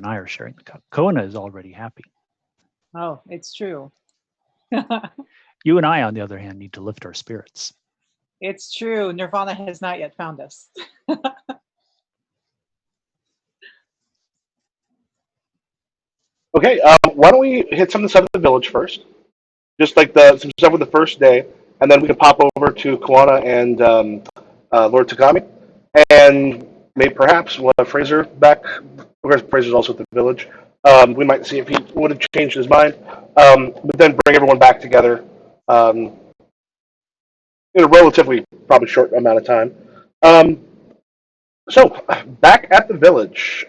I are sharing the cup. Kona is already happy. Oh, it's true. You and I, on the other hand, need to lift our spirits. It's true. Nirvana has not yet found us. Okay, why don't we hit some of the stuff at the village first? Just like some stuff with the first day, and then we can pop over to Kawana and Lord Tagami, and maybe perhaps we'll have Fraser back. Because Fraser's also at the village. We might see if he would have changed his mind, but then bring everyone back together in a relatively probably short amount of time. So back at the village.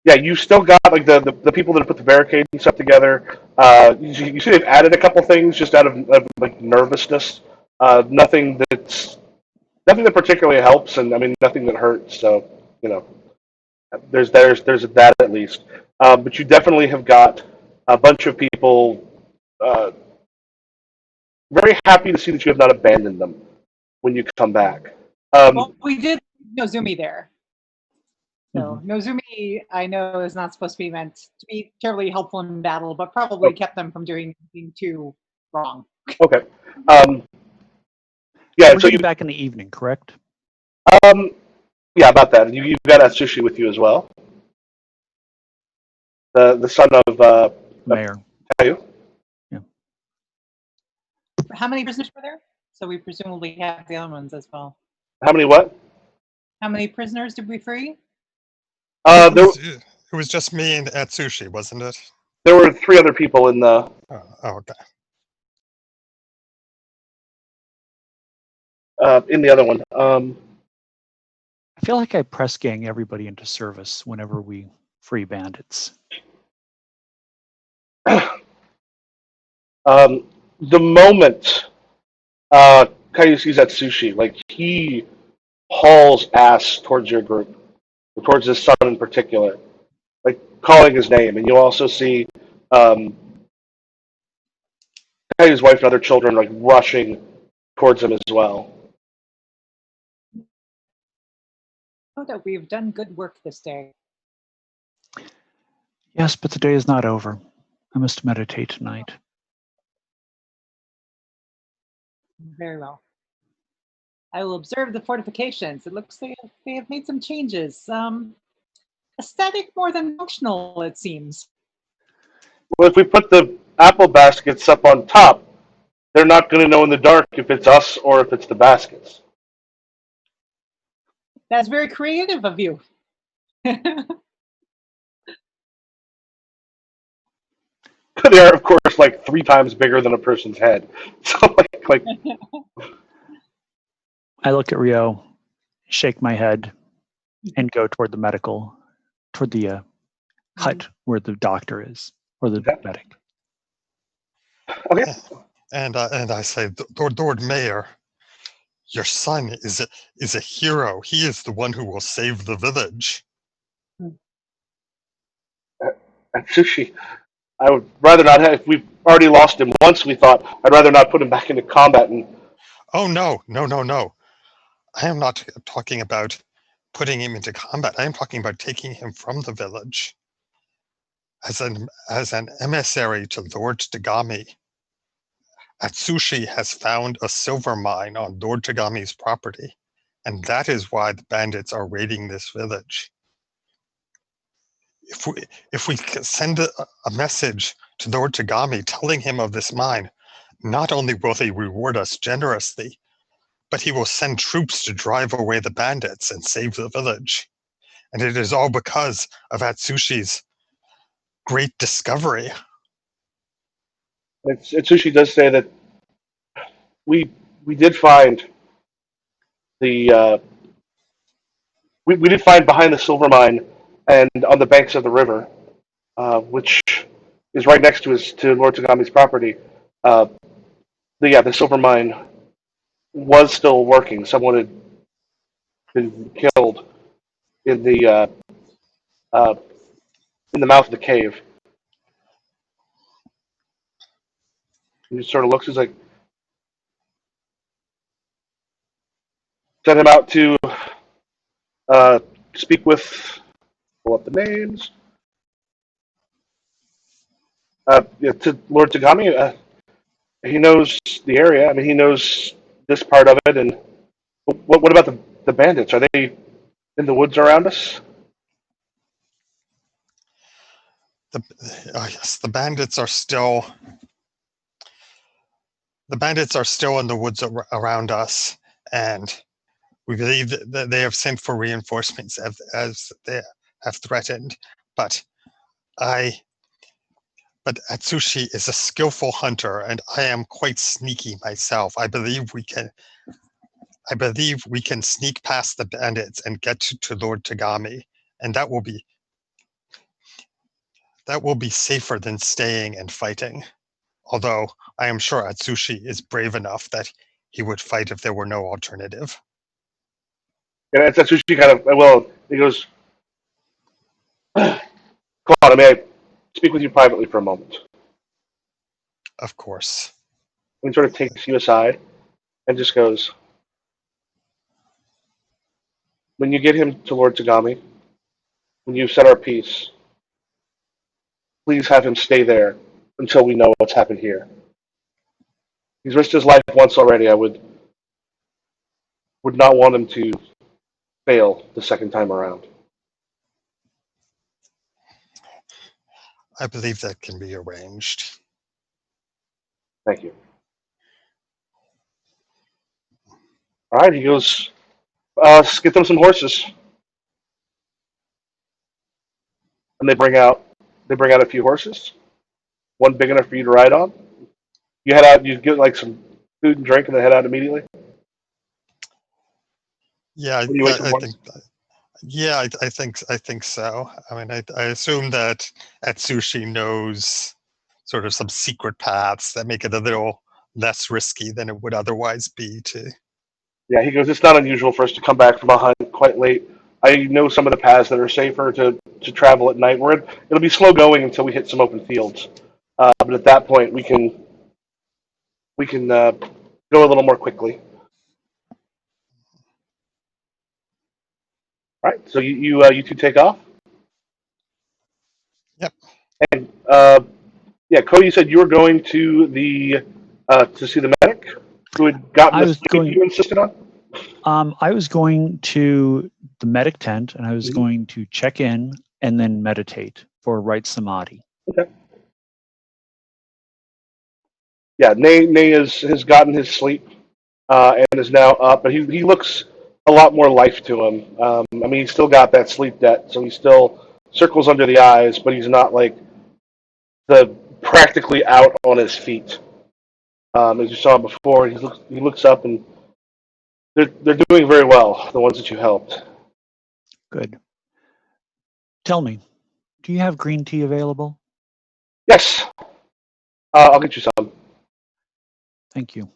Yeah, you still got like the people that have put the barricade and stuff together. You see they've added a couple things just out of like nervousness. Nothing that particularly helps, and I mean nothing that hurts. So you know, there's that at least. But you definitely have got a bunch of people very happy to see that you have not abandoned them when you come back. Well, we did Nozumi there. So Mhm. Nozumi, I know, is not supposed to be meant to be terribly helpful in battle, but probably kept them from doing anything too wrong. Okay. We're So getting back in the evening, correct? um, yeah, about that. You've got Atsushi with you as well. The son of Mayor. Tayu. Yeah. How many prisoners were there? So we presumably have the other ones as well. How many what? How many prisoners did we free? It was just me and Atsushi, wasn't it? There were 3 other people in the. Okay. In the other one. I feel like I press gang everybody into service whenever we free bandits. The moment Caillou sees Atsushi, like he hauls ass towards your group, towards his son in particular, like calling his name, and you also see Caillou's wife and other children like rushing towards him as well. Oh, that we've done good work this day. Yes, but the day is not over. I must meditate tonight. Very well. I will observe the fortifications. It looks like they have made some changes. Aesthetic more than functional, it seems. Well, if we put the apple baskets up on top, they're not going to know in the dark if it's us or if it's the baskets. That's very creative of you. They are, of course, like 3 times bigger than a person's head. So, like. I look at Rio, shake my head, and go toward the hut where the doctor is, or the medic. Okay. And I say, Lord Mayor, your son is a hero. He is the one who will save the village. Atsushi, I would rather not have. If we've already lost him once, we thought I'd rather not put him back into combat. And oh no! I am not talking about putting him into combat. I am talking about taking him from the village as an emissary to Lord Tagami. Atsushi has found a silver mine on Lord Tagami's property, and that is why the bandits are raiding this village. If we send a message to Lord Tagami telling him of this mine, not only will he reward us generously, but he will send troops to drive away the bandits and save the village. And it is all because of Atsushi's great discovery. Atsushi does say that we did find the we did find behind the silver mine and on the banks of the river, which is right next to Lord Tagami's property. The silver mine was still working. Someone had been killed in the mouth of the cave. He sort of looks. He's like, sent him out to speak with pull up the names. To Lord Tagami, he knows the area. I mean, he knows this part of it. And what about the bandits? Are they in the woods around us? Yes, the bandits are still in the woods around us, and we believe that they have sent for reinforcements as they have threatened. But Atsushi is a skillful hunter, and I am quite sneaky myself. I believe we can sneak past the bandits and get to Lord Tagami, and that will be safer than staying and fighting. Although I am sure Atsushi is brave enough that he would fight if there were no alternative. And Atsushi kind of, well, he goes, Claude, may I speak with you privately for a moment? Of course. And he sort of takes you aside and just goes, when you get him to Lord Tagami, when you've set our peace, please have him stay there until we know what's happened here. He's risked his life once already. I would not want him to fail the second time around. I believe that can be arranged. Thank you. All right, he goes, let's get them some horses. And they bring out a few horses, one big enough for you to ride on. You head out, you get like some food and drink, and then head out immediately. Yeah, When you wait for think. Yeah, I think so. I mean, I assume that Atsushi knows sort of some secret paths that make it a little less risky than it would otherwise be to. Yeah, he goes, it's not unusual for us to come back from a hunt quite late. I know some of the paths that are safer to travel at night. It'll be slow going until we hit some open fields. But at that point, we can go a little more quickly. All right, so you two take off. Yep. And yeah, Cody, you said you were going to the to see the medic who had gotten the sleep you insisted on. I was going to the medic tent, and I was going to check in and then meditate for right samadhi. Okay. Yeah, Nay has gotten his sleep and is now up, but he looks a lot more life to him. I mean, he's still got that sleep debt, so he still circles under the eyes, but he's not like the practically out on his feet. As you saw before, he looks up, and they're doing very well. The ones that you helped. Good. Tell me, do you have green tea available? Yes, I'll get you some. Thank you.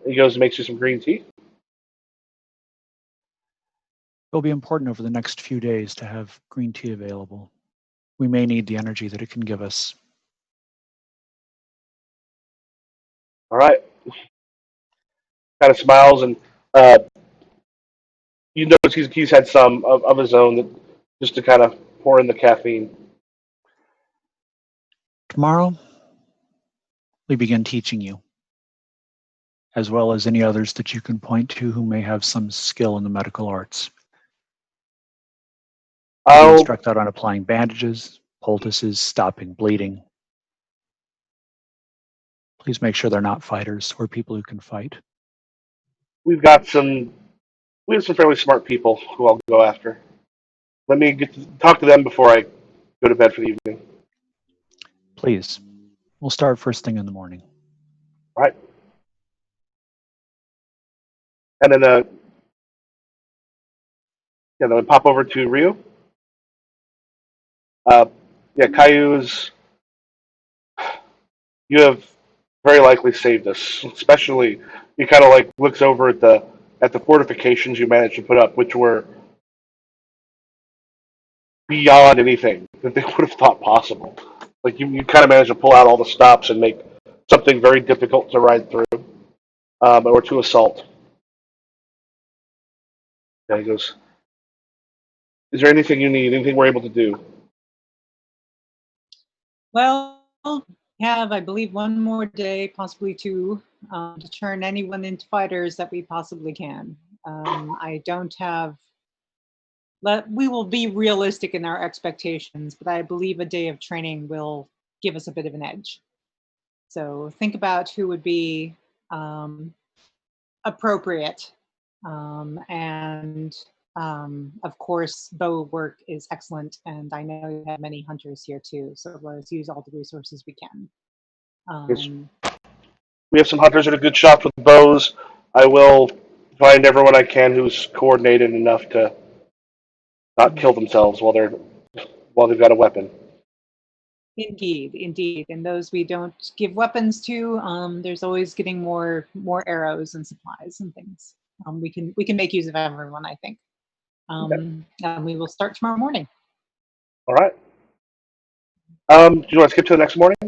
He goes and makes you some green tea. It'll be important over the next few days to have green tea available. We may need the energy that it can give us. All right. Kind of smiles, and you notice he's had some of his own just to kind of pour in the caffeine. Tomorrow, we begin teaching you, as well as any others that you can point to who may have some skill in the medical arts. Be instructed on applying bandages, poultices, stopping bleeding. Please make sure they're not fighters or people who can fight. We have some fairly smart people who I'll go after. Let me talk to them before I go to bed for the evening. Please. We'll start first thing in the morning. All right. And then then pop over to Ryu. Caillou's. You have very likely saved us. Especially, he kind of like looks over at the fortifications you managed to put up, which were beyond anything that they would have thought possible. Like you kind of managed to pull out all the stops and make something very difficult to ride through, or to assault. And he goes, Is there anything you need? Anything we're able to do? Well, we have, I believe, one more day, possibly two, to turn anyone into fighters that we possibly can. I don't have. We will be realistic in our expectations, but I believe a day of training will give us a bit of an edge. So think about who would be appropriate. And of course, bow work is excellent. And I know you have many hunters here too. So let's use all the resources we can. Yes. We have some hunters that are good shots with bows. I will find everyone I can who's coordinated enough to not kill themselves while they've got a weapon. Indeed, indeed. And those we don't give weapons to, there's always getting more arrows and supplies and things. We can make use of everyone, I think. We will start tomorrow morning. All right. Do you want to skip to the next morning?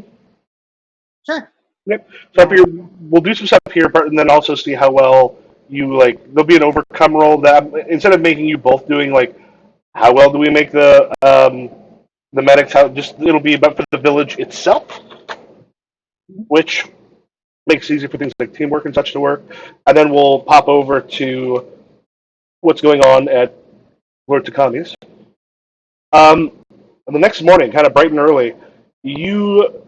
Sure. Yep. So up here, we'll do some stuff here, and then also see how well you like. There'll be an overcome roll that instead of making you both doing like, how well do we make the medics? How just it'll be about for the village itself, which makes it easier for things like teamwork and such to work. And then we'll pop over to what's going on at Lord Takami's. The next morning, kind of bright and early, you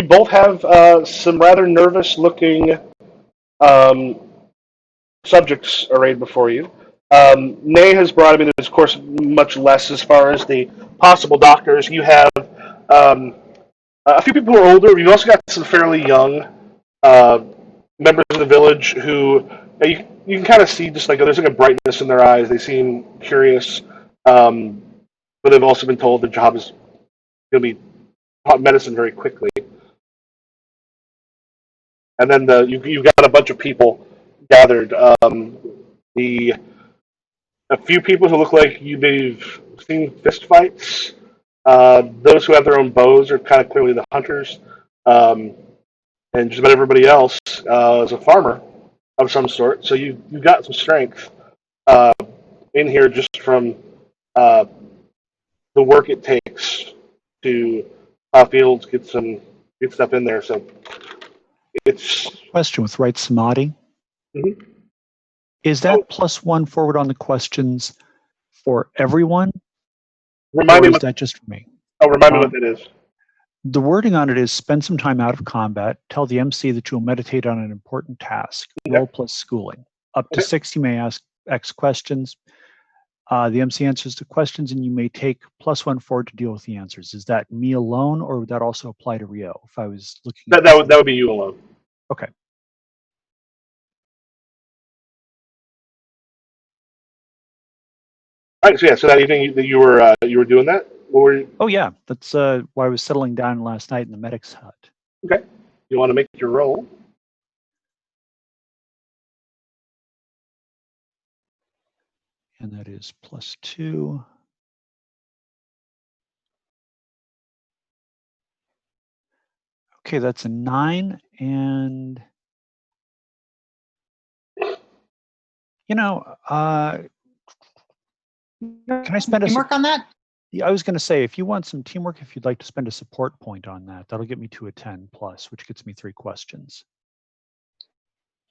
both have some rather nervous-looking subjects arrayed before you. Nay has brought, I mean, there's of course much less as far as the possible doctors. You have a few people who are older. You've also got some fairly young uh, members of the village who you can kind of see just like there's like a brightness in their eyes. They seem curious, but they've also been told the job is going to be taught medicine very quickly. And then you've got a bunch of people gathered. A few people who look like they've seen fist fights. Those who have their own bows are kind of clearly the hunters. And just about everybody else is a farmer of some sort. So you've got some strength in here just from the work it takes to plow fields, get stuff in there. So it's Question with right samadhi. Mhm. Is that +1 forward on the questions for everyone, Remind or me is that just for me? remind me what that is. The wording on it is spend some time out of combat. Tell the MC that you will meditate on an important task. Okay. Roll plus schooling. Up to Okay. 6, you may ask X questions. The MC answers the questions, and you may take +1 forward to deal with the answers. Is that me alone, or would that also apply to Rio? If I was looking at That would be you alone. Okay. All right. So yeah. So that evening that you were doing that. What were you, Oh yeah, that's why I was settling down last night in the medic's hut. okay. You want to make your roll? And that is +2. Okay, that's a 9, and can I spend a Teamwork on that? Yeah, I was going to say, if you want some teamwork, if you'd like to spend a support point on that, that'll get me to a 10+, which gets me 3 questions.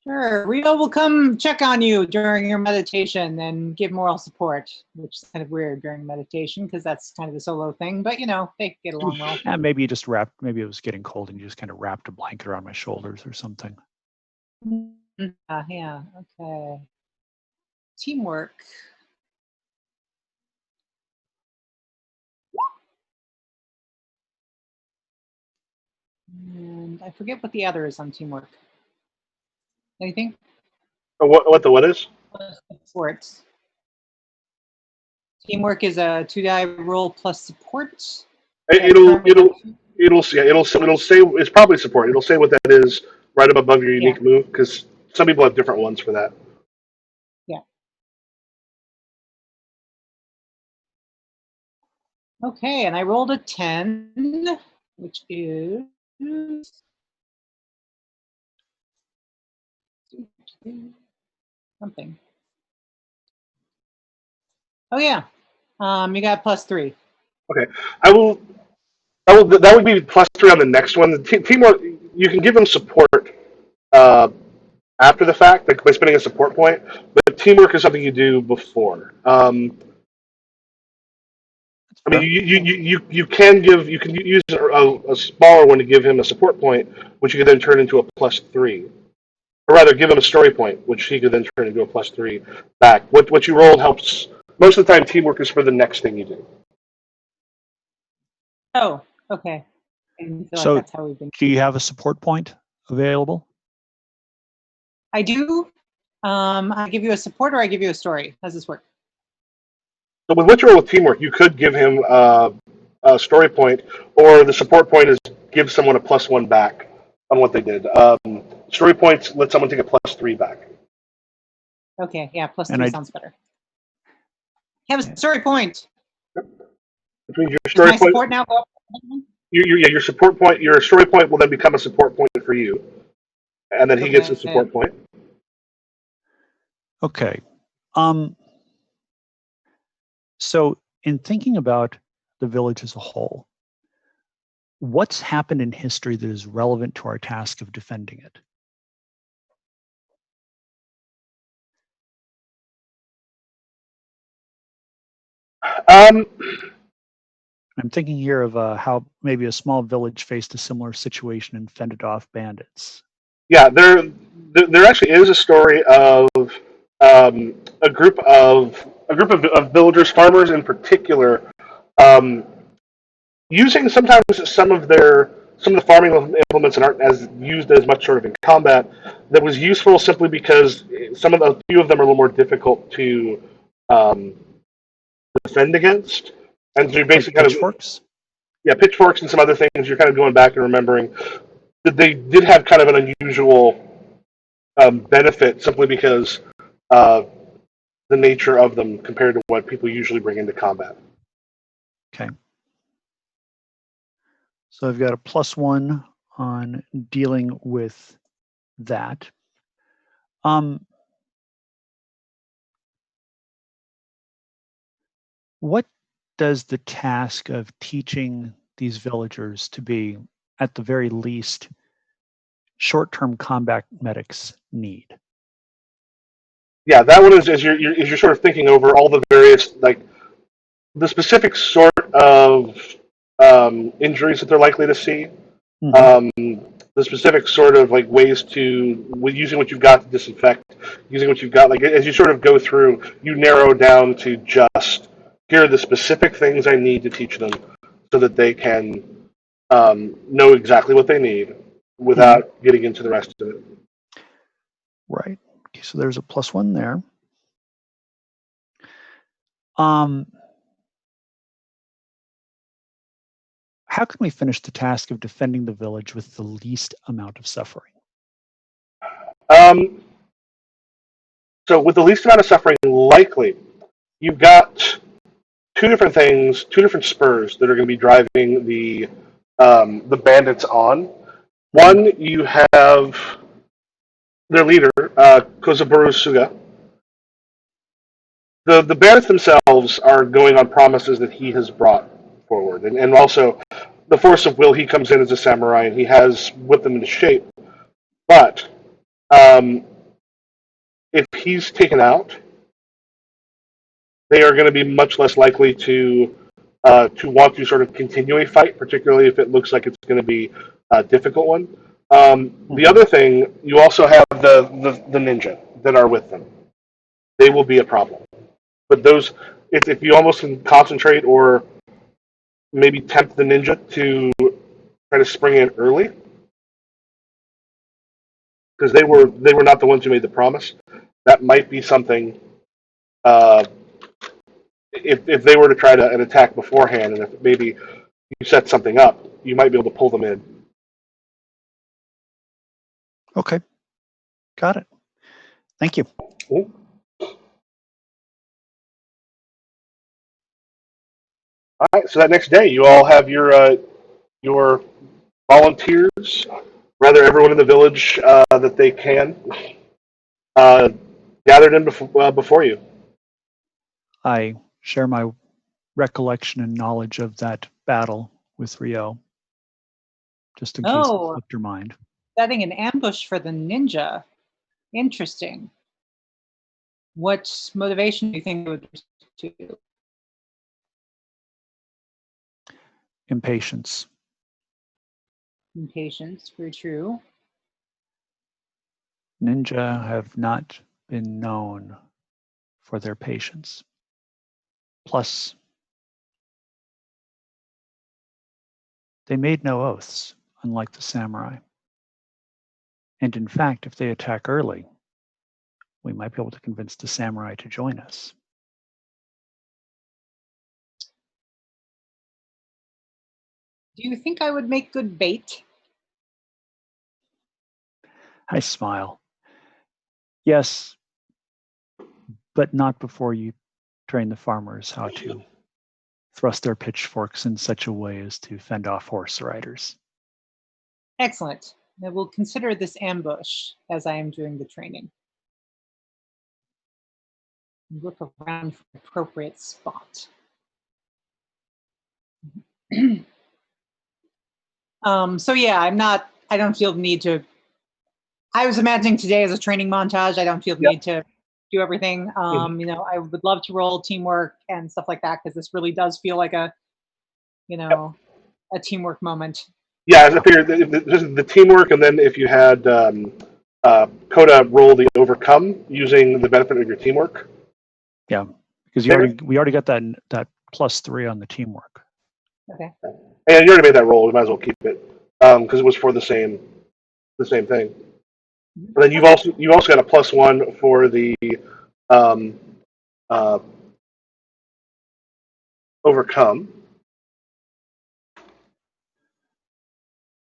Sure. Rio will come check on you during your meditation and give moral support, which is kind of weird during meditation because that's kind of a solo thing. But they get along well. And maybe you just maybe it was getting cold and you just kind of wrapped a blanket around my shoulders or something. Yeah. Okay. Teamwork. And I forget what the other is on teamwork. Anything? Or what is? Support. Teamwork is a 2-die roll plus support. It'll say it's probably support. It'll say what that is right up above your unique move because some people have different ones for that. Yeah. Okay, and I rolled a 10, which is something. Oh yeah. You got +3. Okay, I will. That would be +3 on the next one. Teamwork. You can give him support after the fact, like by spending a support point. But teamwork is something you do before. I mean, you can use a smaller one to give him a support point, which you could then turn into a +3, or rather, give him a story point, which he could then turn into a +3 back. What you rolled helps most of the time. Teamwork is for the next thing you do. Oh, okay. I feel So- like that's how we've been. Do you have a support point available? I do. I give you a support or I give you a story. How does this work? So with what you roll with teamwork, you could give him a story point, or the support point is give someone a +1 back on what they did. Story points let someone take a +3 back. Okay, yeah, +3 And sounds better. Have a story point. Which means your Does story my point, support now go up? your support point, your story point will then become a support point for you, and then he gets a support point. Okay. So in thinking about the village as a whole, what's happened in history that is relevant to our task of defending it? Um, I'm thinking here of how maybe a small village faced a similar situation and fended off bandits. yeah, there actually is a story of a group of villagers, farmers in particular, um, using sometimes some of the farming implements that aren't as used as much sort of in combat. That was useful simply because a few of them are a little more difficult to um, defend against, and so you basically Like pitchforks? Pitchforks and some other things. You're kind of going back and remembering that they did have kind of an unusual benefit simply because the nature of them compared to what people usually bring into combat. Okay. So I've got a +1 on dealing with that. What does the task of teaching these villagers to be, at the very least, short-term combat medics need? Yeah, that one is as you're sort of thinking over all the various, like, the specific sort of injuries that they're likely to see. The specific sort of like ways to, using what you've got to disinfect, using what you've got, like as you sort of go through, you narrow down to just, here are the specific things I need to teach them so that they can know exactly what they need without getting into the rest of it. Right. Okay, so there's a +1 there. How can we finish the task of defending the village with the least amount of suffering? So with the least amount of suffering, likely, you've got two different things, two different spurs that are going to be driving the bandits on. One, you have their leader, Kozaburo Suga. The bandits themselves are going on promises that he has brought forward, and also the force of will. He comes in as a samurai, and he has whipped them into shape. But if he's taken out, they are going to be much less likely to want to sort of continue a fight, particularly if it looks like it's going to be a difficult one. The other thing, you also have the ninja that are with them. They will be a problem. But those, if you almost can concentrate or maybe tempt the ninja to try to spring in early, because they were not the ones who made the promise. That might be something. If they were to try an attack beforehand, and if maybe you set something up, you might be able to pull them in. Okay. Got it. Thank you. Cool. All right. So that next day, you all have your volunteers, rather everyone in the village that they can, gathered in before you. I share my recollection and knowledge of that battle with Ryo, just in case it Oh, slipped your mind. setting an ambush for the ninja. Interesting. What motivation do you think it would be to? Impatience. Impatience, very true. Ninja have not been known for their patience. Plus, they made no oaths, unlike the samurai. And in fact, if they attack early, we might be able to convince the samurai to join us. Do you think I would make good bait? I smile. Yes, but not before you train the farmers how to thrust their pitchforks in such a way as to fend off horse riders. Excellent. I will consider this ambush as I am doing the training. Look around for the appropriate spot. So yeah, I don't feel the need to, I was imagining today as a training montage. I don't feel the Yep. need to do everything. You know, I would love to roll teamwork and stuff like that, because this really does feel like a, you know, a teamwork moment. Yeah, I figured the teamwork, and then if you had Coda roll the overcome using the benefit of your teamwork. Yeah, because we already got that +3 on the teamwork. Okay. And you already made that roll. We might as well keep it because it was for the same thing. And then you've also got a +1 for the overcome.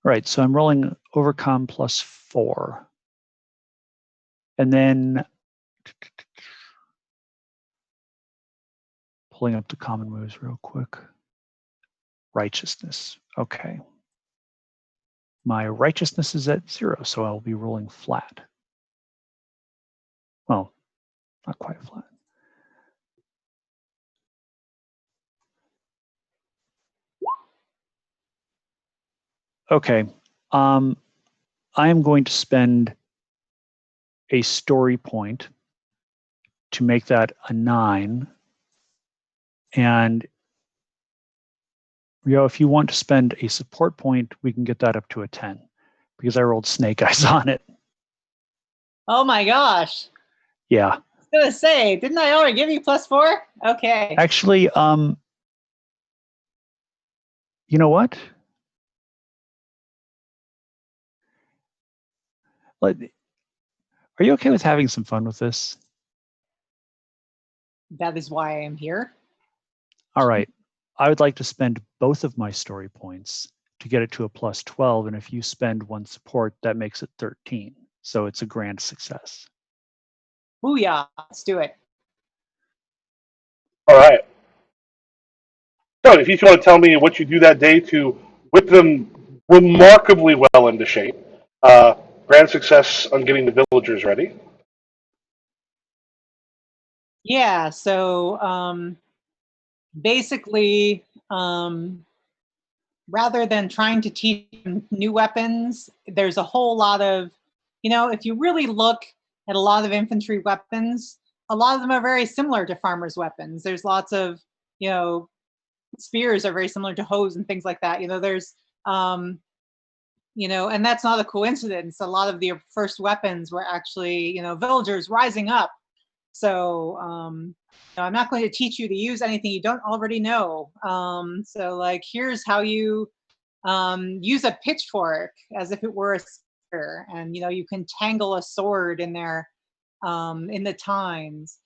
Right, so I'm rolling overcome +4. And then pulling up the common moves real quick. Righteousness. Okay. My righteousness is at 0, so I'll be rolling flat. Well, not quite flat. Okay. I am going to spend a story point to make that a 9. And Ryo, if you want to spend a support point, we can get that up to a 10 because I rolled snake eyes on it. Oh my gosh. Yeah. I was gonna say, didn't I already give you +4? Okay. Actually, you know what? Are you okay with having some fun with this? That is why I am here. All right. I would like to spend both of my story points to get it to a +12. And if you spend 1 support, that makes it 13. So it's a grand success. Booyah. Let's do it. All right. So if you want to tell me what you do that day to whip them remarkably well into shape, grand success on getting the villagers ready. Yeah, so basically, rather than trying to teach them new weapons, there's a whole lot of, you know, if you really look at a lot of infantry weapons, a lot of them are very similar to farmers' weapons. There's lots of, you know, spears are very similar to hoes and things like that. You know, there's, you know, and that's not a coincidence. A lot of the first weapons were actually, you know, villagers rising up. So no, I'm not going to teach you to use anything you don't already know. So like, here's how you use a pitchfork as if it were a spear, and you know, you can tangle a sword in there in the tines.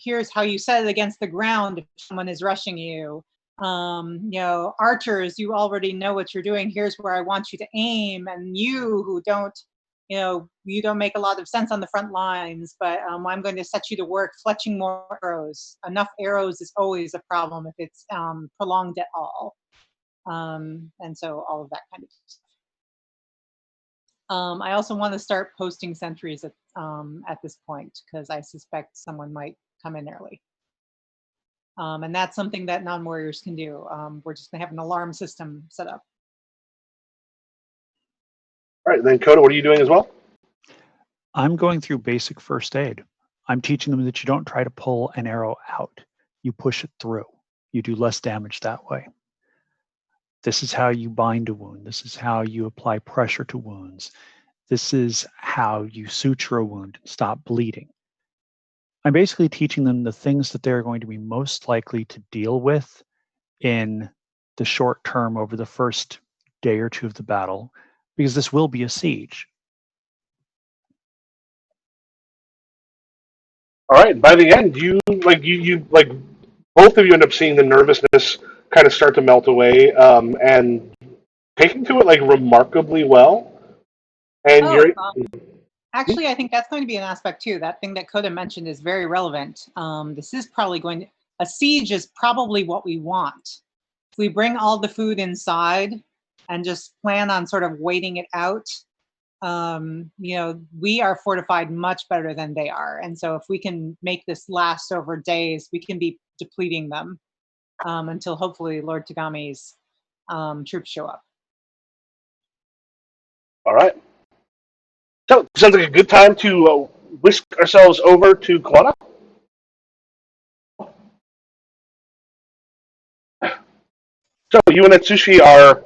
Here's how you set it against the ground if someone is rushing you. You know, archers, you already know what you're doing. Here's where I want you to aim. And you who don't, you know, you don't make a lot of sense on the front lines, but I'm going to set you to work fletching more arrows. Enough arrows is always a problem if it's prolonged at all. And so all of that kind of stuff. I also want to start posting sentries at this point because I suspect someone might come in early. And that's something that non-warriors can do. We're just going to have an alarm system set up. All right, then Coda, what are you doing as well? I'm going through basic first aid. I'm teaching them that you don't try to pull an arrow out. You push it through. You do less damage that way. This is how you bind a wound. This is how you apply pressure to wounds. This is how you suture a wound and stop bleeding. I'm basically teaching them the things that they're going to be most likely to deal with in the short term over the first day or two of the battle, because this will be a siege. All right. By the end, you both of you end up seeing the nervousness kind of start to melt away, and taking to it like remarkably well. And you're Actually, I think that's going to be an aspect too. That thing that Coda mentioned is very relevant. This is probably a siege is probably what we want. If we bring all the food inside and just plan on sort of waiting it out, we are fortified much better than they are. And so if we can make this last over days, we can be depleting them until hopefully Lord Tagami's troops show up. all right. So, sounds like a good time to whisk ourselves over to Kwana. So, you and Atsushi are,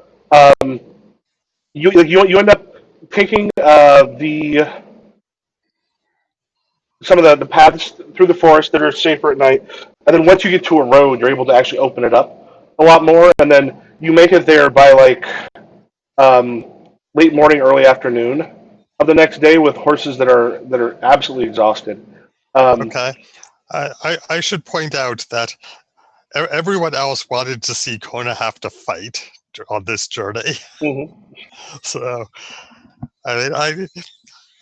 you end up taking some of the paths through the forest that are safer at night, and then once you get to a road, you're able to actually open it up a lot more, and then you make it there by late morning, early afternoon of the next day with horses that are absolutely exhausted. Okay. I should point out that everyone else wanted to see Kona have to fight on this journey. Mm-hmm. So, I mean,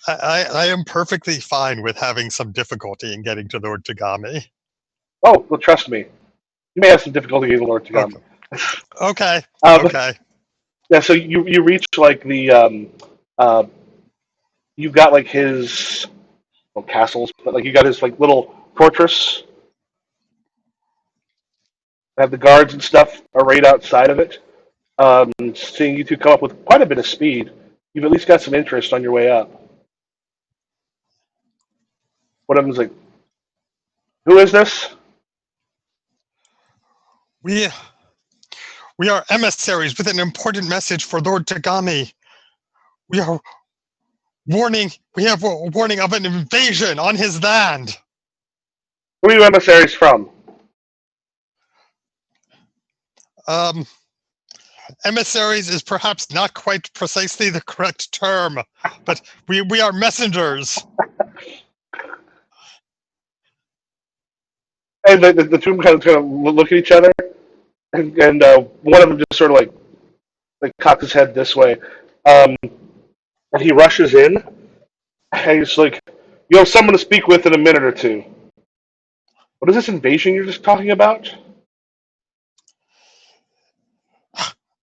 I am perfectly fine with having some difficulty in getting to Lord Tagami. Oh, well, trust me. You may have some difficulty getting Lord Tagami. Okay. Okay. Yeah, so you reach like the you've got like his castles, but like you got his like little fortress. Have the guards and stuff arrayed outside of it. Seeing you two come up with quite a bit of speed, you've at least got some interest on your way up. One of them's like, "Who is this?" We are emissaries with an important message for Lord Tagami. We are warning. We have a warning of an invasion on his land. Who are you emissaries from? Emissaries is perhaps not quite precisely the correct term, but we are messengers. And the two of them kind of look at each other, and one of them just sort of like cocks his head this way, and he rushes in, and he's like, "You have someone to speak with in a minute or two." What is this invasion you're just talking about?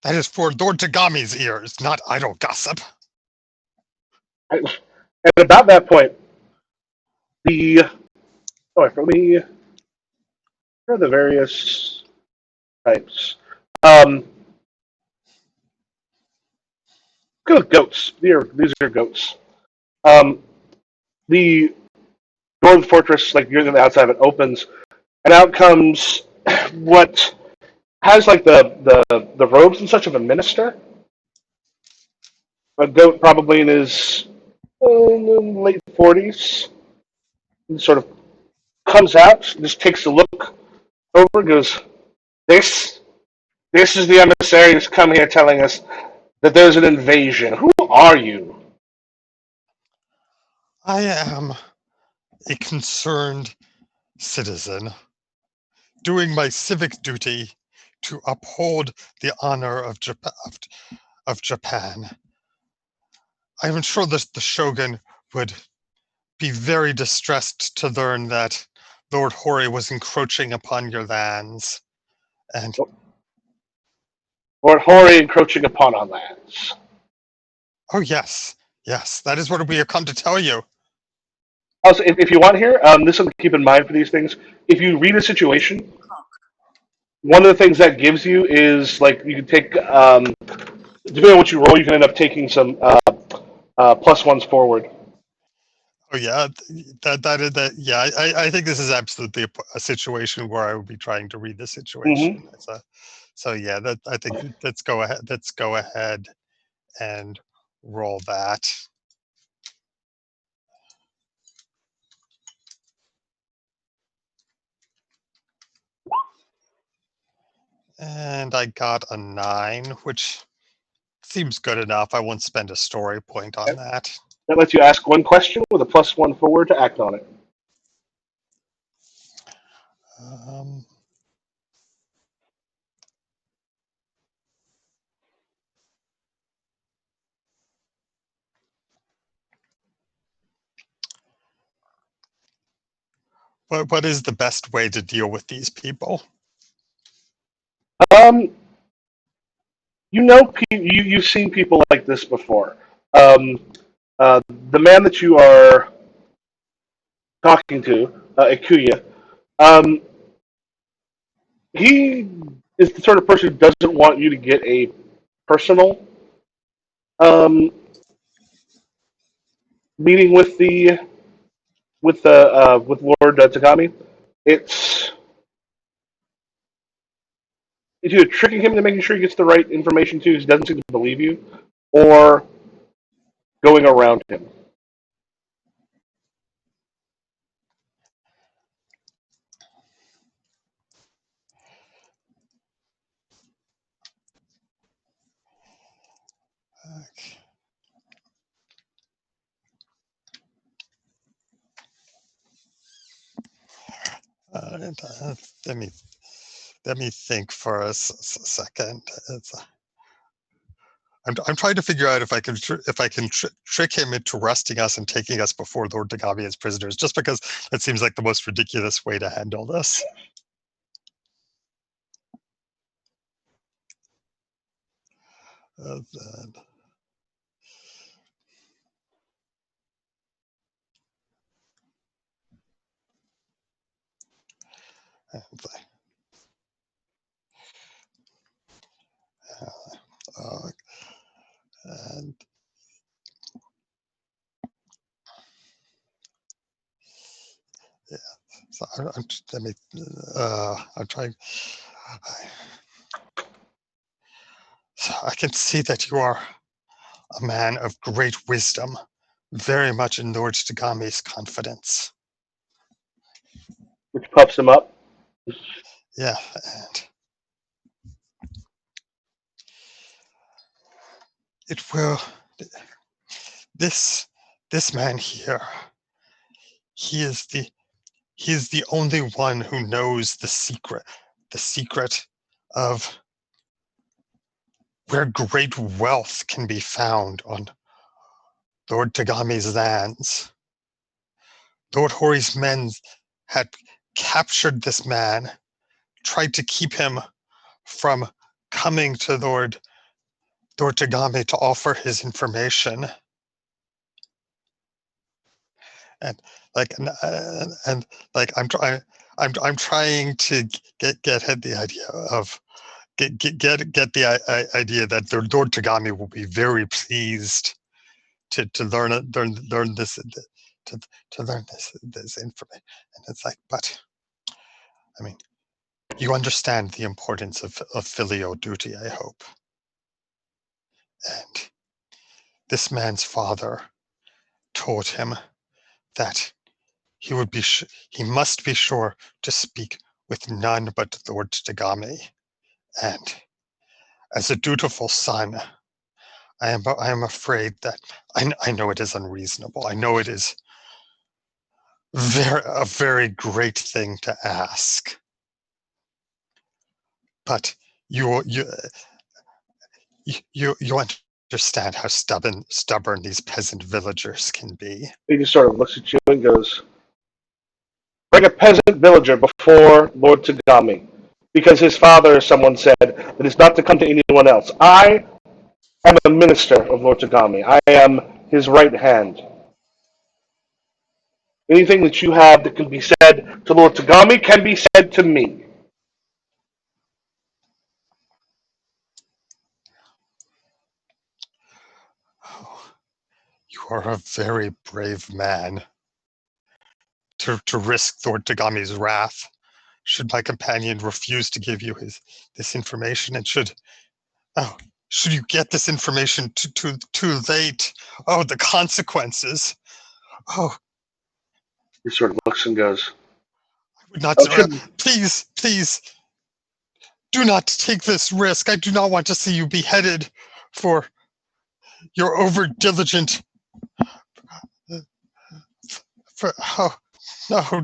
That is for Lord Tagami's ears, not idle gossip. And about that point, let me for the various types. Go with goats. These are goats. The door of the fortress, like you're on the outside of it, opens, and out comes what has like the robes and such of a minister. A goat probably in his late 40s. He sort of comes out, just takes a look over, and goes, This is the emissary who's come here telling us that there's an invasion. Who are you?" I am a concerned citizen, doing my civic duty to uphold the honor of Japan. I am sure that the Shogun would be very distressed to learn that Lord Hori was encroaching upon your lands. And Lord Hori encroaching upon our lands. oh yes, that is what we have come to tell you. Also, if you want here, this is something to keep in mind for these things. If you read a situation one of the things that gives you is like you can take depending on what you roll, you can end up taking some plus ones forward. Oh yeah, that yeah. I think this is absolutely a situation where I would be trying to read the situation. Mm-hmm. So yeah, that I think let's go ahead. Let's go ahead and roll that. And I got a 9, which seems good enough. I won't spend a story point on that. That lets you ask one question with a plus one forward to act on it. Um, what is the best way to deal with these people? You've seen people like this before. Um, the man that you are talking to, Ikuya, um, he is the sort of person who doesn't want you to get a personal um, meeting with with Lord Tagami. It's it's either tricking him into making sure he gets the right information to, he doesn't seem to believe you, or going around him. Okay. Let me think for a second. I'm trying to figure out if I can trick him into arresting us and taking us before Lord Tagami as prisoners, just because that seems like the most ridiculous way to handle this. Then, uh, and yeah, so let me. I'm trying. So I can see that you are a man of great wisdom, very much in Lord Tagami's confidence. Which puffs him up. Yeah, and it will. This man here, he is the only one who knows the secret of where great wealth can be found on Lord Tagami's lands. Lord Hori's men had captured this man, tried to keep him from coming to Lord Tagami to offer his information. And I'm trying to get at the idea of get the idea that the Lord Tagami will be very pleased to learn this to learn this information. And it's like, but I mean, you understand the importance of filial duty, I hope. And this man's father told him that he must be sure to speak with none but Lord Tagami. And as a dutiful son, I am afraid that I know it is unreasonable. I know it is a very great thing to ask. But you understand how stubborn these peasant villagers can be. He just sort of looks at you and goes, "Bring a peasant villager before Lord Tagami, because his father, someone said, that is not to come to anyone else. I am a minister of Lord Tagami. I am his right hand. Anything that you have that can be said to Lord Tagami can be said to me." are a very brave man. To risk Lord Tagami's wrath, should my companion refuse to give you this information, and should you get this information too late, oh, the consequences. Oh, He sort of looks and goes, I would not. "Oh, shouldn't." Please, do not take this risk. I do not want to see you beheaded for your over diligent. Oh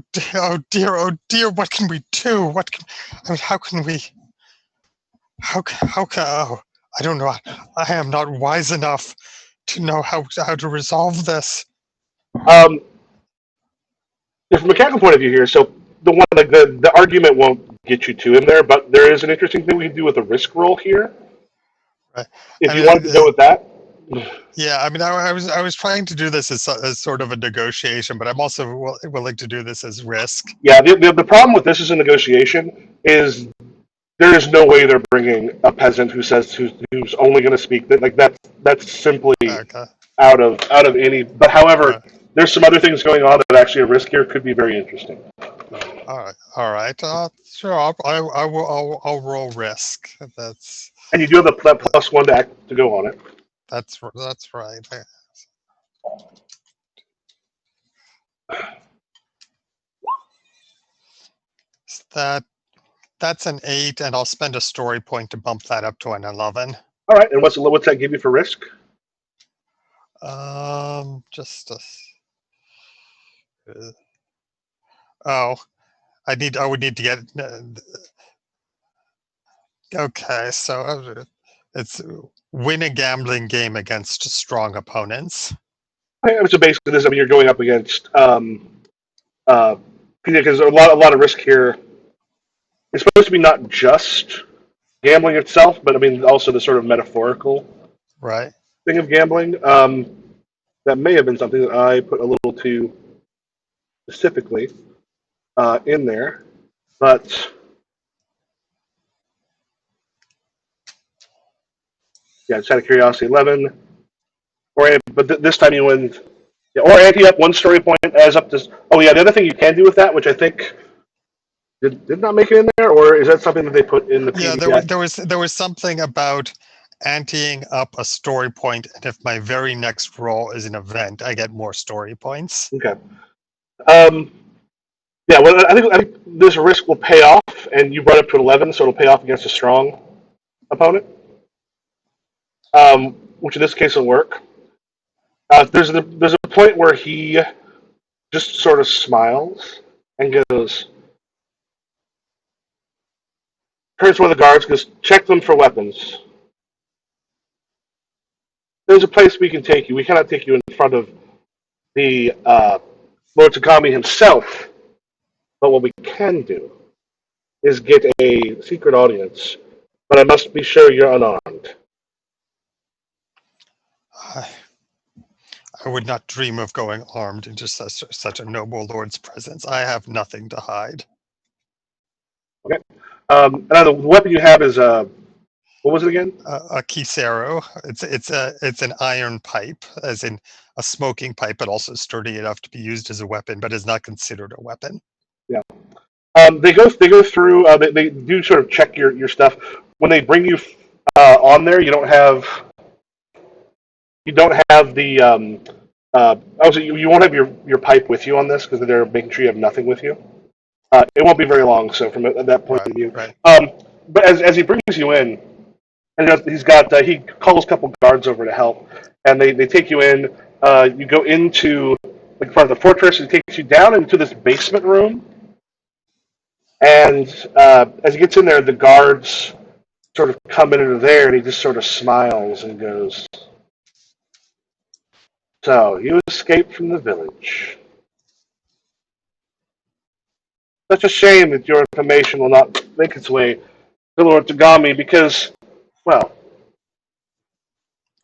dear, what can we do? How can we? Oh, I don't know. I am not wise enough to know how to resolve this. From a mechanical point of view here, so the one like the argument won't get you to him there, but there is an interesting thing we can do with a risk roll here. Right. If you wanted to go with that. Yeah, I mean, I was trying to do this as sort of a negotiation, but I'm also willing to do this as risk. Yeah, the problem with this as a negotiation is there is no way they're bringing a peasant who's only going to speak that's simply Okay. out of any. But however, there's some other things going on that actually a risk here could be very interesting. All right. Sure. I'll roll risk. And you do have that +1 to act to go on it. That's right. That's an 8, and I'll spend a story point to bump that up to an 11. All right, and what's that give you for risk? Just I would need to get. Okay, so it's win a gambling game against strong opponents. So basically, this, I mean, you're going up against because a lot of risk here. It's supposed to be not just gambling itself, but I mean also the sort of metaphorical thing of gambling. That may have been something that I put a little too specifically in there, but yeah, just out of curiosity, 11. But this time you win. Yeah, or ante up 1 story point as up to. Oh yeah, the other thing you can do with that, which I think did not make it in there, or is that something that they put in the PDF? Yeah, there was something about anteing up a story point, and if my very next roll is an event, I get more story points. Okay. Yeah, well, I think this risk will pay off, and you brought up to 11, so it'll pay off against a strong opponent, which in this case will work. There's a point where he just sort of smiles and goes, turns to one of the guards, goes, check them for weapons. There's a place we can take you. We cannot take you in front of the Lord Tagami himself, but what we can do is get a secret audience, but I must be sure you're unarmed. I would not dream of going armed into such a noble lord's presence. I have nothing to hide. Okay. Now the weapon you have is what was it again? A kisero. It's an iron pipe, as in a smoking pipe, but also sturdy enough to be used as a weapon, but is not considered a weapon. Yeah. They go through. They do sort of check your stuff. When they bring you on there, you don't have the. You won't have your pipe with you on this because they're making sure you have nothing with you. It won't be very long. So from that point of view, but as he brings you in, and he calls a couple guards over to help, and they take you in. You go into part of the fortress. He takes you down into this basement room. And as he gets in there, the guards sort of come into there, and he just sort of smiles and goes, "So, you escaped from the village. Such a shame that your information will not make its way to Lord Tagami because, well,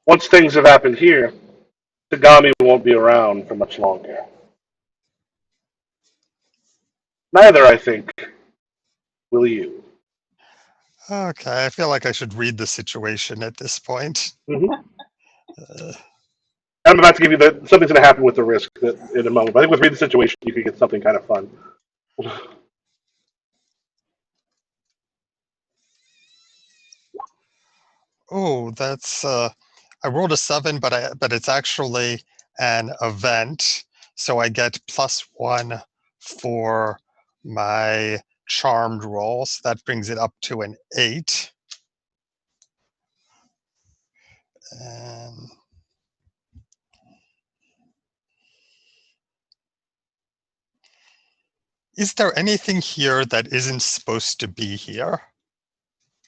once things have happened here, Tagami won't be around for much longer. Neither, I think, will you." Okay, I feel like I should read the situation at this point. Mm-hmm. I'm about to give you something's going to happen with the risk in a moment. But I think with read the situation, you could get something kind of fun. Oh, that's I rolled a 7, but it's actually an event, so I get +1 for my charmed roll, so that brings it up to an 8. And is there anything here that isn't supposed to be here?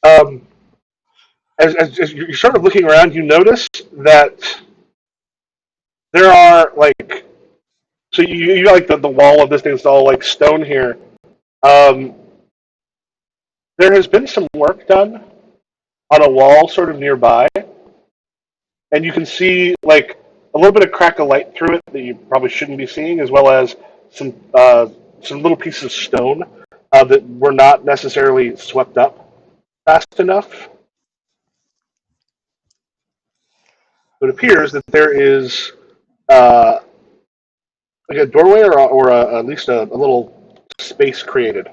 Um, as you're sort of looking around, you notice that there are like, so you got like the wall of this thing is all like stone here. Um, there has been some work done on a wall sort of nearby, and you can see like a little bit of crack of light through it that you probably shouldn't be seeing, as well as some little pieces of stone that were not necessarily swept up fast enough. It appears that there is uh, like a doorway or at least a little space created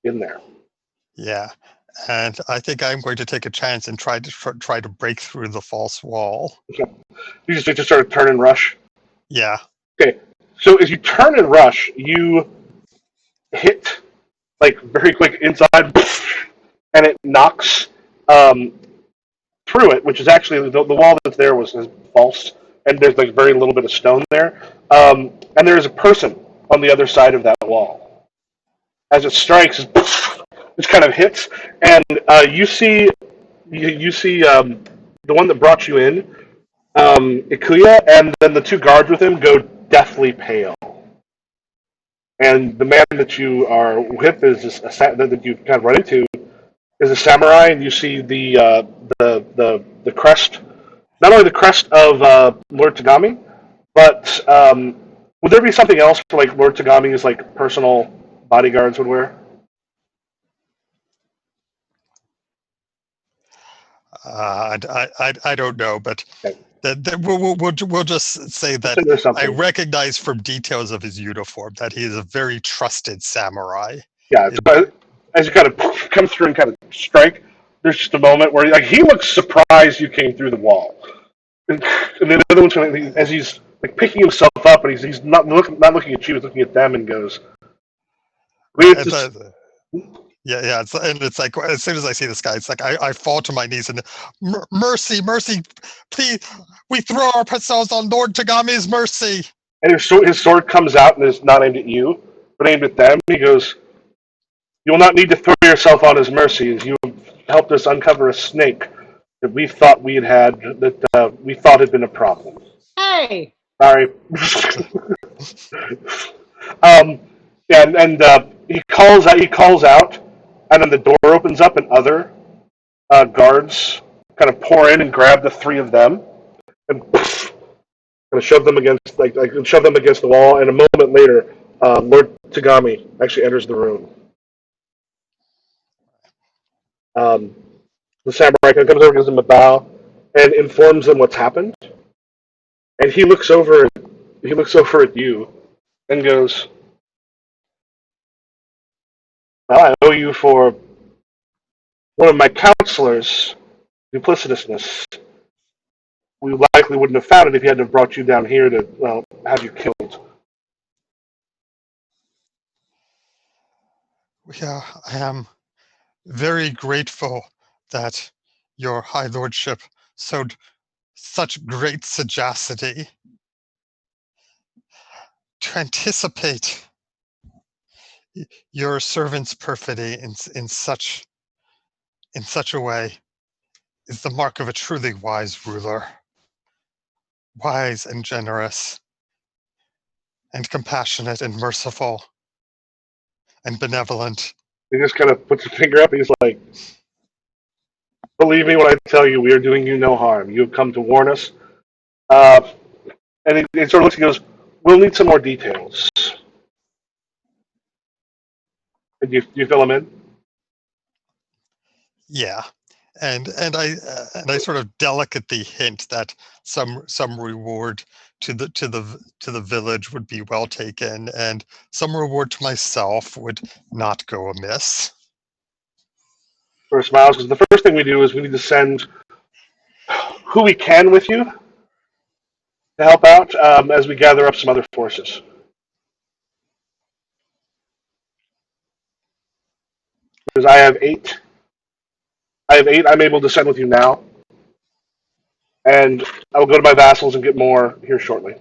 in there. Yeah, and I think I'm going to take a chance and try to break through the false wall. Okay. You just sort of turn and rush. Yeah. Okay, so as you turn and rush, you hit like very quick inside, and it knocks through it, which is actually the wall that's there was false, and there's like very little bit of stone there, and there is a person on the other side of that wall. As it strikes, it kind of hits, and you see the one that brought you in, Ikuya, and then the two guards with him go deathly pale. And the man that you are with is that you kind of run into is a samurai, and you see the crest, not only the crest of Lord Tagami, but would there be something else for like Lord Tagami's like personal bodyguards would wear? I don't know, but Okay. we'll just say that I recognize from details of his uniform that he is a very trusted samurai. Yeah, so as you kind of come through and kind of strike, there's just a moment where like he looks surprised you came through the wall, and the other one's kind of, as he's like picking himself up, and he's not looking at you, he's looking at them and goes, yeah, it's like as soon as I see this guy, it's like I fall to my knees and mercy, please, we throw ourselves on Lord Tagami's mercy. And his sword comes out and is not aimed at you, but aimed at them. He goes, "You will not need to throw yourself on his mercy, as you have helped us uncover a snake that we thought we thought had been a problem." Hey! Sorry. And he calls out, and then the door opens up, and other guards kind of pour in and grab the three of them, and kind of shove them against the wall. And a moment later, Lord Tagami actually enters the room. The samurai comes over, gives him a bow, and informs them what's happened. And he looks over at you and goes, "Well, I owe you for one of my counselors' duplicitousness. We likely wouldn't have found it if he hadn't have brought you down here to have you killed." Yeah, I am very grateful that your High Lordship showed such great sagacity to anticipate your servant's perfidy in such a way is the mark of a truly wise ruler. Wise and generous and compassionate and merciful and benevolent. He just kind of puts a finger up. He's like, "Believe me when I tell you, we are doing you no harm. You have come to warn us." And he sort of looks and goes, "We'll need some more details." And you fill him in? Yeah. and I sort of delicately hint that some reward to the village would be well taken, and some reward to myself would not go amiss. Sort of smiles, because the first thing we do is we need to send who we can with you to help out as we gather up some other forces. Because I have 8. I'm able to send with you now, and I will go to my vassals and get more here shortly.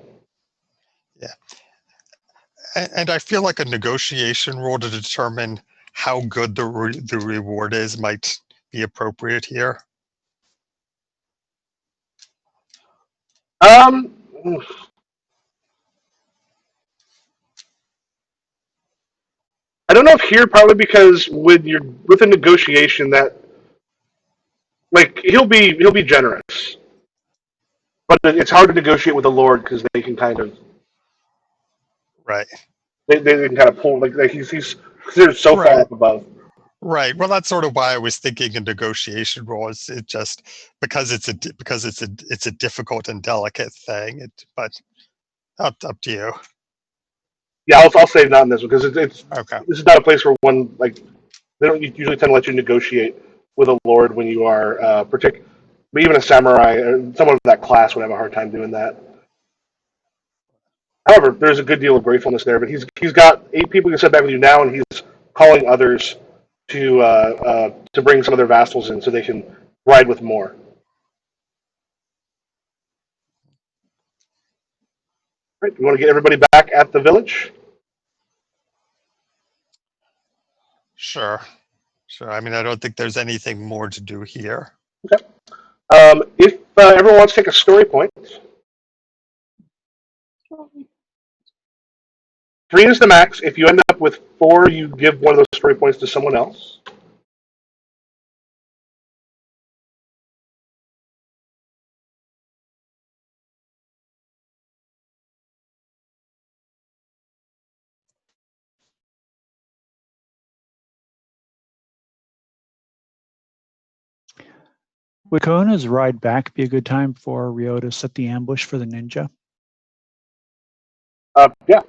Yeah, and I feel like a negotiation roll to determine how good the reward is might be appropriate here. Um, I don't know if here, probably because with a negotiation that, like, he'll be generous, but it's hard to negotiate with a lord because they can kind of Right. they can kind of pull like he's considered so Right. far up above. Right. Well, that's sort of why I was thinking a negotiation role. It just because it's a difficult and delicate thing. But up to you. Yeah, I'll save that in this one because it's Okay. this is not a place where one like they don't usually tend to let you negotiate with a lord when you are but even a samurai or someone of that class would have a hard time doing that. However, there's a good deal of gratefulness there. But he's got 8 people who can sit back with you now, and he's calling others to bring some of their vassals in so they can ride with more. Right, we want to get everybody back at the village. Sure. I mean, I don't think there's anything more to do here. Okay. If everyone wants to take a story point, 3 is the max. If you end up with 4, you give one of those story points to someone else. Would Kona's ride back be a good time for Ryo to set the ambush for the ninja? Yeah.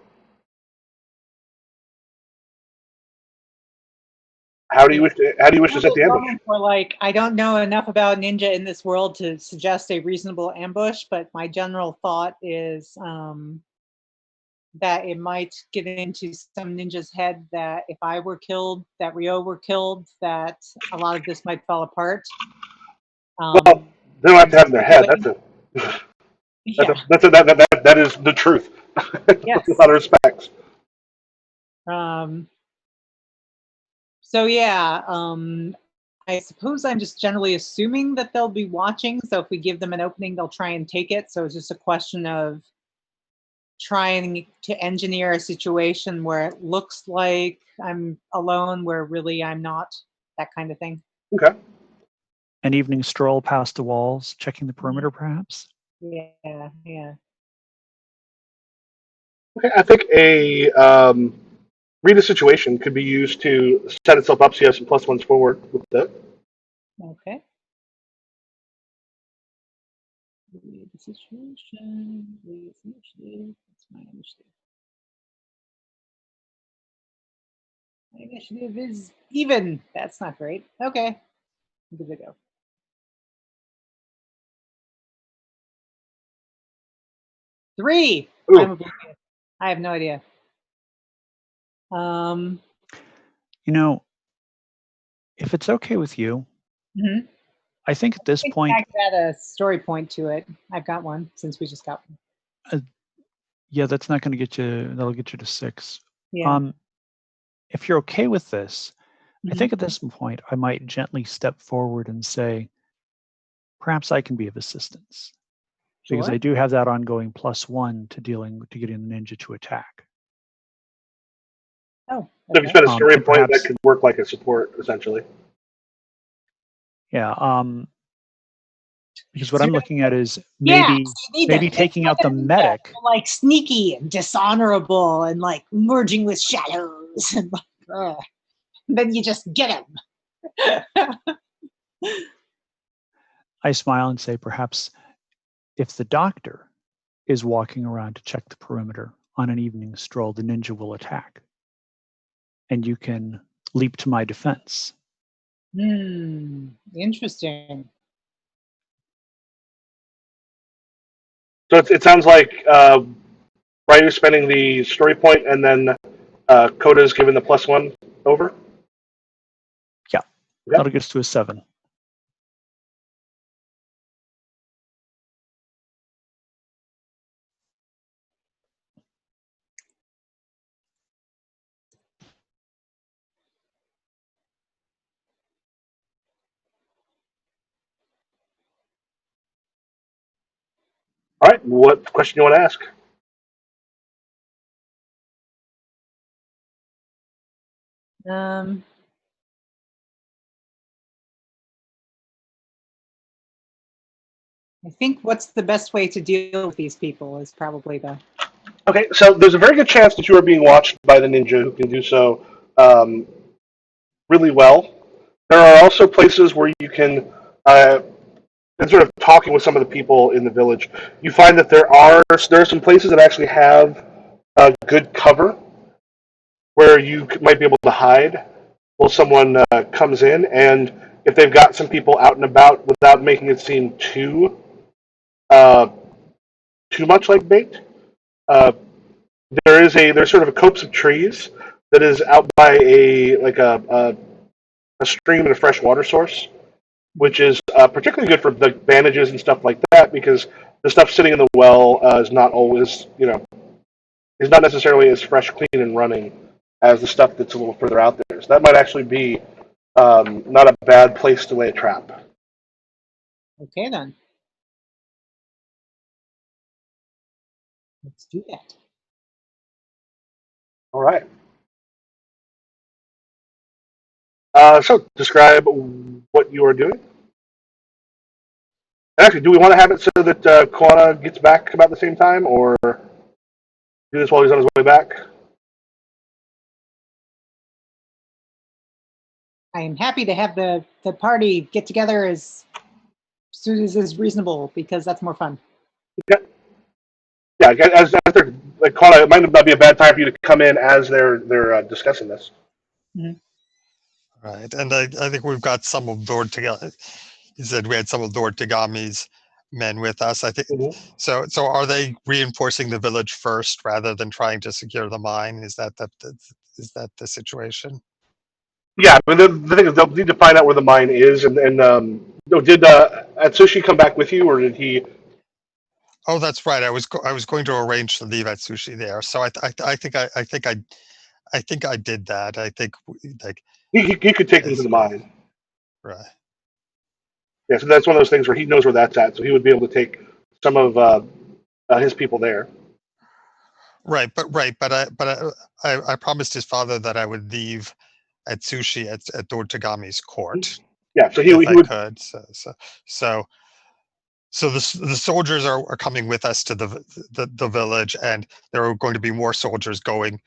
How do you wish to set the ambush? For like, I don't know enough about ninja in this world to suggest a reasonable ambush, but my general thought is that it might get into some ninja's head that if I were killed, that Ryo were killed, that a lot of this might fall apart. Well, they don't have to have in their head. That is the truth. Yes. In a lot of respects. So yeah, I suppose I'm just generally assuming that they'll be watching. So if we give them an opening, they'll try and take it. So it's just a question of trying to engineer a situation where it looks like I'm alone, where really I'm not, that kind of thing. Okay. An evening stroll past the walls, checking the perimeter, perhaps? Yeah. Okay, I think a read a situation could be used to set itself up so you have some +1s forward with it. Okay. Read the situation. Read the initiative. That's my initiative. My initiative is even. That's not great. Okay. Give it a go. Three. Ooh. I'm oblivious. I have no idea. You know, if it's okay with you, I think at this point, I could add a story point to it. I've got one since we just got one. Yeah, that's not going to get you. That'll get you to 6. Yeah. If you're okay with this, I think at this point I might gently step forward and say, perhaps I can be of assistance, because I do have that ongoing +1 to getting the ninja to attack. Oh. So if you spend a story point, that could work like a support, essentially. Yeah. Because what I'm looking at is maybe taking out the medic. Like sneaky and dishonorable and like merging with shadows. And then you just get him. I smile and say, perhaps if the doctor is walking around to check the perimeter on an evening stroll, the ninja will attack. And you can leap to my defense. Interesting. So it sounds like Ryu's spending the story point, and then Coda's given the +1 over. Yeah, Okay. that'll get us to a 7. All right. What question do you want to ask? I think what's the best way to deal with these people is probably the. Okay, so there's a very good chance that you are being watched by the ninja, who can do so really well. There are also places where you can, in sort of talking with some of the people in the village, you find that there are some places that actually have good cover where you might be able to hide while someone comes in, and if they've got some people out and about without making it seem too much like bait. There's sort of a copse of trees that is out by a stream and a fresh water source, which is particularly good for the bandages and stuff like that, because the stuff sitting in the well is not always, is not necessarily as fresh, clean, and running as the stuff that's a little further out there. So that might actually be not a bad place to lay a trap. Okay, then. Let's do that. All right. So describe what you are doing. Actually, do we want to have it so that Kwana gets back about the same time, or do this while he's on his way back? I am happy to have the party get together as soon as is reasonable, because that's more fun. Okay. Yeah, as they're Kwana, it might not be a bad time for you to come in as they're discussing this. Mm-hmm. Right, and I think we've got some of Lord Tagami. He said we had some of Lord Tagami's men with us. I think so. So are they reinforcing the village first rather than trying to secure the mine? Is that the situation? Yeah, but the thing is, they'll need to find out where the mine is, and did Atsushi come back with you, or did he? Oh, that's right. I was going to arrange to leave Atsushi there. So I think I did that. I think like He could take them to the mine. Right. Yeah, so that's one of those things where he knows where that's at, so he would be able to take some of his people there. Right, but I promised his father that I would leave Atsushi at Lord Tagami's court. Yeah, so he would. Could. So the soldiers are coming with us to the village, and there are going to be more soldiers going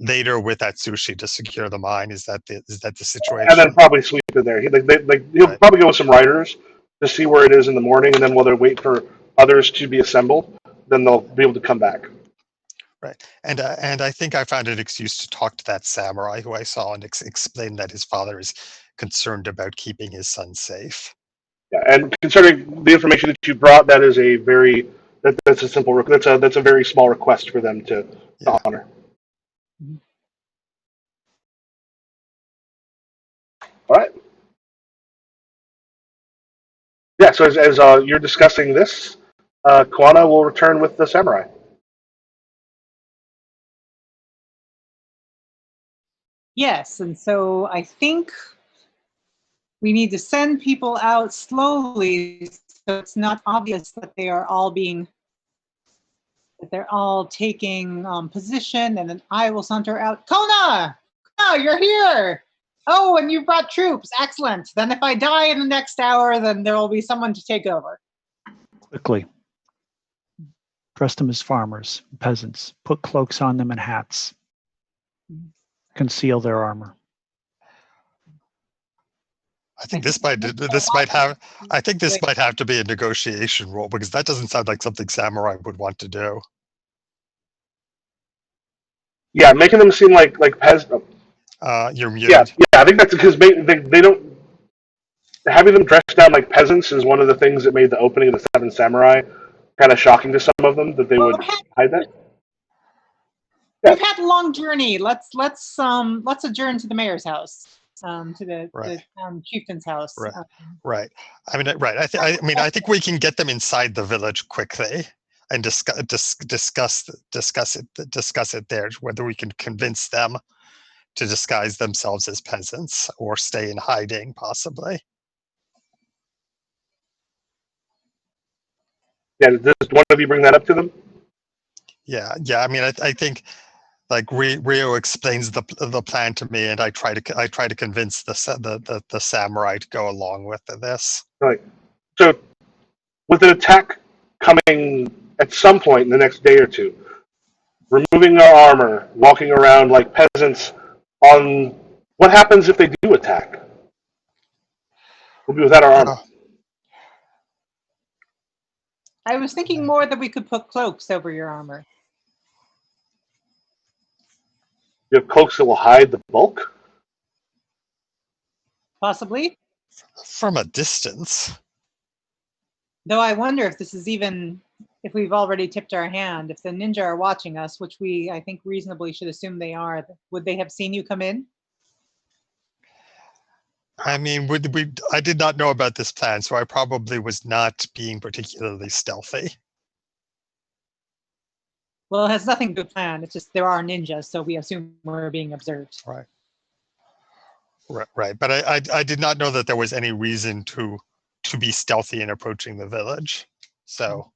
later with Atsushi to secure the mine. Is that the situation? And then probably sleep in there. He'll probably go with some riders to see where it is in the morning, and then while they wait for others to be assembled, then they'll be able to come back. Right, and I think I found an excuse to talk to that samurai who I saw and explain that his father is concerned about keeping his son safe. Yeah, and considering the information that you brought, that is that's a simple that's a very small request for them to honor. All right. Yeah. So as you're discussing this, Kwana will return with the samurai. Yes, and so I think we need to send people out slowly so it's not obvious that they're all taking position, and then I will saunter out. Kona! Kona, you're here! Oh, and you brought troops. Excellent. Then if I die in the next hour, then there will be someone to take over. Quickly. Dress them as farmers, peasants. Put cloaks on them and hats. Conceal their armor. I think this might have. I think this might have to be a negotiation role because that doesn't sound like something samurai would want to do. Yeah, making them seem like peasants. You're Yeah, muted. yeah. I think that's because they don't having them dressed down like peasants is one of the things that made the opening of the Seven Samurai kind of shocking to some of them that they would hide that. Yeah. We've had a long journey. Let's adjourn to the mayor's house, to the chieftain's house. Right. Right. I mean, right. I think we can get them inside the village quickly and discuss it there. Whether we can convince them to disguise themselves as peasants or stay in hiding, possibly. Yeah. Does one of you bring that up to them? Yeah. I mean, I think like Rio explains the plan to me, and I try to convince the samurai to go along with this. Right. So, with an attack coming at some point in the next day or two, removing our armor, walking around like peasants, on what happens if they do attack? We'll be without our armor. I was thinking more that we could put cloaks over your armor. You have cloaks that will hide the bulk? Possibly. From a distance. Though I wonder if this is even, if we've already tipped our hand, if the ninja are watching us, which we, I think, reasonably should assume they are, would they have seen you come in? I mean, I did not know about this plan, so I probably was not being particularly stealthy. Well, it has nothing to do with plan. It's just there are ninjas, so we assume we're being observed. Right. Right. But I did not know that there was any reason to be stealthy in approaching the village. So.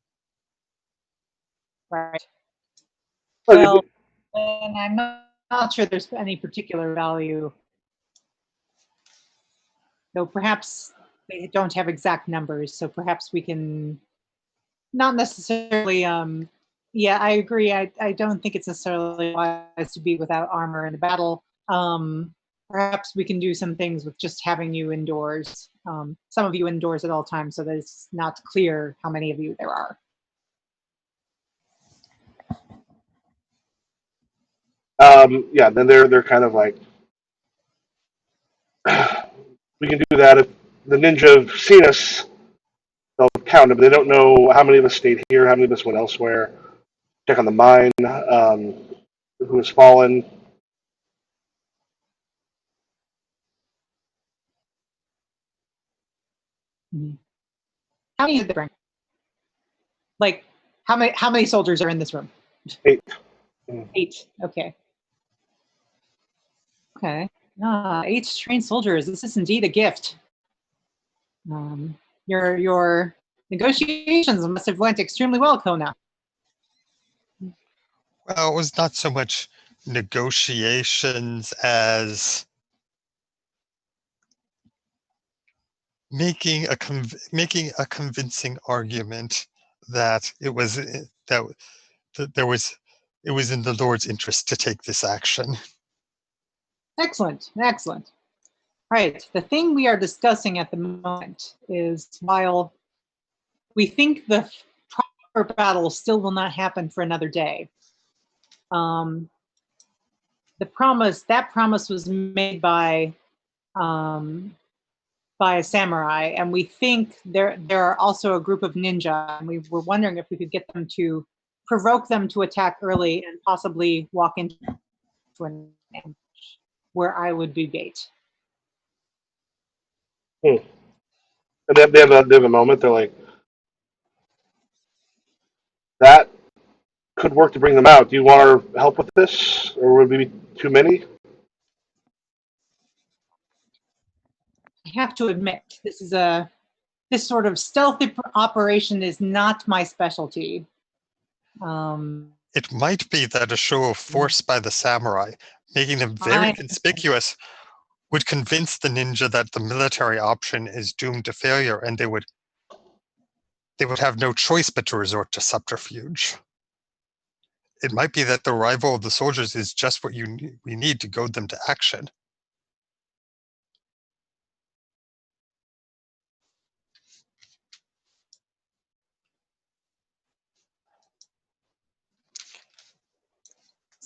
Right. Well, and I'm not sure there's any particular value. Though perhaps they don't have exact numbers, so perhaps we can not necessarily. Yeah, I agree. I don't think it's necessarily wise to be without armor in the battle. Perhaps we can do some things with just having you indoors, some of you indoors at all times, so that it's not clear how many of you there are. Yeah, then they're kind of like, we can do that if the ninja have seen us. They'll count them, but they don't know how many of us stayed here, how many of us went elsewhere. Check on the mine, who has fallen. Mm-hmm. How many did they bring? Like, how many soldiers are in this room? 8. 8. Okay. Okay. 8 trained soldiers. This is indeed a gift. Your negotiations must have went extremely well, Kona. Well, it was not so much negotiations as making a convincing argument that it was in the Lord's interest to take this action. Excellent. Right. The thing we are discussing at the moment is, while we think the proper battle still will not happen for another day, that promise was made by a samurai, and we think there are also a group of ninja, and we were wondering if we could get them to provoke them to attack early and possibly walk into an ambush where I would be bait. And they have a moment. They're like, that could work to bring them out. Do you want our help with this, or would we be too many? I have to admit, this sort of stealthy operation is not my specialty. It might be that a show of force by the samurai, making them very conspicuous, would convince the ninja that the military option is doomed to failure, and they would have no choice but to resort to subterfuge. It might be that the arrival of the soldiers is just what we need to goad them to action.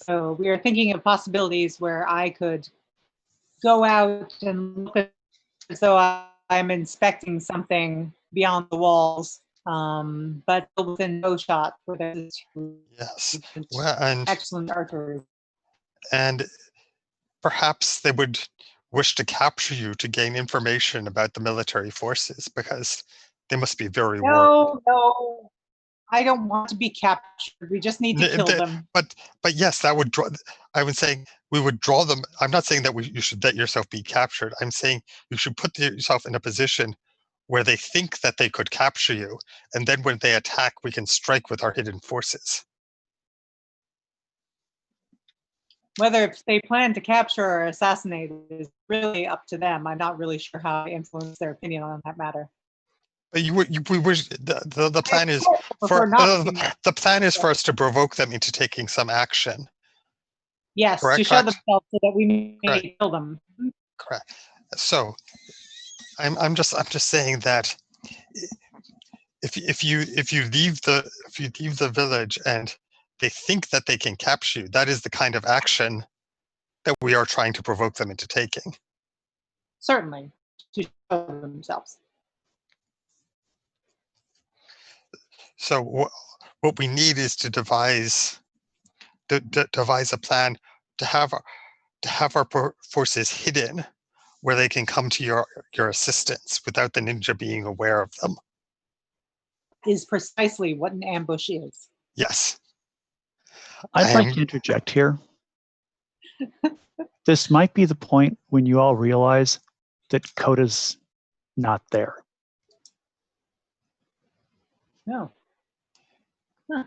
So we are thinking of possibilities where I could go out and look as though I'm inspecting something beyond the walls, but within bow shot where there's Yes. Well, and excellent archery. perhaps they would wish to capture you to gain information about the military forces, because they must be very worried. No, I don't want to be captured. We just need to kill them. But yes, that would draw. I was saying we would draw them. I'm not saying that you should let yourself be captured. I'm saying you should put yourself in a position where they think that they could capture you, and then when they attack, we can strike with our hidden forces. Whether they plan to capture or assassinate is really up to them. I'm not really sure how to influence their opinion on that matter. But we wish the plan is the plan is for us to provoke them into taking some action. Yes, correct, to show themselves so that we may kill them. Correct. So I'm just saying that if you leave the village and they think that they can capture you, that is the kind of action that we are trying to provoke them into taking. Certainly, to show themselves. So what we need is to devise a plan to have our forces hidden where they can come to your assistance without the ninja being aware of them. Is precisely what an ambush is. Yes. I'd like to interject here. This might be the point when you all realize that Coda's not there. No. Huh.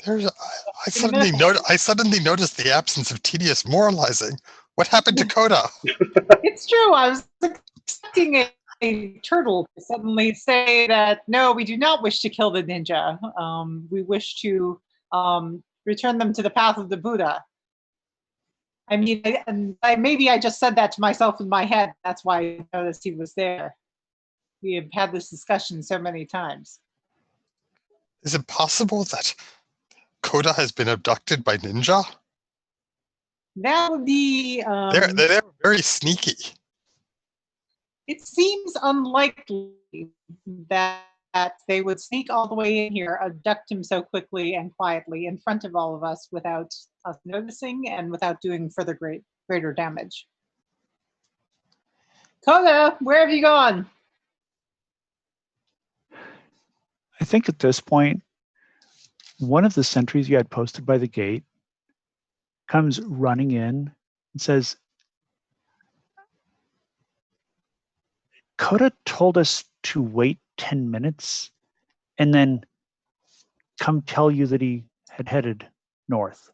I suddenly noticed the absence of tedious moralizing. What happened to Coda? It's true. I was expecting a turtle to suddenly say that no, we do not wish to kill the ninja. We wish to return them to the path of the Buddha. I mean, maybe I just said that to myself in my head. That's why I noticed he was there. We have had this discussion so many times. Is it possible that Coda has been abducted by ninja? That would be... they're very sneaky. It seems unlikely that they would sneak all the way in here, abduct him so quickly and quietly in front of all of us without us noticing and without doing further greater damage. Coda, where have you gone? I think at this point, one of the sentries you had posted by the gate comes running in and says, Coda told us to wait 10 minutes and then come tell you that he had headed north.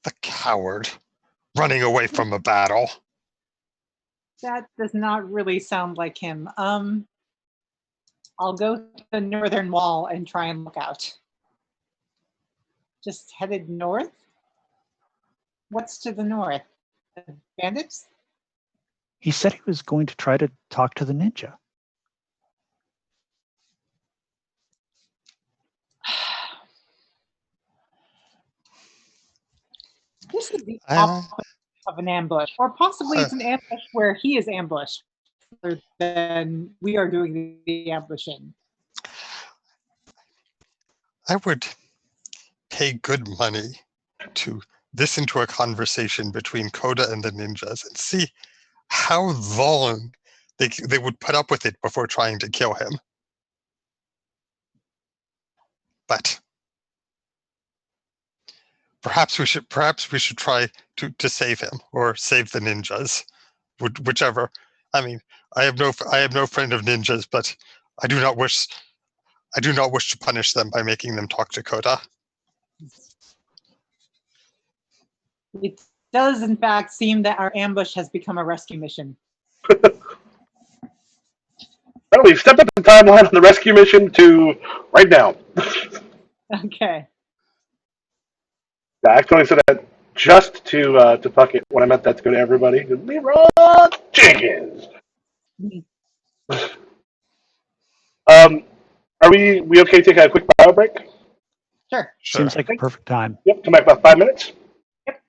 The coward, running away from a battle. That does not really sound like him. I'll go to the northern wall and try and look out. Just headed north? What's to the north? The bandits? He said he was going to try to talk to the ninja. This is the opposite of an ambush, or possibly it's an ambush where he is ambushed rather than we are doing the ambushing. I would pay good money to listen to a conversation between Coda and the ninjas and see how long they would put up with it before trying to kill him. But perhaps we should try to save him or save the ninjas, whichever. I mean, I have no friend of ninjas, but I do not wish to punish them by making them talk to Coda. It does, in fact, seem that our ambush has become a rescue mission. Well, we've stepped up the timeline on the rescue mission to right now. Okay. I actually said that just to Puckett when I meant that to go to everybody. Leroy Jenkins. Are we okay taking a quick bio break? Sure. Sure. Seems like a perfect time. Yep, come back about 5 minutes. Yep.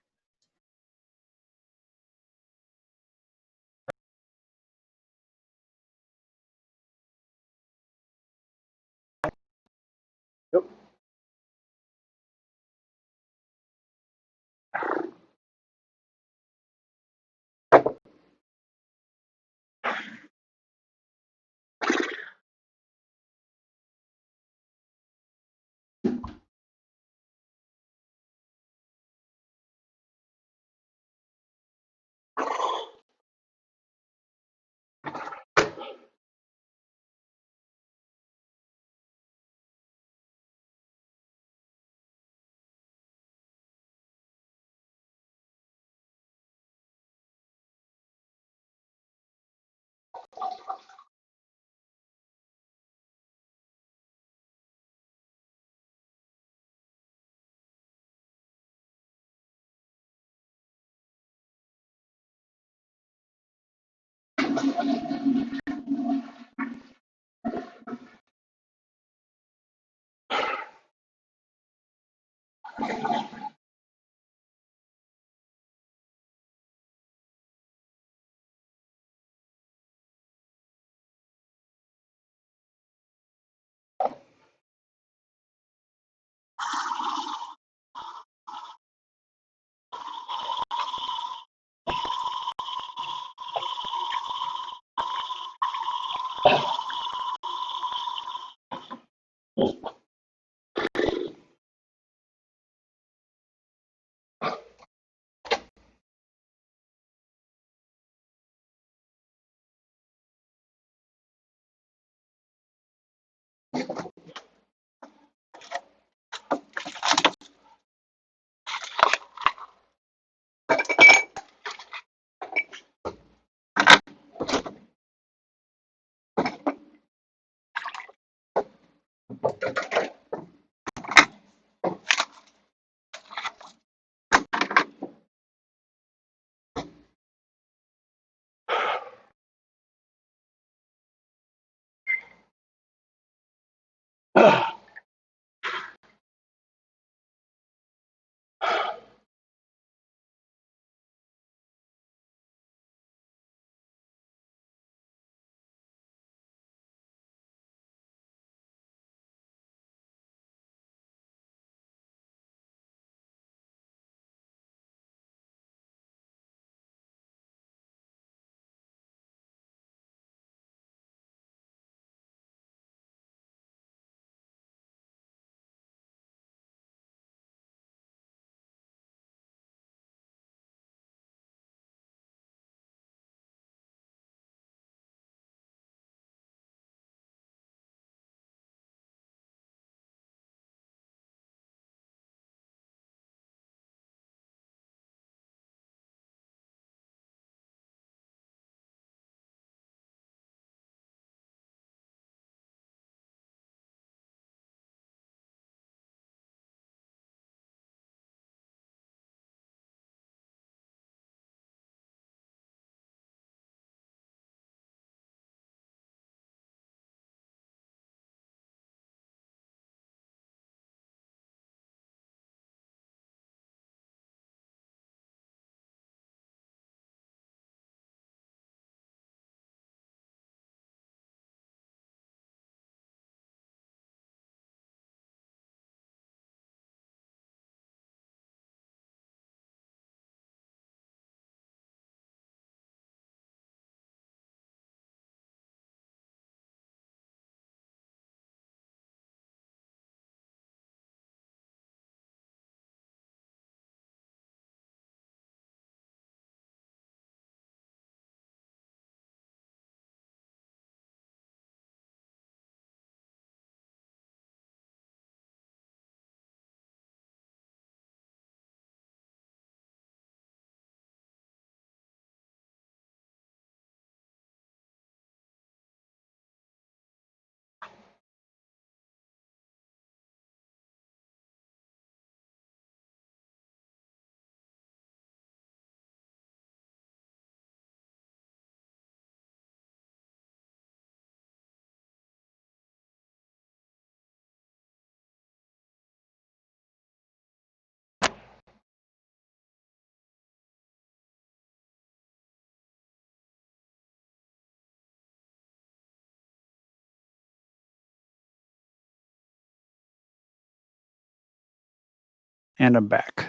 And I'm back.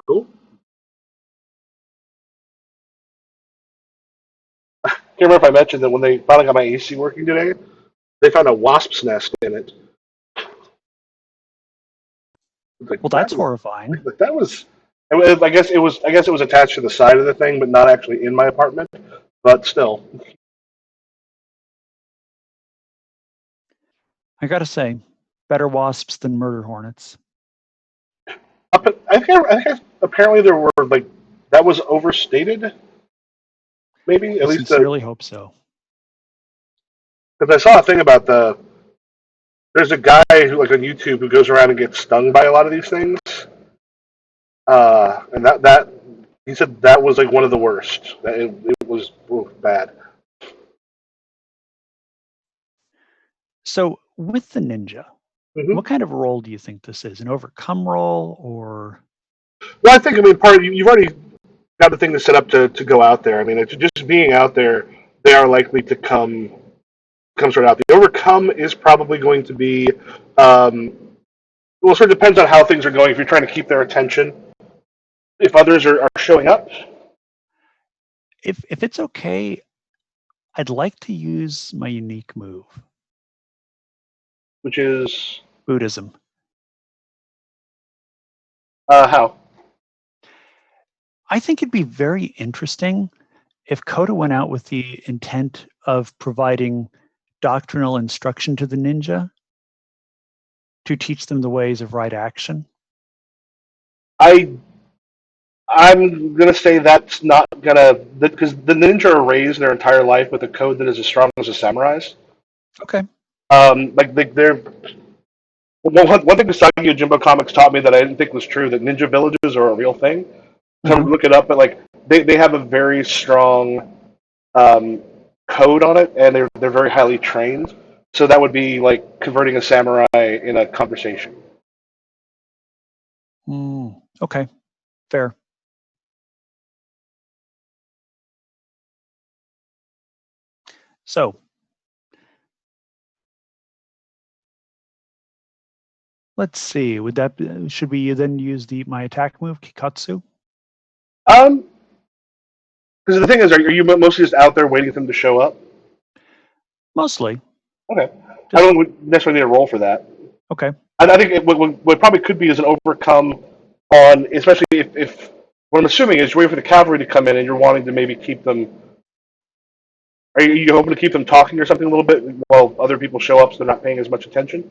Cool. I can't remember if I mentioned that when they finally got my AC working today, they found a wasp's nest in it. Like, Well, that's horrifying. Like, that was. I guess it was. I guess it was attached to the side of the thing, but not actually in my apartment. But still. I gotta say, better wasps than murder hornets. I think apparently there were like that was overstated. Maybe I at least sincerely hope so. because I saw a thing about there's a guy who like on YouTube who goes around and gets stung by a lot of these things, and that he said that was like one of the worst. That it was bad. So with the ninja, Mm-hmm. what kind of role do you think this is? An overcome role or? Well, I mean, part of you've already got the thing to set up to go out there. I mean, it's just being out there, they are likely to come sort of out. The overcome is probably going to be, well, sort of depends on how things are going. If you're trying to keep their attention, if others are showing up. If it's okay, I'd like to use my unique move. Which is Buddhism. How? I think it'd be very interesting if Coda went out with the intent of providing doctrinal instruction to the ninja to teach them the ways of right action. I'm gonna say that's not gonna because the ninja are raised their entire life with a code that is as strong as a samurai's. Okay. Like they're one thing the Usagi Yojimbo comics taught me that I didn't think was true, that ninja villages are a real thing. So look it up, but like they have a very strong code on it, and they're very highly trained. So that would be like converting a samurai in a conversation. Okay, fair. So let's see. Would that should we then use my attack move, Kikatsu? Because the thing is, are you mostly just out there waiting for them to show up? Mostly. Okay. I don't necessarily need a roll for that. Okay. And I think what probably could be is an overcome on, especially if what I'm assuming is you're waiting for the cavalry to come in and you're wanting to maybe keep them. Are you hoping to keep them talking or something a little bit while other people show up so they're not paying as much attention?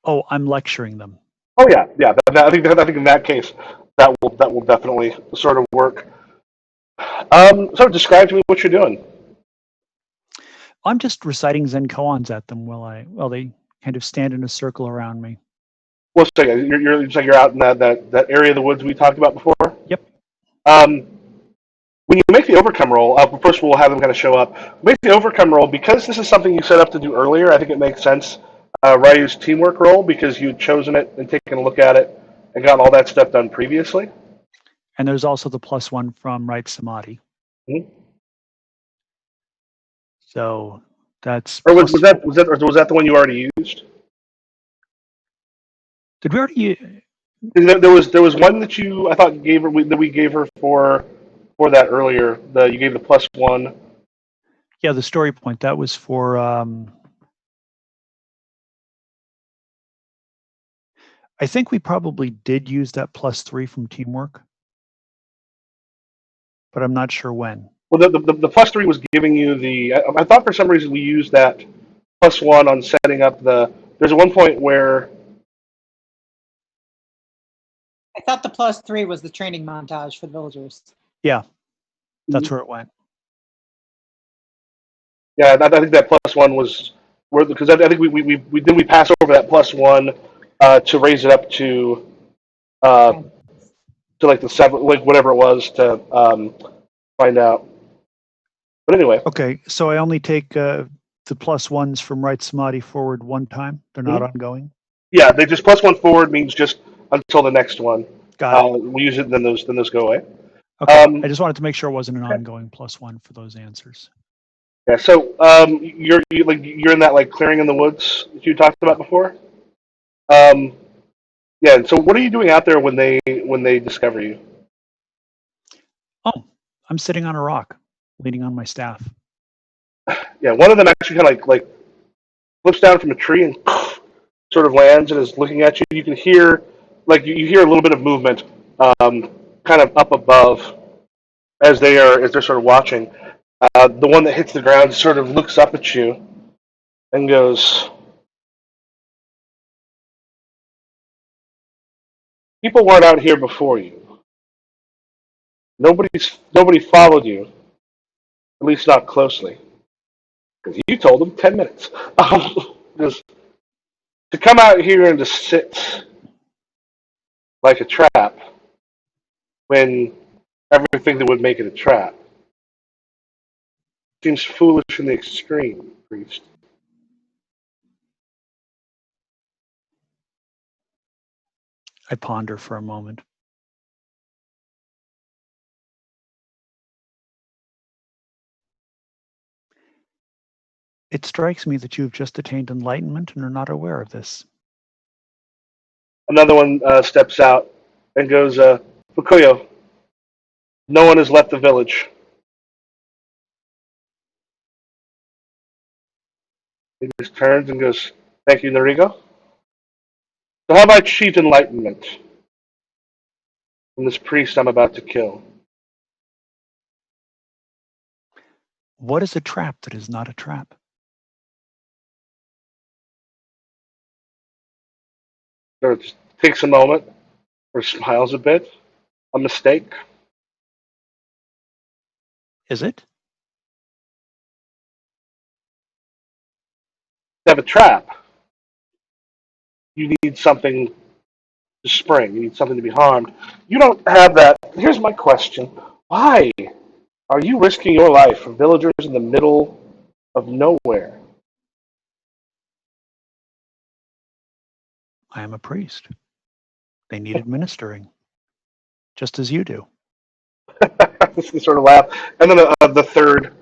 Oh, I'm lecturing them. Oh yeah. I think in that case that will definitely sort of work. So describe to me what you're doing. I'm just reciting Zen koans at them while they kind of stand in a circle around me. Well, so you're out in that area of the woods we talked about before. Yep. When you make the overcome roll, first we'll have them kind of show up. Make the overcome roll because this is something you set up to do earlier. I think it makes sense. Ryu's teamwork roll because you'd chosen it and taken a look at it and gotten all that stuff done previously. And there's also the +1 from Right Samadhi. Mm-hmm. So that's. Or was that the one you already used? Did we already? There was one that I thought we gave her for that earlier. You gave the +1. Yeah, the story point that was for. I think we probably did use that +3 from teamwork, but I'm not sure when. Well, the +3 was giving you the. I thought for some reason we used that +1 on setting up the. There's one point where. I thought the +3 was the training montage for the villagers. Yeah, that's where it went. Yeah, I think that +1 was where because I think we pass over that +1 to raise it up to like the 7, like whatever it was to find out. But anyway. Okay, so I only take the +1s from Right Samadhi forward one time. They're not ongoing. Yeah, they just +1 forward means just until the next one. Got it. We use it, and then those go away. Okay, I just wanted to make sure it wasn't an ongoing +1 for those answers. Yeah, so you're in that like clearing in the woods that you talked about before. Yeah. And so, what are you doing out there when they discover you? Oh, I'm sitting on a rock, leaning on my staff. Yeah. One of them actually kind of like flips down from a tree and sort of lands and is looking at you. You can hear you hear a little bit of movement, kind of up above as they're sort of watching. The one that hits the ground sort of looks up at you and goes, "People weren't out here before you. Nobody followed you, at least not closely, because you told them 10 minutes. Just to come out here and to sit like a trap when everything that would make it a trap seems foolish in the extreme, priest." I ponder for a moment. It strikes me that you have just attained enlightenment and are not aware of this. Another one steps out and goes, "Fukuyo, no one has left the village." He just turns and goes, "Thank you, Narigo. So how have I achieved enlightenment from this priest I'm about to kill?" What is a trap that is not a trap? Or just takes a moment, or smiles a bit. "A mistake." Is it? To have a trap, you need something to spring. You need something to be harmed. You don't have that. Here's my question. Why are you risking your life for villagers in the middle of nowhere? I am a priest. They need administering, just as you do. They sort of laugh. And then the third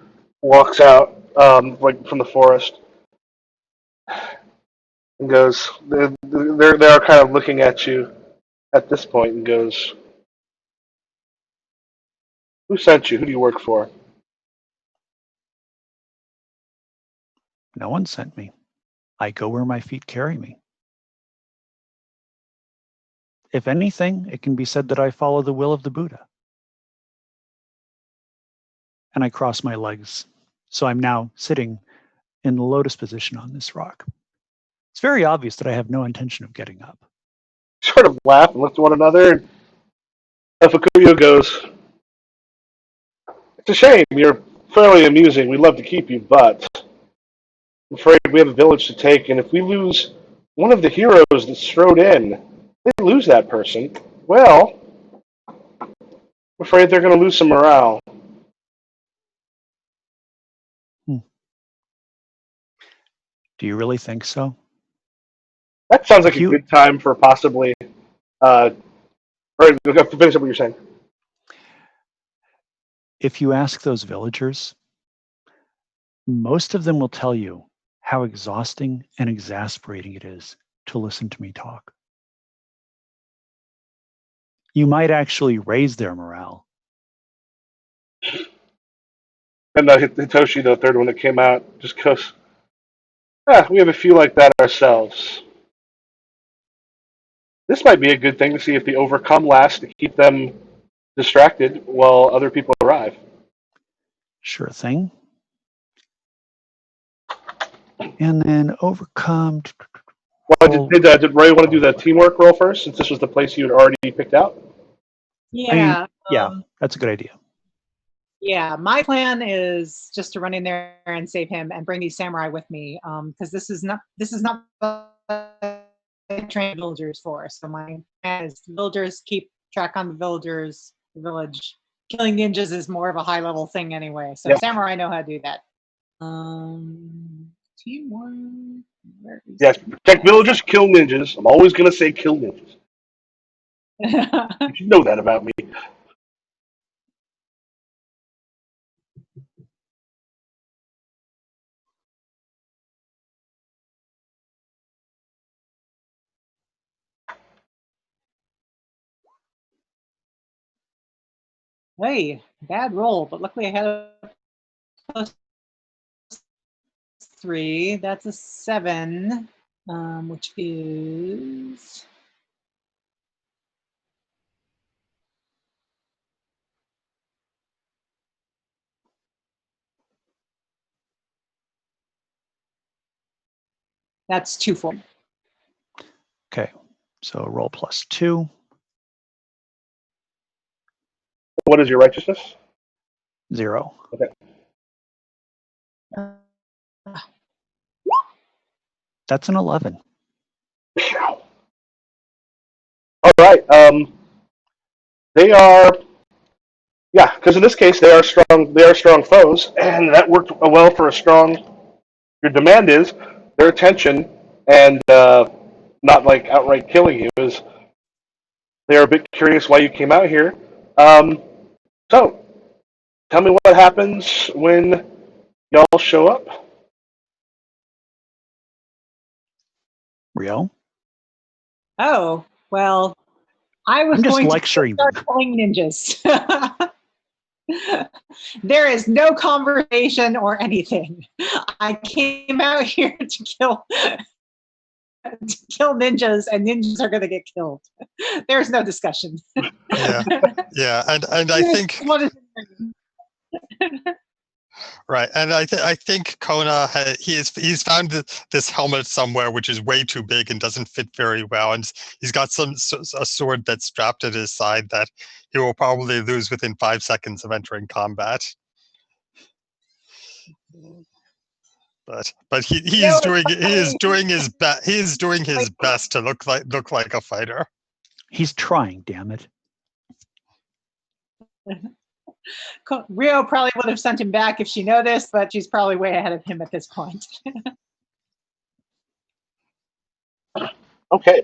walks out, like from the forest, and goes, they're kind of looking at you at this point and goes, "Who sent you? Who do you work for?" No one sent me. I go where my feet carry me. If anything, it can be said that I follow the will of the Buddha. And I cross my legs. So I'm now sitting in the lotus position on this rock. It's very obvious that I have no intention of getting up. Sort of laugh and look to one another. And Fukuyo goes, "It's a shame. You're fairly amusing. We'd love to keep you, but I'm afraid we have a village to take, and if we lose one of the heroes that strode in, they lose that person. Well, I'm afraid they're going to lose some morale." Hmm. Do you really think so? That sounds like If a you good time for possibly. Or finish up what you're saying. if you ask those villagers, most of them will tell you how exhausting and exasperating it is to listen to me talk. You might actually raise their morale. And Hitoshi, the third one that came out, just goes, we have a few like that ourselves. This might be a good thing to see if the overcome last to keep them distracted while other people arrive." Sure thing. And then overcome. Well, did Roy want to do the teamwork roll first, since this was the place you had already picked out? I mean, Yeah. yeah, that's a good idea. Yeah, my plan is just to run in there and save him and bring these samurai with me, because this is not what I train villagers for. So my plan is villagers keep track on the villagers, the village. Killing ninjas is more of a high level thing anyway. So Yep. samurai know how to do that. Teamwork. Where is Yes, protect villagers, kill ninjas. I'm always going to say kill ninjas. You should know that about me. Hey, bad roll, but luckily I had a +3. That's a 7, which is that's 2 for me. Okay, so roll +2. What is your righteousness? 0. Okay. That's an 11. All right. They are, yeah, because in this case they are strong. They are strong foes, and that worked well for a strong. Your demand is their attention, and not like outright killing you. Is they are a bit curious why you came out here. So, tell me what happens when y'all show up. Rio? Oh, well, I was I'm just going to lecturing start them. killing ninjas. There is no conversation or anything. I came out here to kill ninjas, and ninjas are going to get killed. There's no discussion. Yeah, yeah, and I think What is right, and I think Kona he's found this helmet somewhere which is way too big and doesn't fit very well, and he's got a sword that's strapped at his side that he will probably lose within 5 seconds of entering combat. But he is doing his best to look like a fighter. He's trying, damn it. Rio probably would have sent him back if she noticed, but she's probably way ahead of him at this point. Okay.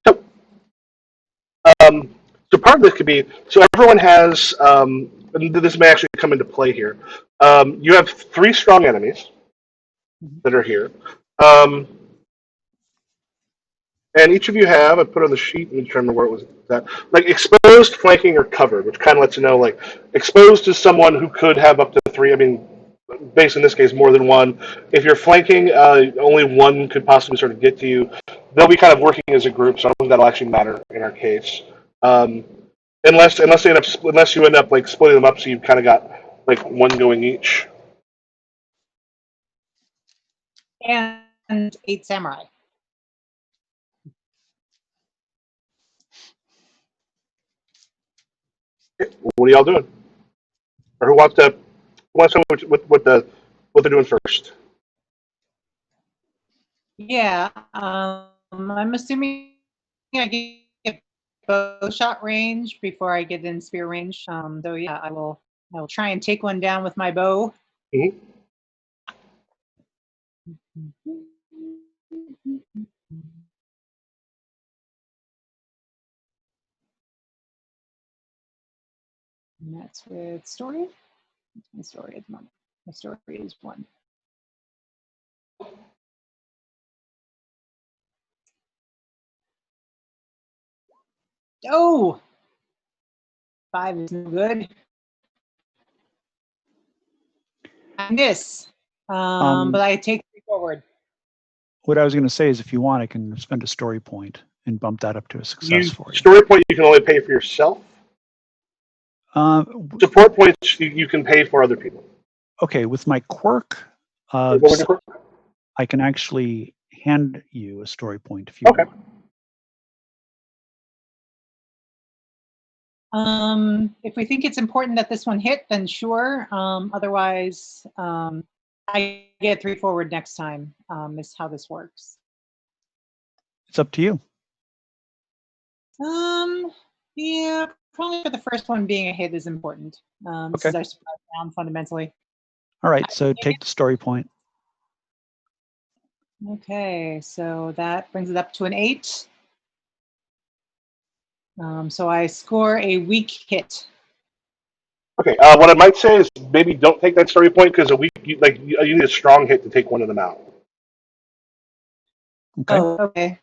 So, so part of this could be so everyone has. And this may actually come into play here. You have 3 strong enemies that are here. And each of you have, I put on the sheet, let me determine where it was at, like exposed, flanking, or covered, which kind of lets you know, like, exposed is someone who could have up to 3, I mean, based in this case, more than 1. If you're flanking, only 1 could possibly sort of get to you. They'll be kind of working as a group, so I don't think that'll actually matter in our case. Unless you end up like splitting them up, so you've kind of got like 1 going each. And 8 samurai. What are y'all doing? Or who wants to know what they're doing first? Yeah, I'm assuming I get bow shot range before I get in spear range. So yeah, I will try and take one down with my bow. Mm-hmm. And that's with story. What's my story at the moment? My story is 1. Oh, 5 is no good. I miss, but I take 3 forward. What I was going to say is if you want, I can spend a story point and bump that up to a success for you. Story point you can only pay for yourself. Support points you can pay for other people. Okay, with my quirk, What was your quirk? I can actually hand you a story point if you Okay. want. If we think it's important that this one hit, then sure. Otherwise, I get 3 forward next time. Is how this works. It's up to you. Yeah, probably for the first one being a hit is important. This is our surprise round fundamentally. All right, so take the story point. Okay, so that brings it up to an 8. So I score a weak hit. Okay. What I might say is maybe don't take that story point because you need a strong hit to take one of them out. Okay. Oh, okay.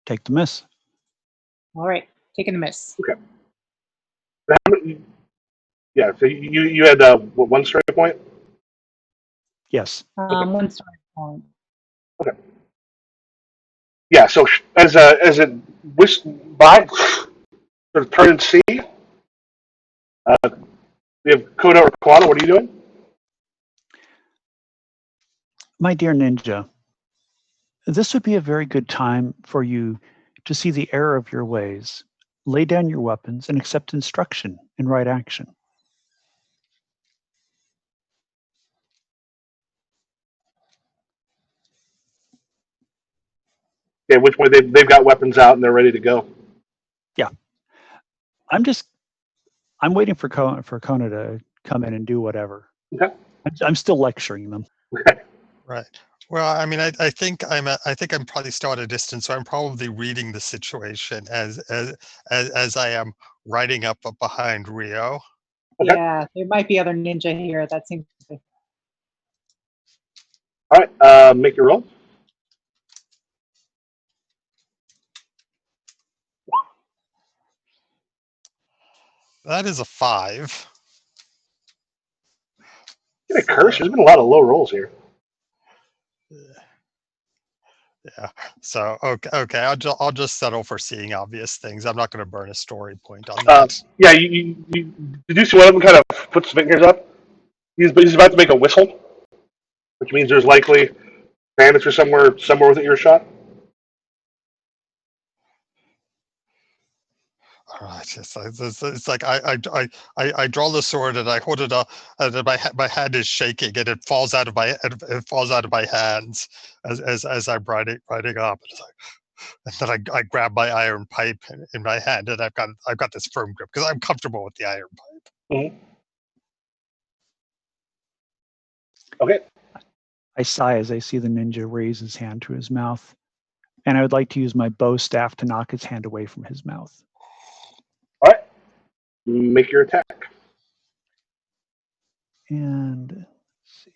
Take the miss. All right, taking the miss. Okay. Yeah, so you had one story point? Yes. One story point. Okay. Yeah, so as it whisked by, sort of turn and see, we have Koda or Quana. What are you doing? My dear ninja, this would be a very good time for you to see the error of your ways, lay down your weapons, and accept instruction in right action. Yeah, which way they've got weapons out and they're ready to go. Yeah. I'm waiting for Kona to come in and do whatever. Okay. I'm still lecturing them. Okay. Right. Well, I mean, I think I'm probably still at a distance, so I'm probably reading the situation as I am riding up behind Rio. Okay. Yeah, there might be other ninja here. That seems to be. All right. Make your roll. That is a 5. Get a curse. There's been a lot of low rolls here. Yeah. So okay. I'll just settle for seeing obvious things. I'm not going to burn a story point on that. Yeah, you deduce one of them kind of puts his fingers up. He's about to make a whistle, which means there's likely bandits are somewhere within earshot. All right. It's like I draw the sword and I hold it up, and then my hand is shaking and it falls out of my hands as I'm riding up. And then I grab my iron pipe in my hand, and I've got this firm grip because I'm comfortable with the iron pipe. Mm-hmm. Okay. I sigh as I see the ninja raise his hand to his mouth, and I would like to use my bow staff to knock his hand away from his mouth. All right. Make your attack. And let's see.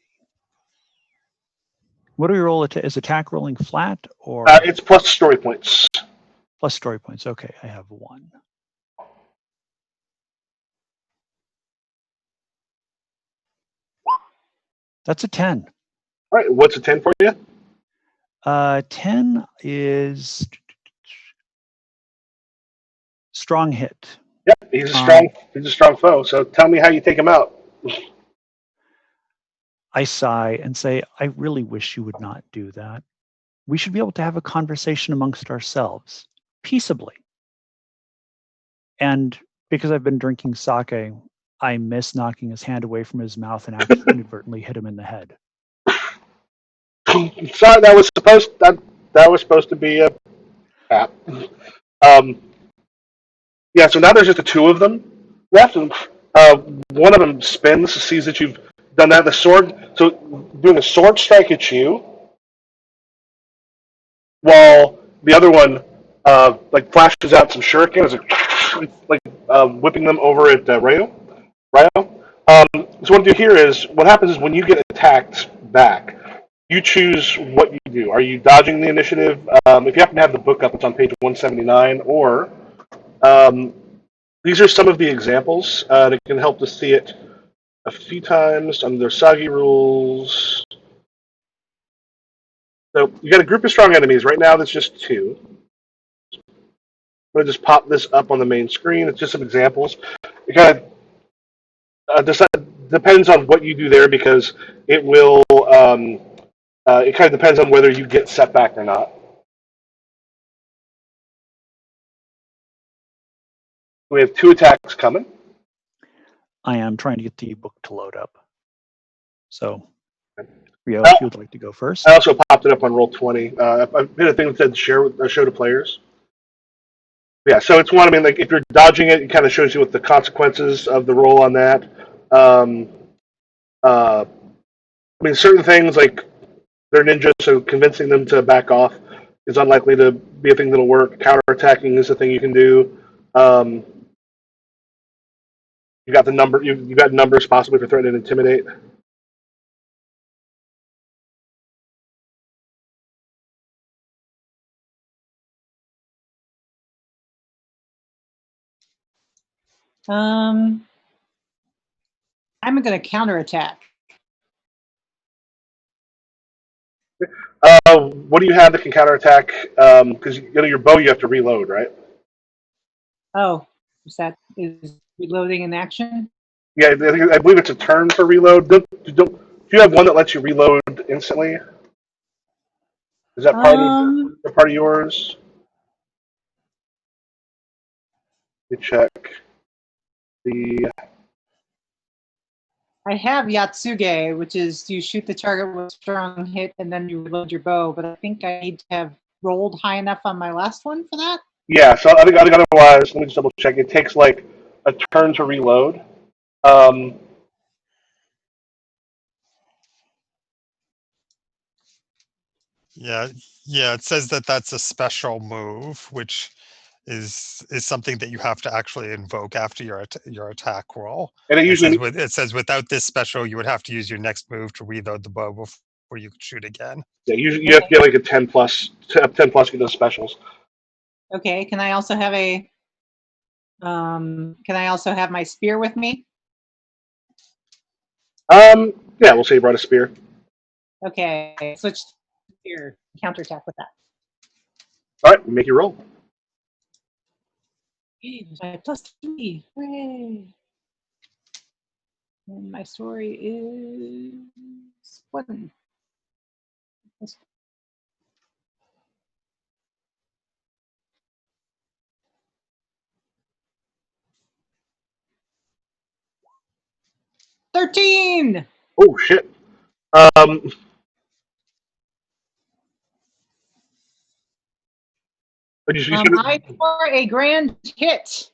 What do we roll? Is attack rolling flat or It's plus story points. plus story points? Okay, I have 1. That's a 10. All right. What's a 10 for you? 10 is strong hit. Yep. He's a strong foe. So tell me how you take him out. I sigh and say, I really wish you would not do that. We should be able to have a conversation amongst ourselves, peaceably. And because I've been drinking sake, I miss knocking his hand away from his mouth and actually inadvertently hit him in the head. Sorry, that was supposed to be a tap. Yeah. So now there's just the two of them left, and one of them spins, sees that you've done that. The sword, so doing a sword strike at you, while the other one like flashes out some shurikens, like whipping them over at Ryo. So what you do here is what happens is when you get attacked back, you choose what you do. Are you dodging the initiative? If you happen to have the book up, it's on page 179. Or these are some of the examples that can help to see it a few times under Usagi rules. So you got a group of strong enemies. Right now, that's just 2. I'm going to just pop this up on the main screen. It's just some examples. It kind of depends on what you do there because it will. It kind of depends on whether you get set back or not. We have 2 attacks coming. I am trying to get the book to load up. So, Rio, if you would like to go first. I also popped it up on Roll20. I did a thing that said show to players. Yeah, so it's one. I mean, like if you're dodging it, it kind of shows you what the consequences of the roll on that. I mean, certain things like they're ninjas, so convincing them to back off is unlikely to be a thing that'll work. Counterattacking is a thing you can do. You got the number. You got numbers possibly for threaten and intimidate. I'm going to counterattack. What do you have that can counterattack? Because your bow you have to reload, right? Oh, is reloading in action? Yeah, I believe it's a turn for reload. Do you have one that lets you reload instantly? Is that part of yours? Let me check. I have Yatsuge, which is you shoot the target with a strong hit and then you reload your bow, but I think I need to have rolled high enough on my last one for that. Yeah, so I think otherwise, let me just double check. It takes like a turn to reload. Yeah, yeah. It says that that's a special move, which is something that you have to actually invoke after your attack roll. And it says without this special, you would have to use your next move to reload the bow before you could shoot again. Yeah, usually you have to get like a 10 plus to get those specials. Okay, can I also have my spear with me? Yeah, we'll say you brought a spear. Okay, switch to spear, counterattack with that. All right, make your roll. Okay, +3, hooray! And my story is 1. 13. Oh shit. I score a grand hit,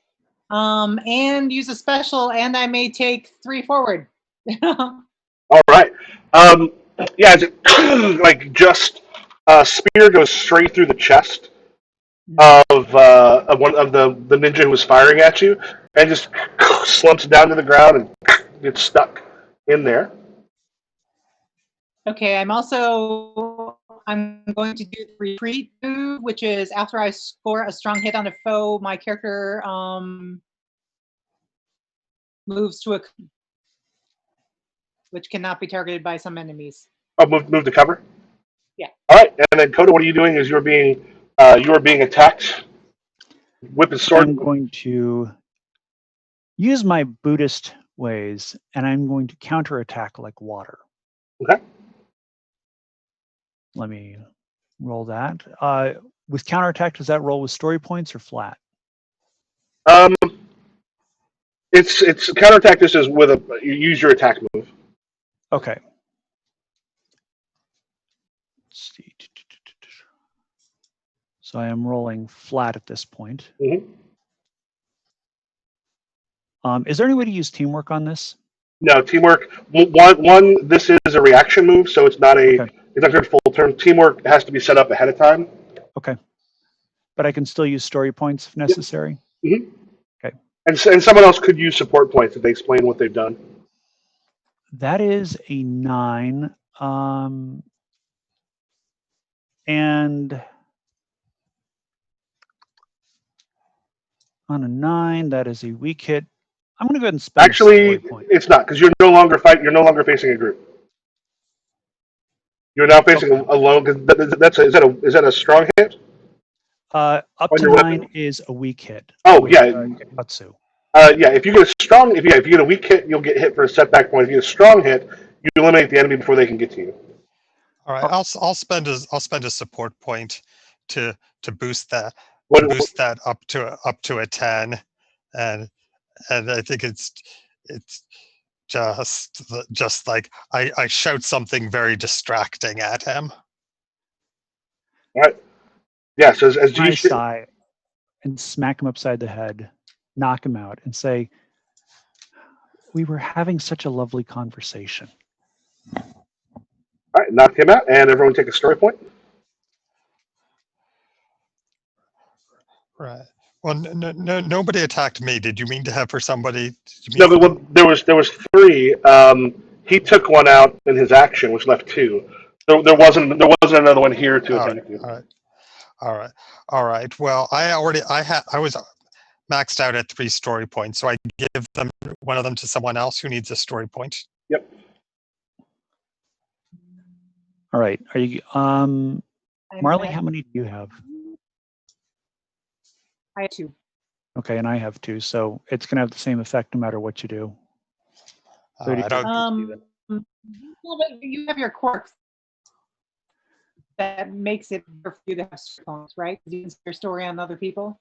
and use a special, and I may take 3 forward. All right. Yeah, like just spear goes straight through the chest of one of the ninja who was firing at you, and just slumps down to the ground and gets stuck in there. Okay, I'm going to do the retreat move, which is after I score a strong hit on a foe, my character moves to which cannot be targeted by some enemies. Oh, move to cover. Yeah. All right, and then Coda, what are you doing? Is you're being attacked. Whip his sword. I'm going to use my Buddhist ways, and I'm going to counterattack like water. Okay. Let me roll that. With counterattack, does that roll with story points or flat? It's counterattack. This is with you use your attack move. Okay. Let's see. So I am rolling flat at this point. Mm-hmm. Is there any way to use teamwork on this? No, teamwork. One. This is a reaction move, so it's not a. Okay. It's not a full turn. Teamwork has to be set up ahead of time. Okay. But I can still use story points if necessary? Yep. Mm-hmm. Okay. And someone else could use support points if they explain what they've done. That is a 9. And on a 9, that is a weak hit. I'm going to go ahead and spend Actually, a story point. it's not, because you're no longer facing a group. You're now facing a lone. Is that a strong hit? Up to 9 is a weak hit. Oh with, yeah. Katsu. Yeah. If you get a weak hit, you'll get hit for a setback point. If you get a strong hit, you eliminate the enemy before they can get to you. All right, I'll spend a support point to boost that up to a 10, and I think it's just like I shout something very distracting at him. All right. Yeah. So as I sigh and smack him upside the head, knock him out, and say, "We were having such a lovely conversation." All right, knock him out, and everyone take a story point. Right. Well, nobody attacked me. Did you mean to have for somebody? No, but there was 3. He took one out in his action, which left 2. There wasn't another one here to attack you. All right. Well, I maxed out at 3 story points, so I give them one of them to someone else who needs a story point. Yep. All right. Are you I'm Marley, at- how many do you have? I have 2. Okay, and I have 2, so it's gonna have the same effect no matter what you do. I don't. You have your quirks that makes it better for you to have story points, right? You can your story on other people.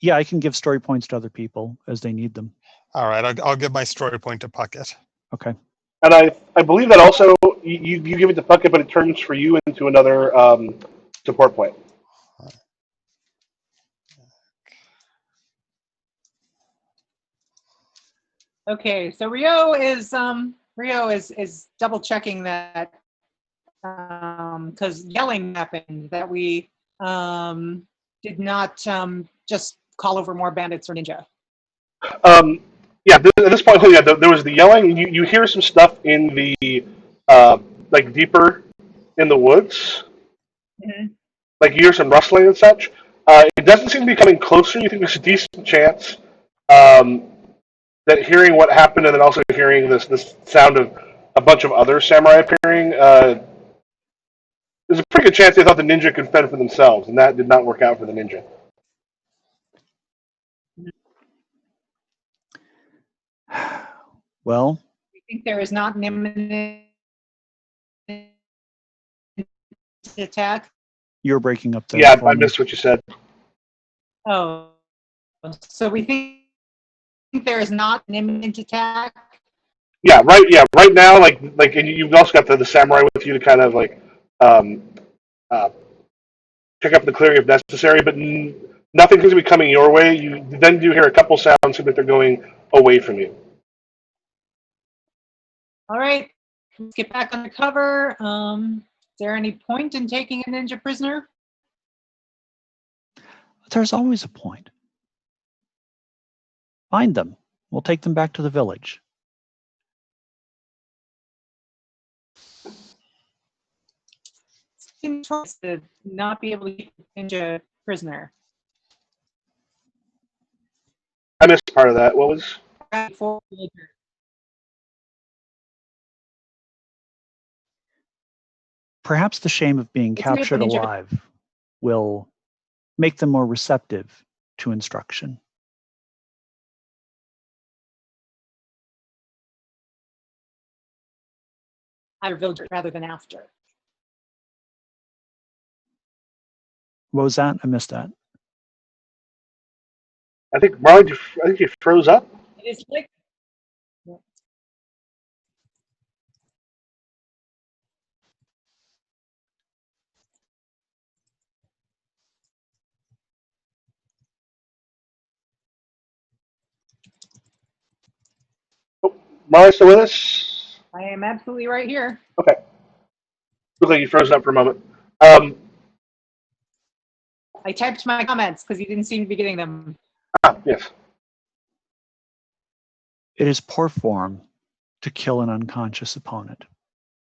Yeah, I can give story points to other people as they need them. All right, I'll give my story point to Puckett. Okay. And I believe that also you give it to Puckett, but it turns for you into another support point. Okay, so Rio is double checking that because yelling happened that we did not just call over more bandits or ninja. Yeah, at this point, yeah, there was the yelling. You hear some stuff in the like deeper in the woods. Mm-hmm. Like you hear some rustling and such. It doesn't seem to be coming closer. You think there's a decent chance that hearing what happened and then also hearing this sound of a bunch of other samurai appearing, there's a pretty good chance they thought the ninja could fend for themselves, and that did not work out for the ninja. Well, I think there is not an imminent attack. you're breaking up there. Yeah, I missed what you said. Oh, so we think there is not an imminent attack. Yeah, right now, and you've also got the samurai with you to kind of like pick up the clearing if necessary, but nothing seems to be coming your way. You then do hear a couple sounds, seem like they're going away from you. All right, let's get back under cover. Is there any point in taking a ninja prisoner? There's always a point. Find them. We'll take them back to the village. It's choice to not be able to keep a ninja prisoner. I missed part of that. What was? Perhaps the shame of being captured alive will make them more receptive to instruction. Either village rather than after. What was that? I missed that. I think Marley, I think you froze up. It is like. Oh, Marley, still with us? I am absolutely right here. Okay. Looks like you froze up for a moment. I typed my comments because you didn't seem to be getting them. Yes. It is poor form to kill an unconscious opponent.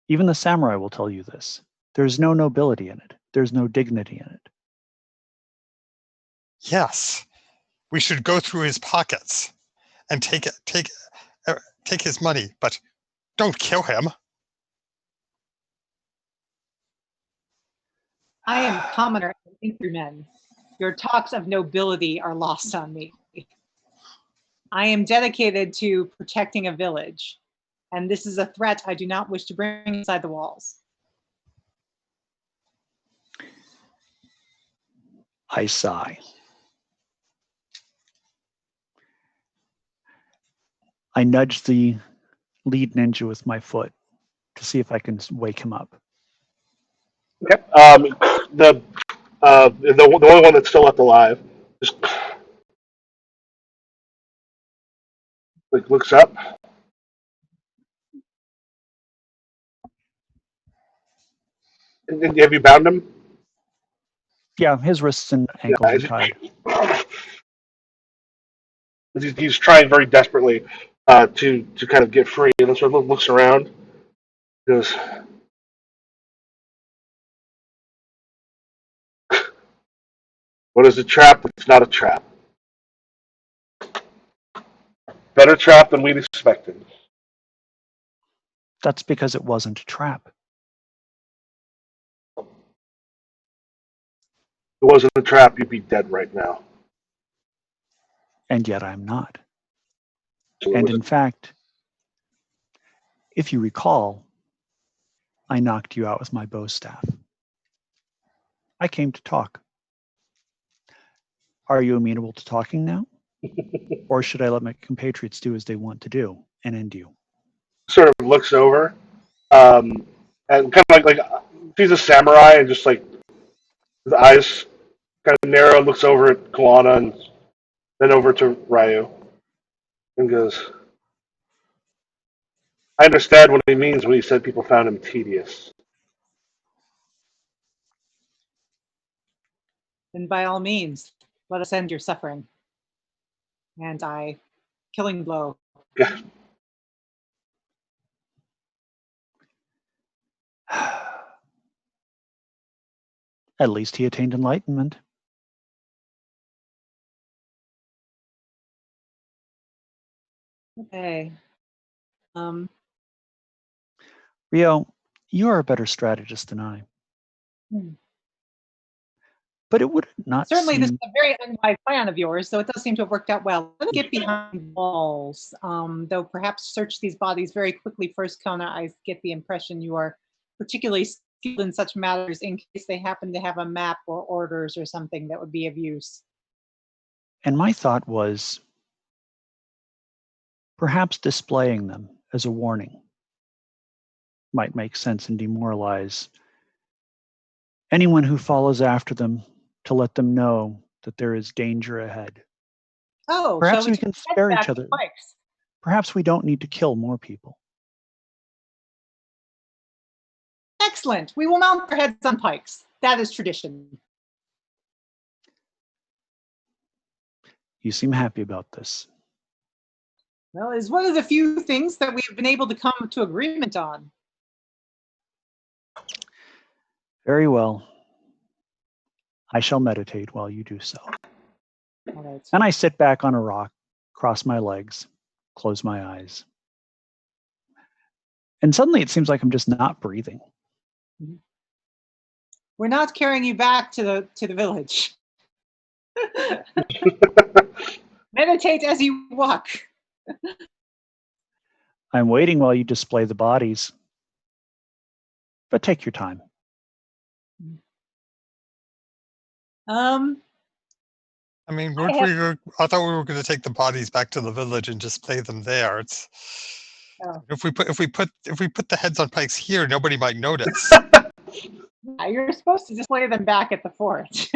Even the samurai will tell you this. There's no nobility in it. There's no dignity in it. Yes, we should go through his pockets and take his money, but don't kill him. I am commoner and infantrymen. Your talks of nobility are lost on me. I am dedicated to protecting a village, and this is a threat I do not wish to bring inside the walls. I sigh. I nudge the lead ninja with my foot to see if I can wake him up. Okay. The only one that's still left alive just like looks up. And have you bound him? Yeah, his wrists and ankles are tied. He's trying very desperately to kind of get free, and then sort of looks around. Goes, "What is a trap? It's not a trap. Better trap than we'd expected. That's because it wasn't a trap. If it wasn't a trap, you'd be dead right now. And yet I'm not. So it And was in fact, if you recall, I knocked you out with my bow staff. I came to talk. Are you amenable to talking now? Or should I let my compatriots do as they want to do and end you? sort of looks over, and kind of like sees a samurai and just like his eyes kind of narrow and looks over at Kuana and then over to Ryu and goes, I understand what he means when he said people found him tedious. Then by all means, let us end your suffering. And I, killing blow. At least he attained enlightenment. Okay. Rio, you are a better strategist than I. Hmm. But it would not Certainly, this seem... is a very unwise plan of yours, so it does seem to have worked out well. Let me get behind walls, though perhaps search these bodies very quickly first, Kona. I get the impression you are particularly skilled in such matters in case they happen to have a map or orders or something that would be of use. And my thought was perhaps displaying them as a warning might make sense and demoralize anyone who follows after them, to let them know that there is danger ahead. Oh, Perhaps shall we can spare each back other. to Pikes? Perhaps we don't need to kill more people. Excellent. We will mount our heads on pikes. That is tradition. You seem happy about this. Well, it's one of the few things that we've been able to come to agreement on. Very well. I shall meditate while you do so. All right. And I sit back on a rock, cross my legs, close my eyes. And suddenly it seems like I'm just not breathing. We're not carrying you back to the village. Meditate as you walk. I'm waiting while you display the bodies. But take your time. I mean, I thought we were going to take the bodies back to the village and display them there. It's if we put the heads on pikes here, nobody might notice. Yeah, you're supposed to display them back at the fort.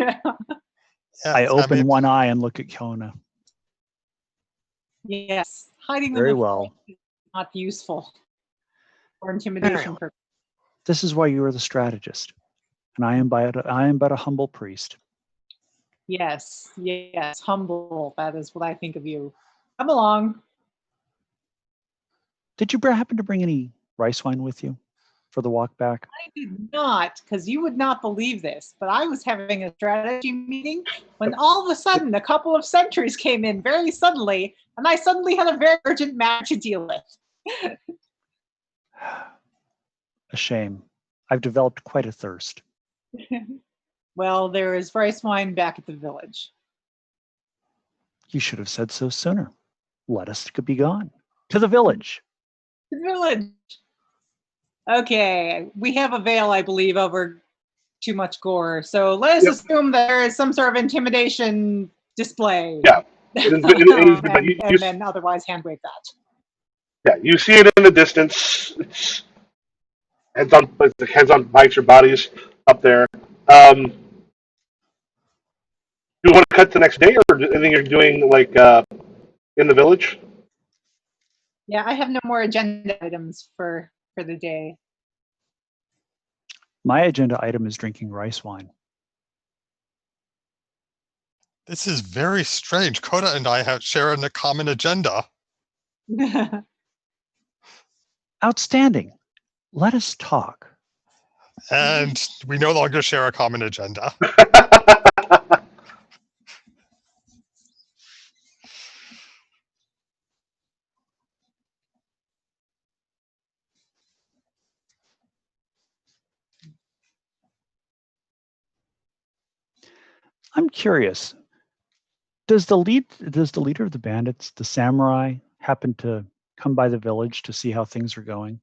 I open one eye and look at Kona. Yes, hiding them Very in well. is not useful for intimidation purposes. This is why you are the strategist, and I am but a humble priest. Yes, humble. That is what I think of you. Come along. Did you happen to bring any rice wine with you for the walk back? I did not, because you would not believe this, but I was having a strategy meeting when all of a sudden a couple of sentries came in very suddenly, and I suddenly had a very urgent matter to deal with. A shame. I've developed quite a thirst. Well, there is rice wine back at the village. You should have said so sooner. Let us be gone. To the village. The village. Okay, we have a veil, I believe, over too much gore. So let us assume that there is some sort of intimidation display. Yeah. and then otherwise hand wave that. Yeah, you see it in the distance. It's heads on bikes or bodies up there. Do you want to cut the next day, or anything you're doing like in the village? Yeah, I have no more agenda items for the day. My agenda item is drinking rice wine. This is very strange. Coda and I share a common agenda. Outstanding. Let us talk. And we no longer share a common agenda. I'm curious. Does the leader of the bandits, the samurai, happen to come by the village to see how things are going?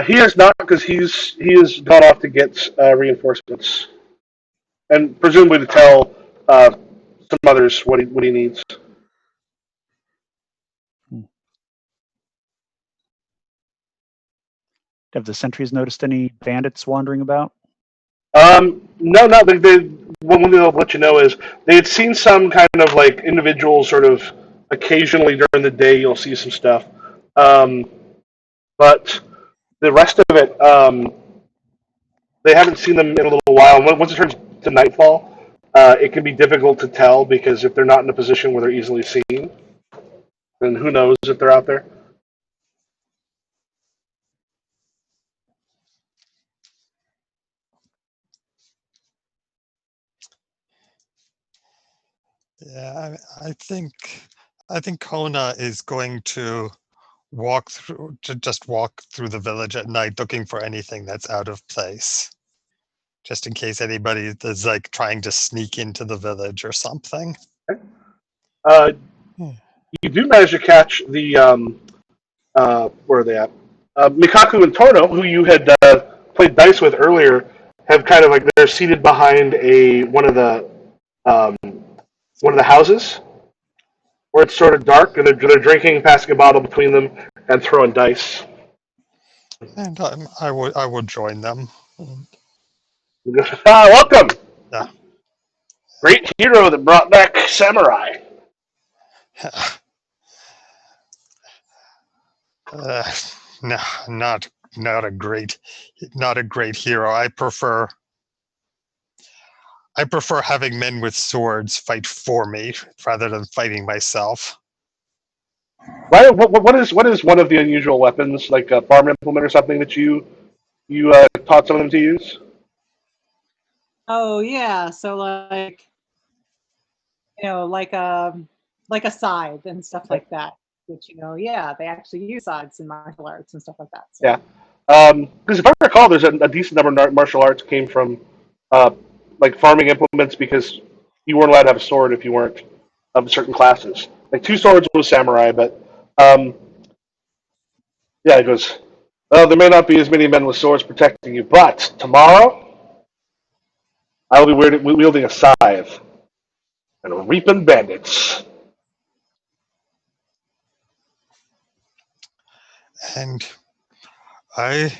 He has not, because he has gone off to get reinforcements, and presumably to tell some others what he needs. Have the sentries noticed any bandits wandering about? No, not one thing they'll let you know is they had seen some kind of like individual sort of occasionally during the day you'll see some stuff, but the rest of it they haven't seen them in a little while. Once it turns to nightfall, it can be difficult to tell because if they're not in a position where they're easily seen, then who knows if they're out there. Yeah, I think Kona is going to just walk through the village at night looking for anything that's out of place. Just in case anybody is like trying to sneak into the village or something. Uh, you do manage to catch the where are they at? Mikaku and Torno, who you had played dice with earlier, have kind of like they're seated behind um, one of the houses where it's sort of dark, and they're drinking, passing a bottle between them, and throwing dice. And I would join them. Welcome, Yeah. great hero that brought back samurai. No, not a great hero. I prefer having men with swords fight for me rather than fighting myself. What is one of the unusual weapons, like a farm implement or something that you taught some of them to use? Oh yeah, so like like a scythe and stuff like that. Which yeah, they actually use scythes in martial arts and stuff like that. So. Yeah, because if I recall, there's a decent number of martial arts came from like farming implements because you weren't allowed to have a sword if you weren't of certain classes. Like two swords was samurai, but um, yeah, it goes. Well, there may not be as many men with swords protecting you, but tomorrow I will be wielding a scythe and reaping bandits. And I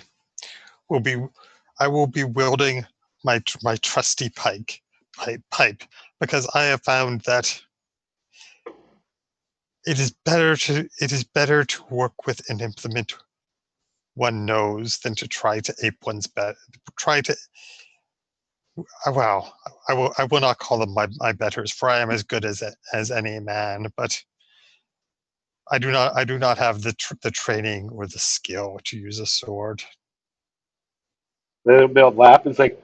will be wielding my trusty pipe because I have found that it is better to work with an implement one knows than to try to ape one's well, I will not call them my betters, for I am as good as any man, but I do not have the training or the skill to use a sword. They'll laugh. It's like,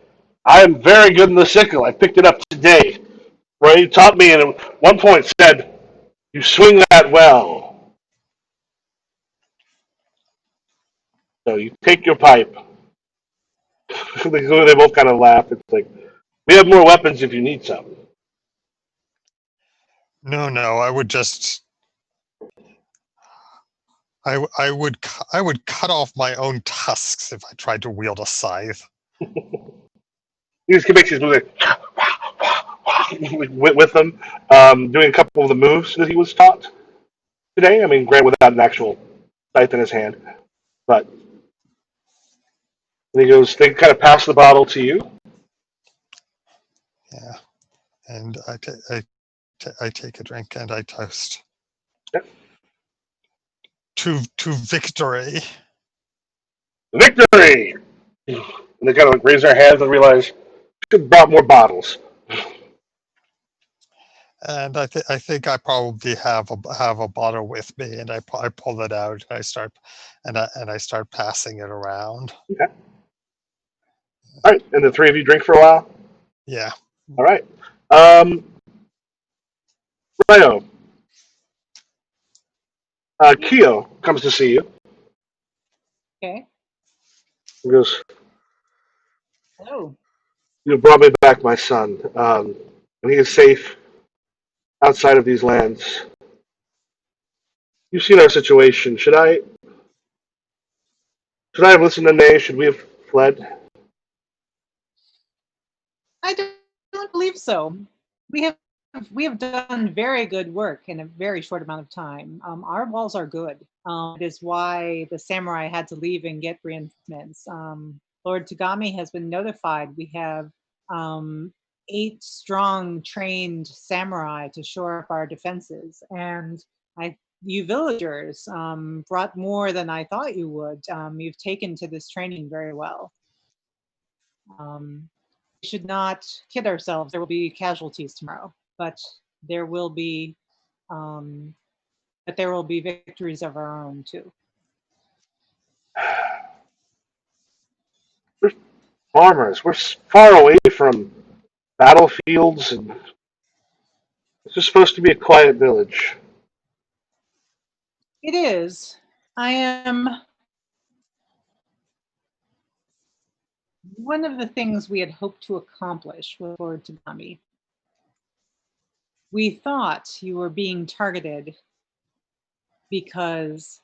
I am very good in the sickle. I picked it up today. Ray taught me, and at one point said, "You swing that well." So you take your pipe. They both kind of laugh. It's like, we have more weapons if you need some. No, I would just I would cut off my own tusks if I tried to wield a scythe. He just makes these moves like, with them, doing a couple of the moves that he was taught today. I mean, granted, without an actual scythe in his hand, but and he goes. They kind of pass the bottle to you. Yeah, and I take a drink and I toast. Yep. To victory. Victory! And they kind of like raise their hands and realize should have brought more bottles. And I think I probably have a bottle with me, and I pull it out. And I start passing it around. Okay. All right, and the three of you drink for a while. Yeah. All right. Ryo, Kyo comes to see you. Okay. He goes, Hello. You brought me back my son, and he is safe outside of these lands. You've seen our situation. Should I have listened to Nay? Should we have fled? I don't believe so. We have we have done very good work in a very short amount of time. Our walls are good. It is why the samurai had to leave and get reinforcements. Lord Tagami has been notified. We have 8 strong trained samurai to shore up our defenses, and you villagers brought more than I thought you would. You've taken to this training very well. We should not kid ourselves. There will be casualties tomorrow, but there will be, victories of our own too. We're farmers. We're far away from battlefields, and it's just supposed to be a quiet village. It is. I am. One of the things we had hoped to accomplish with Lord Tagami. We thought you were being targeted because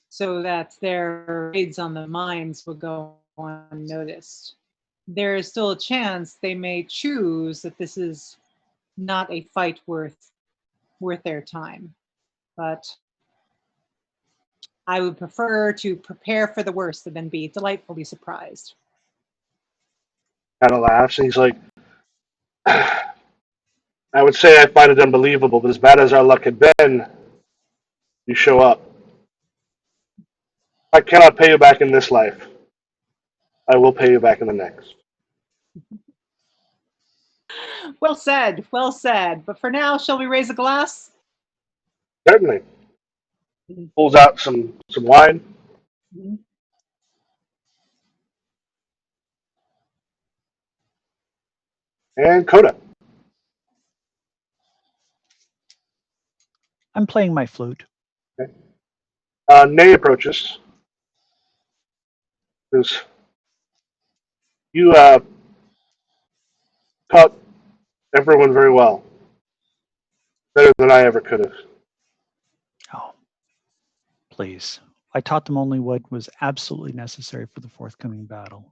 so that their raids on the mines would go unnoticed. There is still a chance they may choose that this is not a fight worth their time. But I would prefer to prepare for the worst and then be delightfully surprised. Kind of laughs, and he's like, I would say I find it unbelievable, but as bad as our luck had been, you show up. I cannot pay you back in this life. I will pay you back in the next. Well said, well said. But for now, shall we raise a glass? Certainly. Pulls out some wine. Mm-hmm. And Coda. I'm playing my flute. Okay. Nay approaches. Says, you taught everyone very well. Better than I ever could have. Oh, please. I taught them only what was absolutely necessary for the forthcoming battle.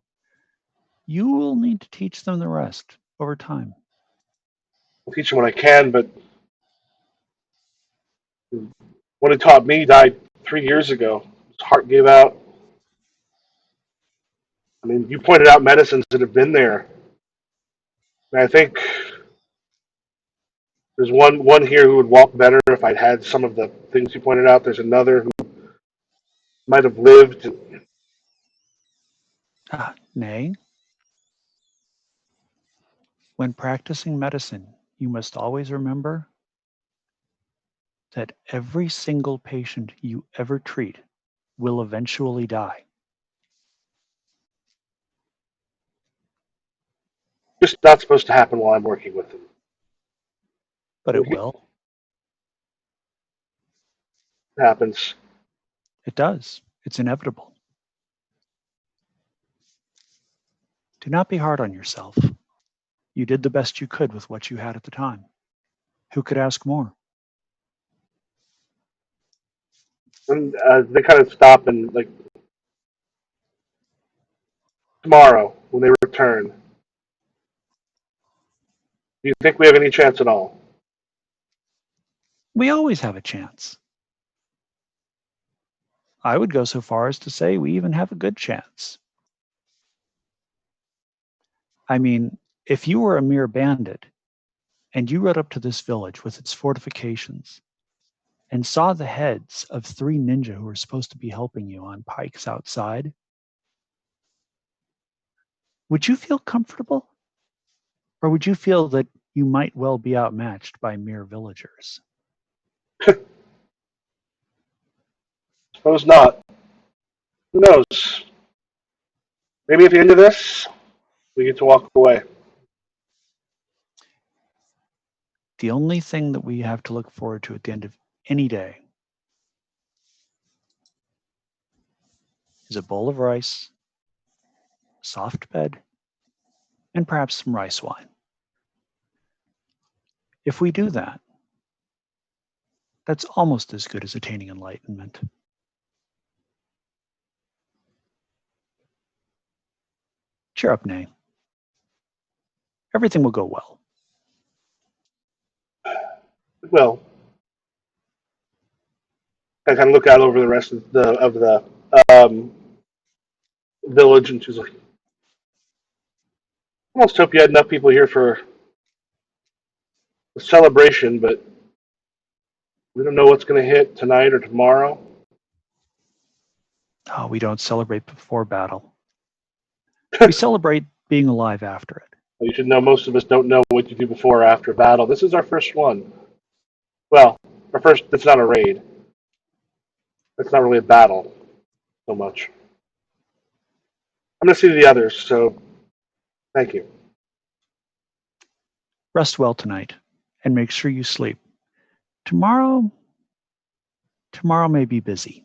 You will need to teach them the rest over time. I'll teach them what I can, but what he taught me died 3 years ago. His heart gave out. I mean, you pointed out medicines that have been there. And I think there's one here who would walk better if I'd had some of the things you pointed out. There's another who might have lived. Nay, when practicing medicine, you must always remember that every single patient you ever treat will eventually die. Just not supposed to happen while I'm working with them. But it will. It happens. It does. It's inevitable. Do not be hard on yourself. You did the best you could with what you had at the time. Who could ask more? And they kind of stop and, like, tomorrow, when they return, do you think we have any chance at all? We always have a chance. I would go so far as to say we even have a good chance. I mean, if you were a mere bandit and you rode up to this village with its fortifications and saw the heads of 3 ninja who were supposed to be helping you on pikes outside, would you feel comfortable? Or would you feel that you might well be outmatched by mere villagers? Suppose not. Who knows? Maybe at the end of this, we get to walk away. The only thing that we have to look forward to at the end of any day is a bowl of rice, a soft bed, and perhaps some rice wine. If we do that, that's almost as good as attaining enlightenment. Cheer up, Nay. Everything will go well. Well, I kind of look out over the rest of the village, and she's like, "I almost hope you had enough people here for the celebration, but we don't know what's going to hit tonight or tomorrow." Oh, we don't celebrate before battle. We celebrate being alive after it. You should know most of us don't know what you do before or after battle. This is our first one. Well, our first. It's not a raid. It's not really a battle so much. I'm going to see the others, so thank you. Rest well tonight, and make sure you sleep. Tomorrow may be busy.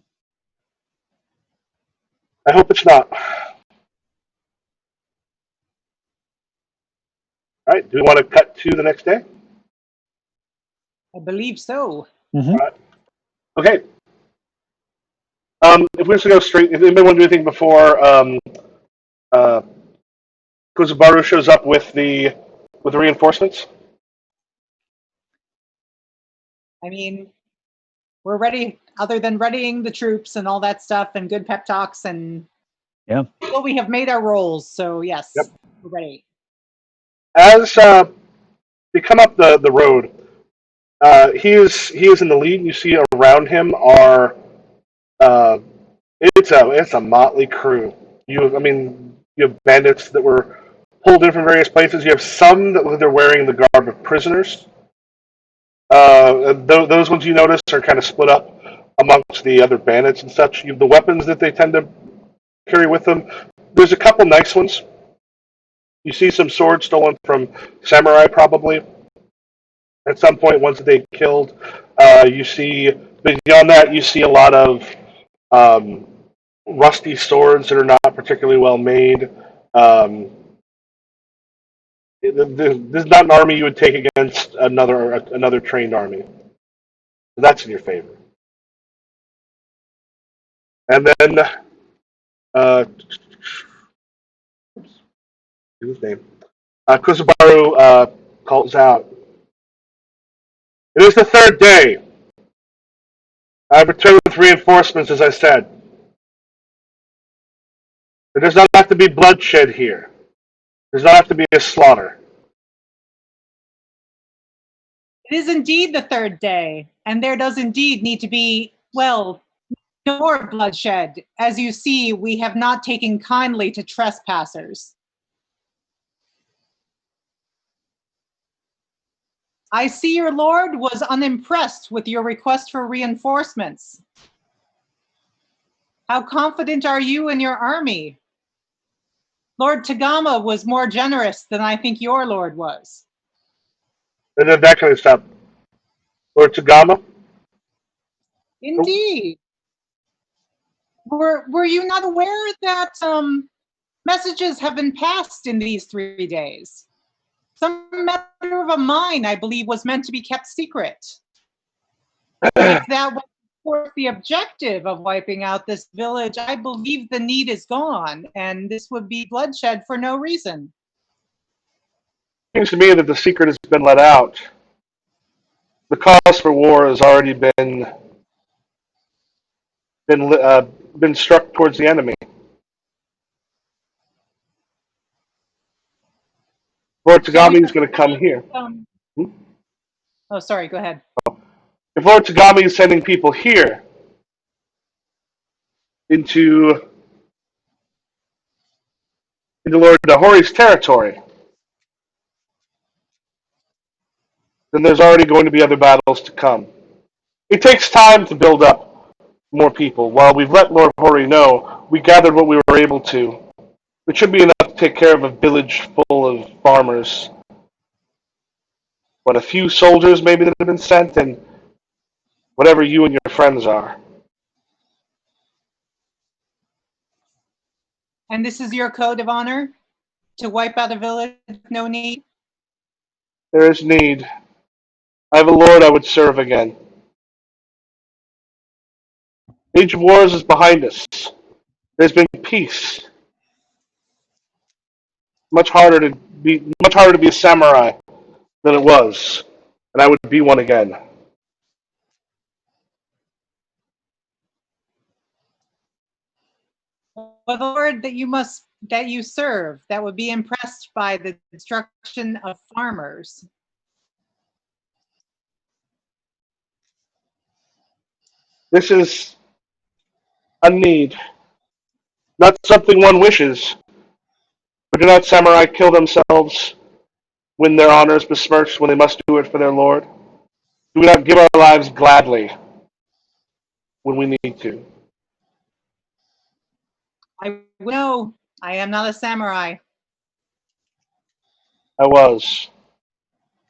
I hope it's not. All right, do we want to cut to the next day? I believe so. Mm-hmm. All right. Okay. If we're just going to go straight, if anybody want to do anything before Kuzubaru shows up with the reinforcements? I mean, we're ready, other than readying the troops and all that stuff and good pep talks, and Yeah. well, we have made our rolls, so yes, Yep. we're ready. As they come up the road, he is in the lead. And you see around him are it's a motley crew. You have bandits that were pulled in from various places. You have some that they're wearing the garb of prisoners. Those ones you notice are kind of split up amongst the other bandits and such. You have the weapons that they tend to carry with them. There's a couple nice ones. You see some swords stolen from samurai, probably. At some point, ones that they killed. You see, but beyond that, you see a lot of rusty swords that are not particularly well made. This is not an army you would take against another trained army. That's in your favor. And then, his name, Kuzubaru calls out, "It is the third day. I have returned with reinforcements, as I said. There does not have to be bloodshed here. There does not have to be a slaughter." It is indeed the third day, and there does indeed need to be, well, no more bloodshed. As you see, we have not taken kindly to trespassers. I see your lord was unimpressed with your request for reinforcements. How confident are you in your army? Lord Tagama was more generous than I think your lord was. And then that kind of stuff. Lord Tagama? Indeed. Were you not aware that messages have been passed in these 3 days? Some matter of a mine, I believe, was meant to be kept secret. If that was, of course, the objective of wiping out this village, I believe the need is gone, and this would be bloodshed for no reason. It seems to me that the secret has been let out. The cause for war has already been struck towards the enemy. Lord Tagami is going to come here. Oh, sorry, go ahead. If Lord Tagami is sending people here into Lord Nahori's territory, then there's already going to be other battles to come. It takes time to build up more people. While we've let Lord Hori know, we gathered what we were able to. It should be enough to take care of a village full of farmers. But a few soldiers maybe that have been sent, and whatever you and your friends are. And this is your code of honor? to wipe out a village with no need? There is need. I have a lord I would serve again. Age of Wars is behind us. There's been peace. Much harder to be a samurai than it was, and I would be one again. Well, the Lord that you serve, that would be impressed by the destruction of farmers. This is a need, not something one wishes. But do not samurai kill themselves when their honor is besmirched, when they must do it for their lord? Do we not give our lives gladly when we need to? I know I am not a samurai. I was.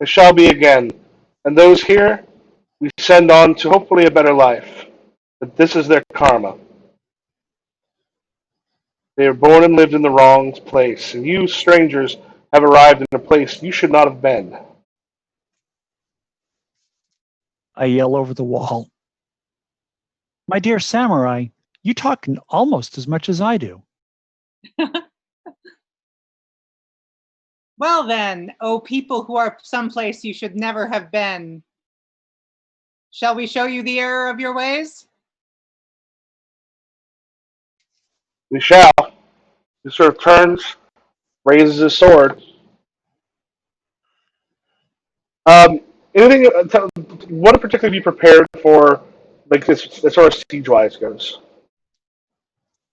I shall be again. And those here, we send on to hopefully a better life. But this is their karma. They are born and lived in the wrong place, and you, strangers, have arrived in a place you should not have been. I yell over the wall. My dear samurai, you talk almost as much as I do. Well then, O people who are someplace you should never have been, shall we show you the error of your ways? We shall. He sort of turns, raises his sword. Um, anything? What in particular have you prepared for, like this, as far as siege-wise goes?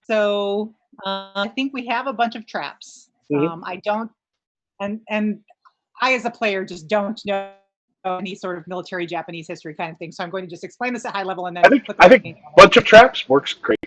So I think we have a bunch of traps. Mhm. I don't, and I as a player just don't know any sort of military Japanese history kind of thing. So I'm going to just explain this at high level and then I think bunch of traps works great.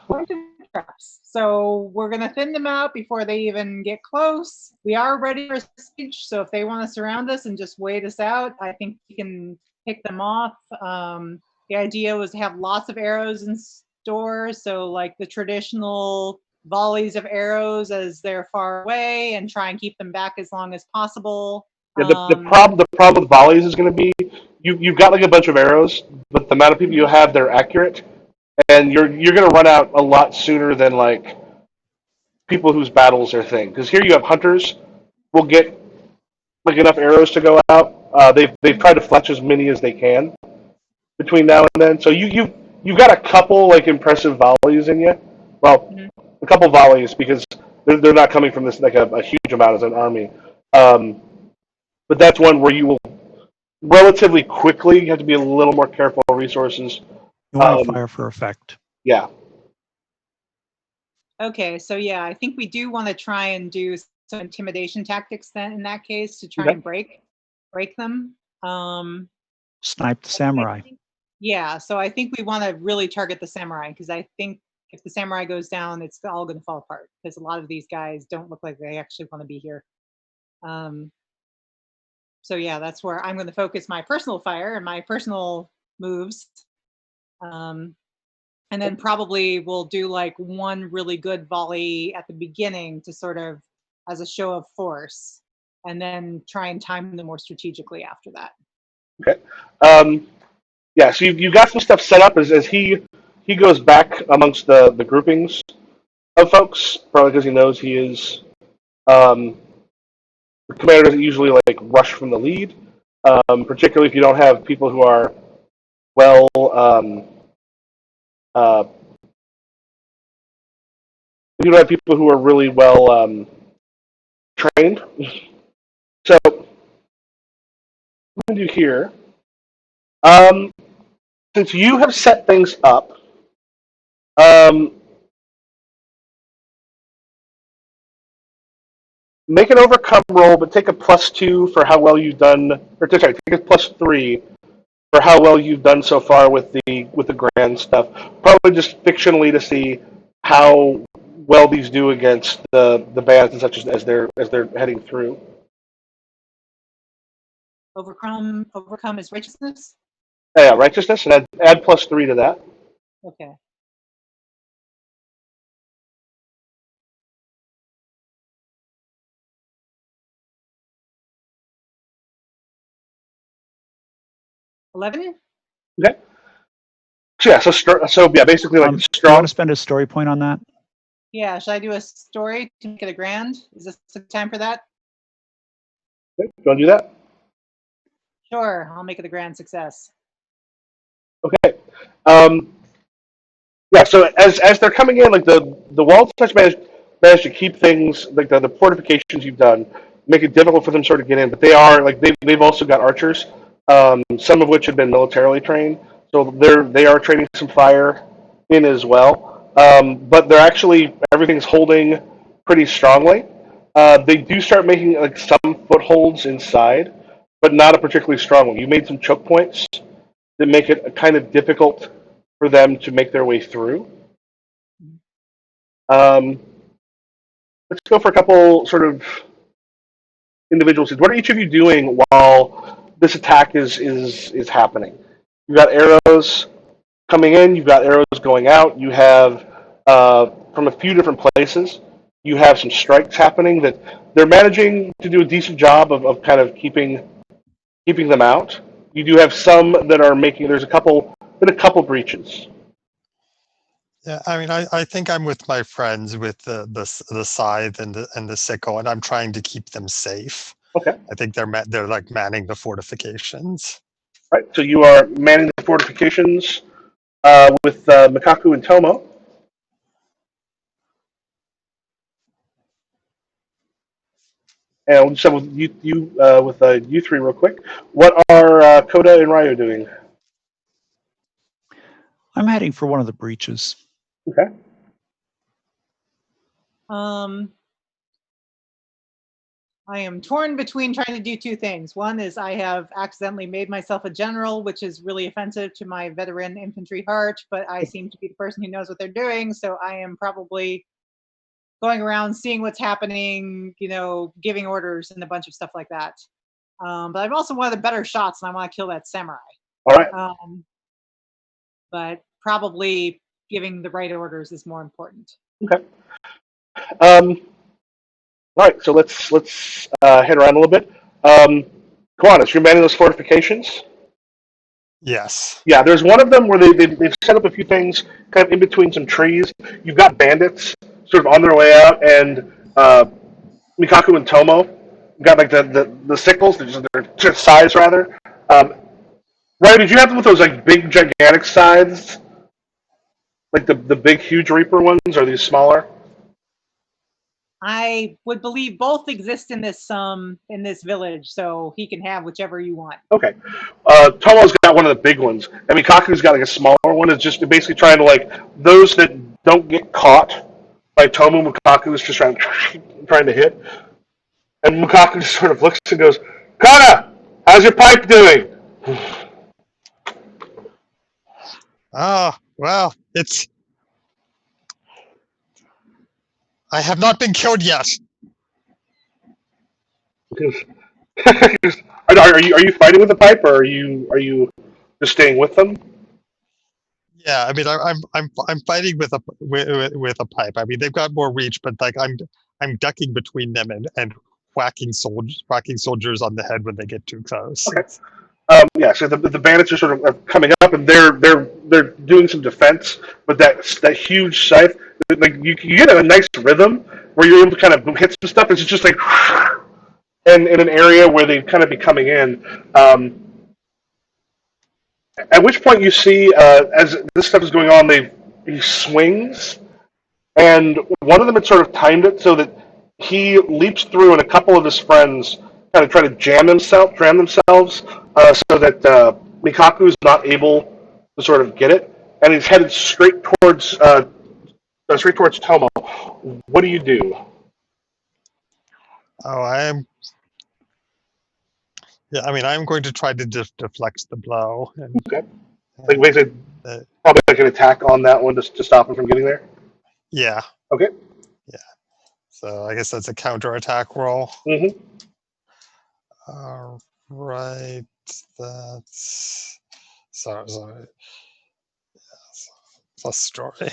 bunch of traps. So we're going to thin them out before they even get close. We are ready for siege, so if they want to surround us and just wait us out, I think we can pick them off. The idea was to have lots of arrows in store, so like the traditional volleys of arrows as they're far away, and try and keep them back as long as possible. Yeah, the problem with volleys is going to be you've got like a bunch of arrows, but the amount of people you have, they're accurate, and you're going to run out a lot sooner than like people whose battles are thing. Because here you have hunters will get like enough arrows to go out. They've tried to fletch as many as they can between now and then. So you've got a couple like impressive volleys in you. Well, a couple volleys because they're not coming from this like a huge amount as an army. But that's one where you will relatively quickly you have to be a little more careful of resources. You want to fire for effect. Yeah. Okay, so yeah, I think we do want to try and do some intimidation tactics then in that case to try Okay. and break them. Snipe the samurai. Yeah, so I think we want to really target the samurai because I think if the samurai goes down, it's all going to fall apart because a lot of these guys don't look like they actually want to be here. So yeah, that's where I'm going to focus my personal fire and my personal moves. And then probably we'll do like one really good volley at the beginning to sort of as a show of force, and then try and time them more strategically after that. Okay. Yeah. So you've got some stuff set up as he goes back amongst the groupings of folks, probably because he knows he is. The commander doesn't usually like rush from the lead, particularly if you don't have people who are well. You don't have people who are really well trained. So what I'm going to do here, since you have set things up, make an overcome roll, but take a +2 for how well you've done, or sorry, take a +3 for how well you've done so far with the grand stuff. Probably just fictionally to see how well these do against the bands and such as they're heading through. Overcome is righteousness. Yeah, righteousness, and add +3 to that. Okay. 11? Okay. So yeah, so basically like Do you strong. want to spend a story point on that? Yeah, should I do a story to make it a grand? Is this the time for that? Okay, you want to do that? Sure, I'll make it a grand success. Okay. Um, yeah. So as they're coming in, like the wall touch managed to keep things like the fortifications you've done make it difficult for them sort of get in. But they are like they've also got archers, some of which have been militarily trained, so they are training some fire in as well. But they're actually everything's holding pretty strongly. They do start making like some footholds inside, but not a particularly strong one. You made some choke points that make it kind of difficult for them to make their way through. Um, let's go for a couple sort of individual scenes. What are each of you doing while this attack is happening? You've got arrows coming in. You've got arrows going out. You have from a few different places. You have some strikes happening that they're managing to do a decent job of kind of keeping them out. You do have some that are making. There's been a couple breaches. Yeah, I mean, I think I'm with my friends with the scythe and the sickle, and I'm trying to keep them safe. Okay. I think they're like manning the fortifications. Right. So you are manning the fortifications with Mikaku and Tomo. And we'll just have with you three real quick. What are Koda and Ryo doing? I'm heading for one of the breaches. Okay. I am torn between trying to do two things. One is I have accidentally made myself a general, which is really offensive to my veteran infantry heart, but I seem to be the person who knows what they're doing, so I am probably going around seeing what's happening, giving orders and a bunch of stuff like that. But I'm also one of the better shots, and I want to kill that samurai. All right. But probably giving the right orders is more important. Okay. All right. So let's head around a little bit. Kiwanis, you're manning those fortifications. Yes. Yeah, there's one of them where they've set up a few things kind of in between some trees. You've got bandits sort of on their way out, and Mikaku and Tomo got like the sickles, they're size rather. Right, did you have them with those like big gigantic scythes? Like the big huge reaper ones, or are these smaller? I would believe both exist in this village, so he can have whichever you want. Okay. Tomo's got one of the big ones, and Mikaku's got like a smaller one. It's just basically trying to like those that don't get caught by Tomo. Mikaku is just trying to hit, and Mikaku just sort of looks and goes, "Kana, how's your pipe doing?" Ah, well, I have not been killed yet. Are you fighting with the pipe, or are you just staying with them? Yeah, I mean, I'm fighting with a pipe. I mean, they've got more reach, but like I'm ducking between them and whacking soldiers on the head when they get too close. Okay. Yeah, so the bandits are sort of coming up, and they're doing some defense, but that huge scythe, like you get a nice rhythm where you're able to kind of hit some stuff. It's just like, and in an area where they kind of be coming in. At which point you see, as this stuff is going on, he swings, and one of them had sort of timed it so that he leaps through, and a couple of his friends kind of try to jam themselves, so that Mikaku's not able to sort of get it, and he's headed straight towards Tomo. What do you do? Oh, yeah. I mean, I'm going to try to deflect the blow, and Okay, like basically uh, probably like an attack on that one to stop him from getting there. yeah, Okay. yeah. So I guess that's a counterattack roll. Mm-hmm. All right, that's sorry. Plus story.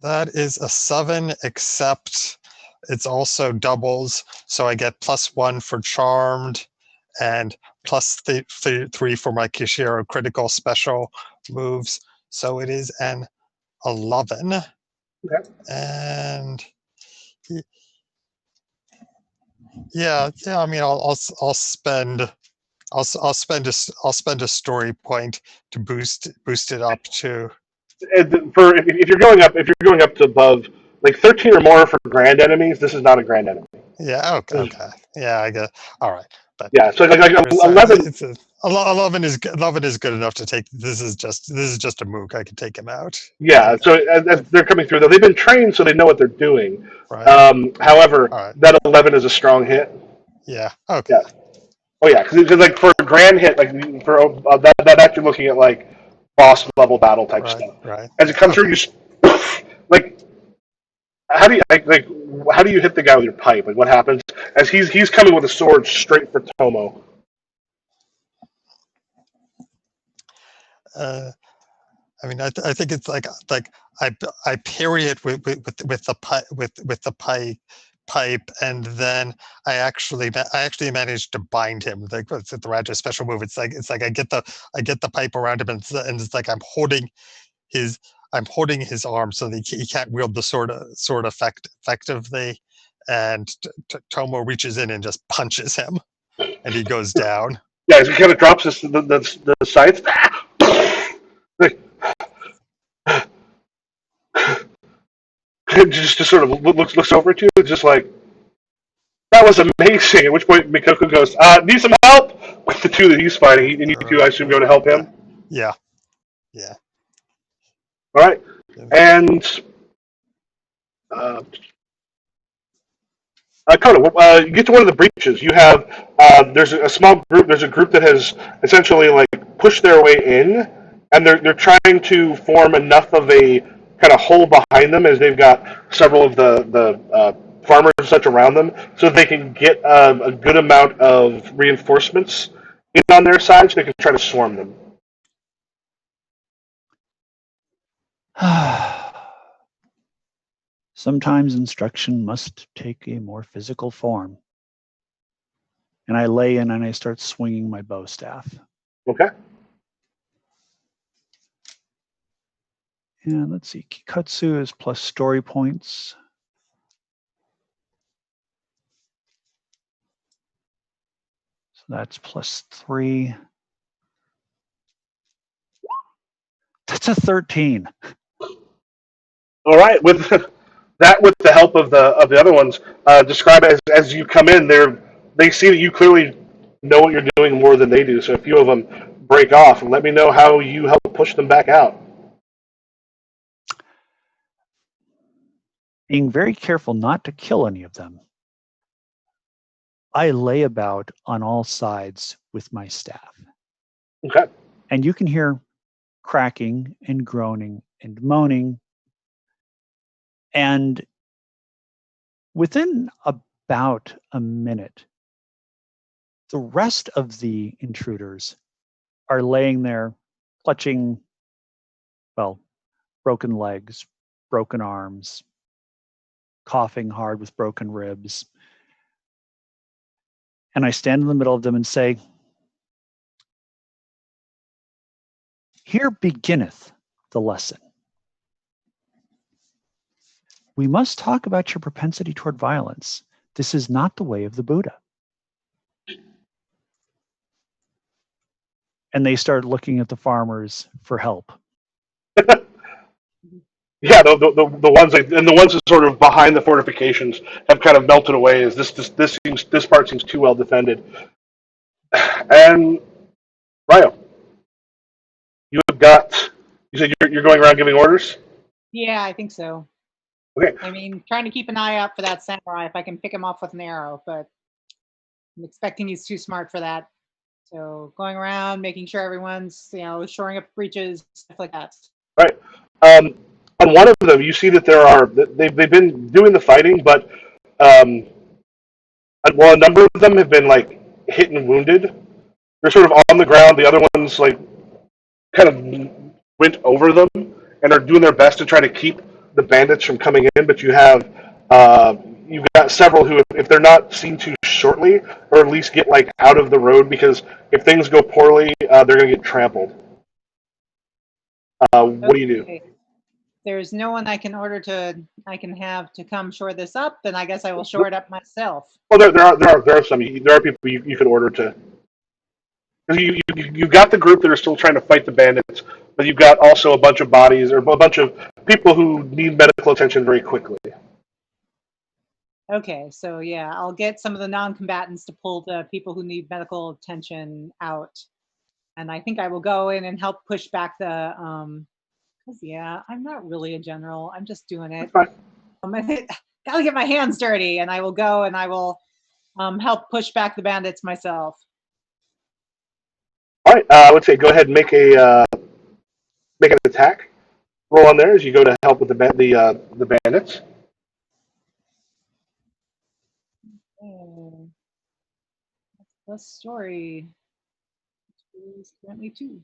That is a 7, except it's also doubles, so I get +1 for charmed, and +3 for my Kishiro critical special moves. So it is an 11. Okay. And yeah. I mean, I'll spend a story point to boost it up to. For if you're going up to above like 13 or more for grand enemies, this is not a grand enemy. Yeah. Okay. Yeah. I guess. All right. But Yeah. So like it's 11. it's a, 11 is 11 is good enough to take. This is just a mook. I can take him out. Yeah. Okay. So as they're coming through, though, they've been trained, so they know what they're doing. Right. However, All right. that 11 is a strong hit. Yeah. Okay. Yeah. Oh yeah, because like for a grand hit, like for that actually looking at like boss level battle type Right. stuff. Right. As it comes through, you just like how do you hit the guy with your pipe? Like what happens as he's coming with a sword straight for Tomo? I mean, I think it's like I parry it with the pipe, and then I actually managed to bind him. Like with the Raja special move, it's like I get the pipe around him, and it's like I'm holding his arm so that he can't wield the sword effectively, and Tomo reaches in and just punches him, and he goes down. Yeah, as he kind of drops the scythe. Like, just sort of looks over at you, just like that was amazing. At which point Mikoko goes, "Need some help?" With the two that he's fighting, and you two, I assume, go to help him. Yeah. All right, and Coda, you get to one of the breaches. You have there's a small group. There's a group that has essentially like pushed their way in, and they're trying to form enough of a kind of hole behind them, as they've got several of the farmers and such around them, so they can get a good amount of reinforcements in on their side, so they can try to swarm them. Sometimes instruction must take a more physical form. And I lay in and I start swinging my bow staff. Okay. And let's see, Kikatsu is plus story points. So that's +3. That's a 13. All right, with that, with the help of the other ones, describe it as you come in. They see that you clearly know what you're doing more than they do. So a few of them break off, and let me know how you help push them back out. Being very careful not to kill any of them, I lay about on all sides with my staff. Okay. And you can hear cracking and groaning and moaning. And within about a minute, the rest of the intruders are laying there clutching, well, broken legs, broken arms, coughing hard with broken ribs. And I stand in the middle of them and say, "Here beginneth the lesson. We must talk about your propensity toward violence. This is not the way of the Buddha." And they start looking at the farmers for help. Yeah, the ones and the ones that sort of behind the fortifications have kind of melted away. As this part seems too well defended. And Ryo, you said you're going around giving orders. Yeah, I think so. Okay. I mean, trying to keep an eye out for that samurai if I can pick him off with an arrow, but I'm expecting he's too smart for that. So going around, making sure everyone's, shoring up breaches, stuff like that. Right. On one of them, you see that they've been doing the fighting, but a number of them have been like hit and wounded. They're sort of on the ground. The other ones like kind of went over them and are doing their best to try to keep the bandits from coming in, but you have you've got several who, if they're not seen to shortly, or at least get like out of the road, because if things go poorly, they're going to get trampled. What do you do? Okay. There's no one I can have to come shore this up, then I guess I will shore it up myself. Well, there are some. There are people you could order to. You got the group that are still trying to fight the bandits, but you've got also a bunch of bodies or a bunch of people who need medical attention very quickly. Okay, so yeah, I'll get some of the non-combatants to pull the people who need medical attention out, and I think I will go in and help push back the. Cause yeah, I'm not really a general. I'm just doing it. Gotta get my hands dirty, and I will go and I will help push back the bandits myself. All right, I would say go ahead and make an attack roll on there as you go to help with the bandits. That's the story. Which is currently 2.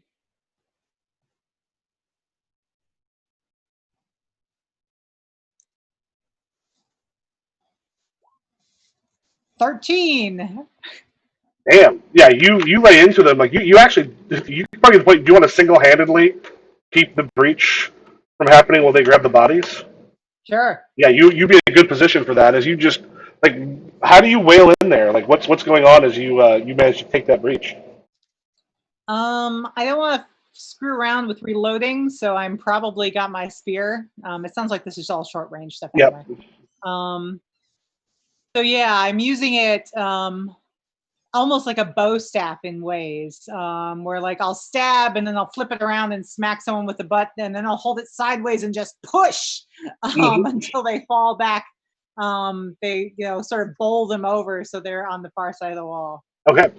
$13. Damn. Yeah, you lay into them like you actually you probably do you want to single-handedly keep the breach from happening while they grab the bodies? Sure. Yeah, you be in a good position for that as you just like how do you wail in there? Like what's going on as you manage to take that breach? I don't want to screw around with reloading, so I'm probably got my spear. It sounds like this is all short range stuff anyway. Yep. So yeah, I'm using it almost like a bow staff in ways, where like I'll stab and then I'll flip it around and smack someone with the butt, and then I'll hold it sideways and just push until they fall back. They sort of bowl them over so they're on the far side of the wall. Okay.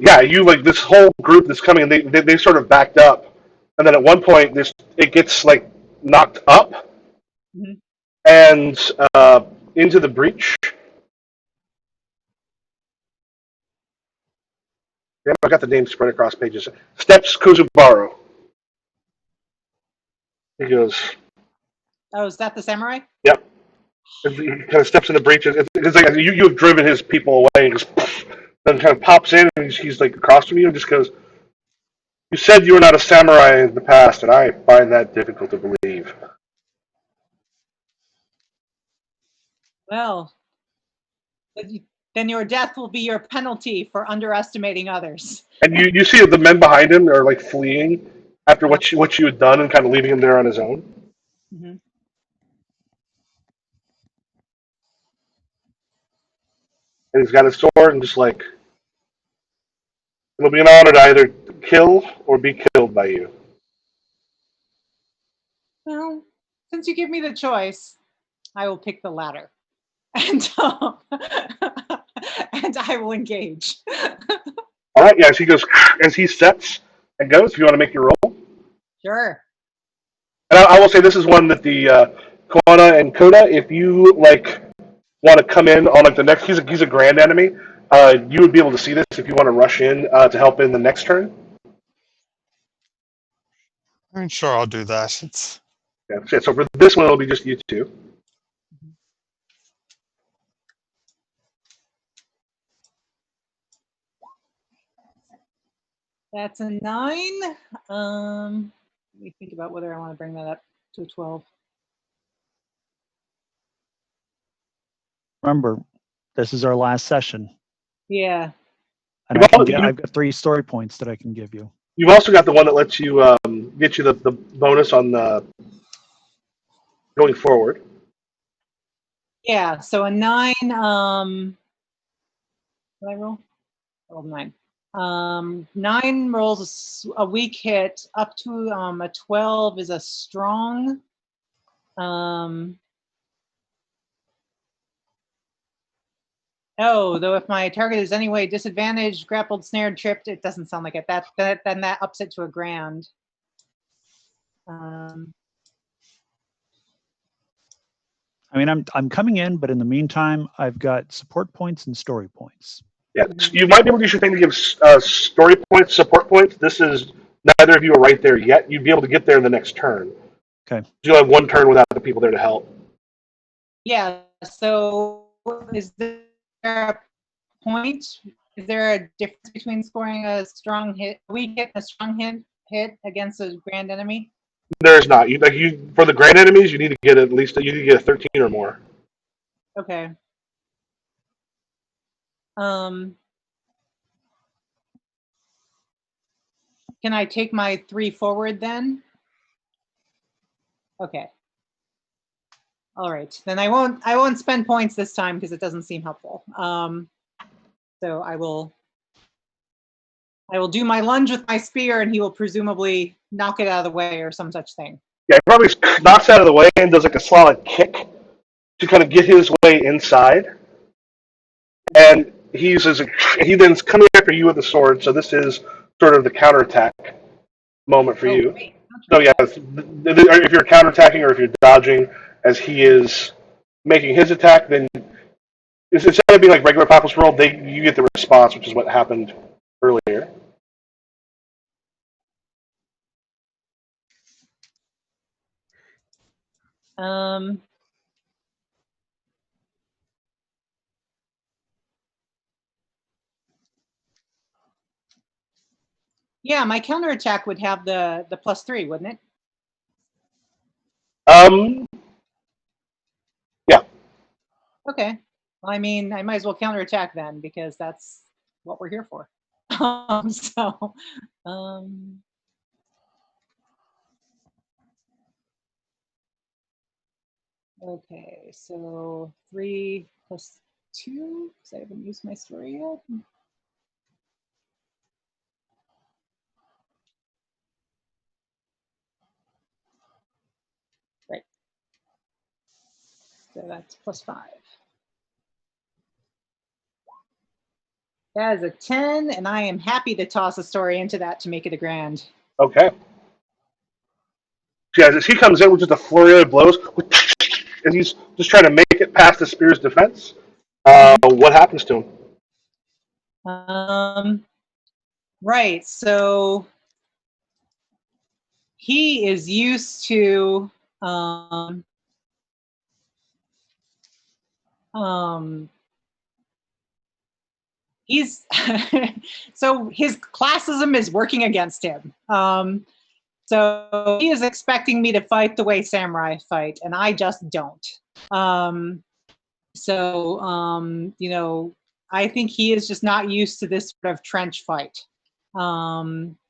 Yeah, you like this whole group that's coming, and they sort of backed up, and then at one point it gets like knocked up, and into the breach. Damn, I got the name spread across pages. Steps Kuzubaru. He goes. Oh, is that the samurai? Yep. He kind of steps in the breach. It's like you have driven his people away, and just then kind of pops in, and he's like across from you, and just goes. You said you were not a samurai in the past, and I find that difficult to believe. Well, then your death will be your penalty for underestimating others. And you see the men behind him are like fleeing after what you had done and kind of leaving him there on his own. Mm-hmm. And he's got his sword and just like, it'll be an honor to either kill or be killed by you. Well, since you give me the choice, I will pick the latter. And I will engage. All right, yeah, as he steps and goes, if you want to make your roll. Sure. And I will say this is one that the Koana and Koda, if you like want to come in on like the next, he's a grand enemy, you would be able to see this if you want to rush in to help in the next turn. I'm sure I'll do that. Yeah, so for this one, it'll be just you two. That's a 9. Let me think about whether I want to bring that up to a 12. Remember, this is our last session. Yeah. And I've got 3 story points that I can give you. You've also got the one that lets you get you the bonus on going forward. Yeah, so a 9. Did I roll? I rolled 9. 9 rolls a weak hit. Up to a 12 is a strong. Oh, though if my target is anyway disadvantaged, grappled, snared, tripped, it doesn't sound like it. Then that ups it to a grand. I mean, I'm coming in, but in the meantime, I've got support points and story points. Yeah, you might be able to use your thing to give story points, support points. This is neither of you are right there yet. You'd be able to get there in the next turn. Okay. You have one turn without the people there to help. Yeah. So is there a point? Is there a difference between scoring a strong hit, weak hit, and a strong hit against a grand enemy? There is not. For the grand enemies, you need to get at least you need to get a 13 or more. Okay. Can I take my 3 forward then? Okay. All right. Then I won't spend points this time because it doesn't seem helpful. So I will do my lunge with my spear, and he will presumably knock it out of the way or some such thing. Yeah, he probably knocks out of the way and does like a solid kick to kind of get his way inside. And he then's coming after you with the sword, so this is sort of the counterattack moment for you. Great. So yeah, if you're counterattacking or if you're dodging as he is making his attack, then instead of being like regular Papa's roll, you get the response, which is what happened earlier. Yeah, my counterattack would have the +3, wouldn't it? Yeah. Okay. Well, I mean, I might as well counterattack then because that's what we're here for. Okay, so 3 + 2, because I haven't used my story yet. Right. So that's +5. That is a 10, and I am happy to toss a story into that to make it a grand. Okay. So yeah, as he comes in with just a flurry of blows, and he's just trying to make it past the spear's defense. What happens to him? Right. So he is used to he's so his classism is working against him. So he is expecting me to fight the way samurai fight, and I just don't. You know, I think he is just not used to this sort of trench fight.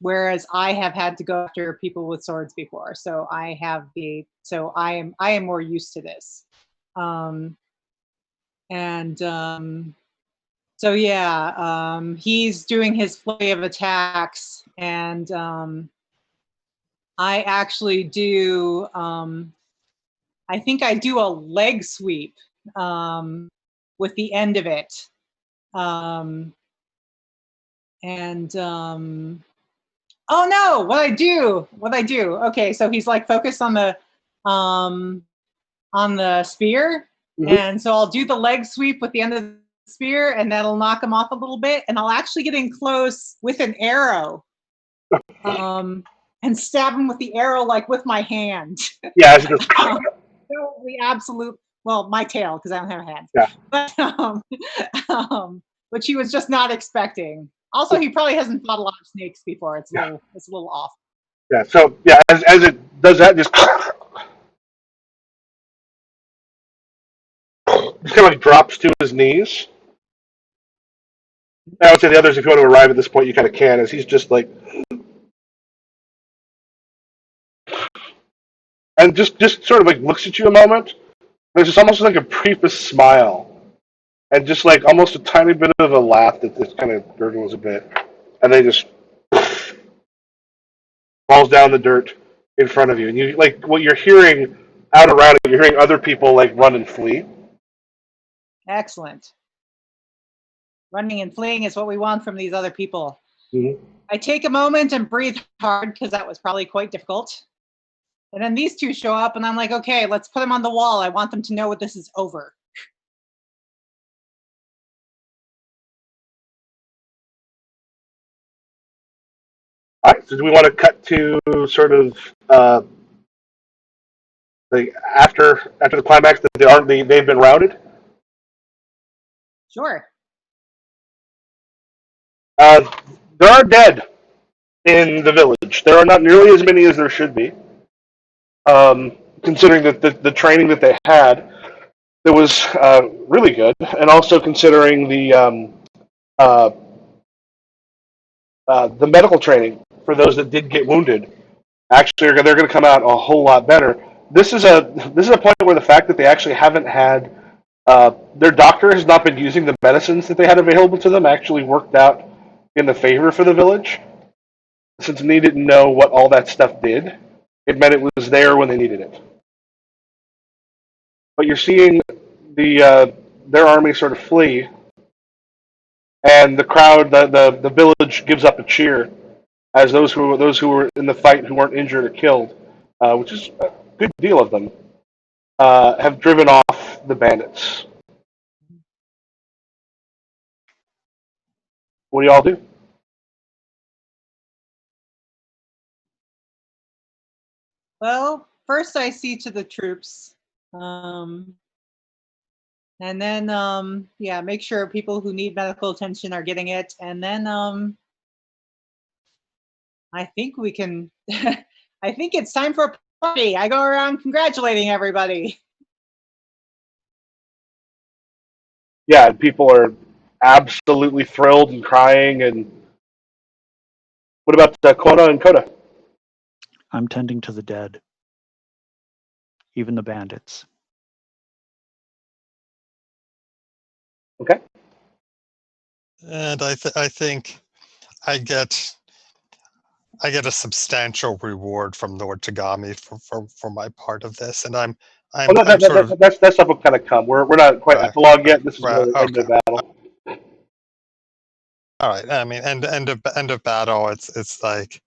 Whereas I have had to go after people with swords before, so I am more used to this. So yeah, he's doing his flurry of attacks, and I actually do. I think I do a leg sweep with the end of it, oh no! What I do? Okay, so he's like focused on the spear, and so I'll do the leg sweep with the end of the spear, and that'll knock him off a little bit, and I'll actually get in close with an arrow, and stab him with the arrow like with my hand. Yeah, as it goes. My tail, because I don't have a hand. Yeah. But she was just not expecting. Also, he probably hasn't fought a lot of snakes before. It's a little off. Yeah. So yeah, as it does that, just kind of like drops to his knees. I would say the others, if you want to arrive at this point, you kind of can, as he's just like, and just sort of like looks at you a moment. There's just almost like a brief smile, and just like almost a tiny bit of a laugh that just kind of gurgles a bit, and then just falls down the dirt in front of you. And you like what you're hearing out around it. You're hearing other people like run and flee. Excellent. Running and fleeing is what we want from these other people. Mm-hmm. I take a moment and breathe hard because that was probably quite difficult. And then these two show up, and I'm like, okay, let's put them on the wall. I want them to know what this is over. All right. So do we want to cut to sort of After the climax that they've been routed. Sure. There are dead in the village. There are not nearly as many as there should be, considering that the training that they had that was really good, and also considering uh, the medical training for those that did get wounded. Actually, they're going to come out a whole lot better. This is a point where the fact that they actually haven't had their doctor has not been using the medicines that they had available to them actually worked out in the favor for the village. Since they didn't know what all that stuff did, it meant it was there when they needed it. But you're seeing their army sort of flee, and the crowd, the village gives up a cheer as those who were in the fight who weren't injured or killed, which is a good deal of them, have driven off the bandits. What do y'all do? Well, first I see to the troops. And then, yeah, make sure people who need medical attention are getting it. And then I think we can, I think it's time for a party. I go around congratulating everybody. Yeah, people are absolutely thrilled and crying. And what about Quona and Coda? I'm tending to the dead, even the bandits. Okay. And I think I get a substantial reward from Lord Tagami for my part of this, and I'm sort of that stuff will kind of come. We're not quite epilogue yet. This is the end okay. of battle. All right. I mean, end of battle. It's like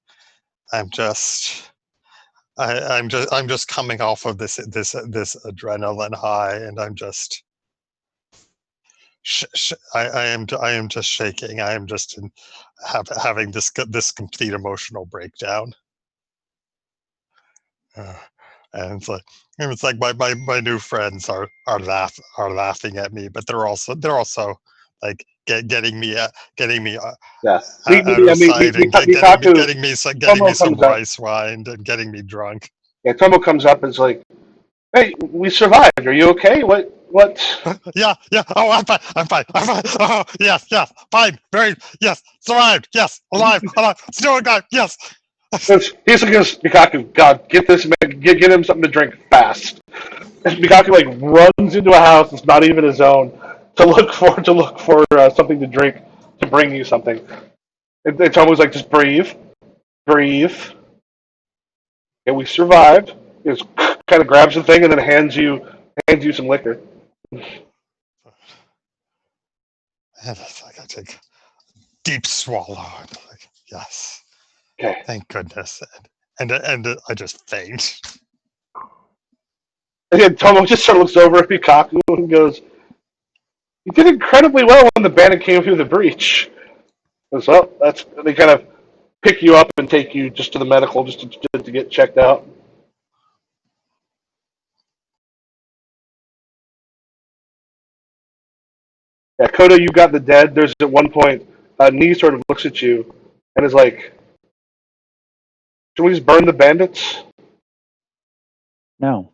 I'm just coming off of this adrenaline high, and I'm just I am just shaking. I am just having this complete emotional breakdown. And it's like my new friends are laughing at me, but they're also like getting me Yeah. out of sight and getting me some rice wine and getting me drunk. Yeah, Tomo comes up and is like, "Hey, we survived. Are you okay? What?" Yeah. Oh, I'm fine. Oh, yes. Fine. Yes. Survived. Yes. Alive. Still alive. Yes. He's looking at Mikaku. God, get this man, get him something to drink fast. And Mikaku like runs into a house that's not even his own to look for something to drink to bring you something. And Tomo's like, just breathe. And we survived. He just kind of grabs the thing and then hands you some liquor. And it's like I take a deep swallow. And like, yes. Okay. Thank goodness. And I just faint. And then Tomo just sort of looks over at Mikaku and goes, "You did incredibly well when the bandit came through the breach." And so they kind of pick you up and take you just to the medical just to get checked out. Yeah, Coda, you got the dead. There's at one point, Nee sort of looks at you and is like, "Should we just burn the bandits? No.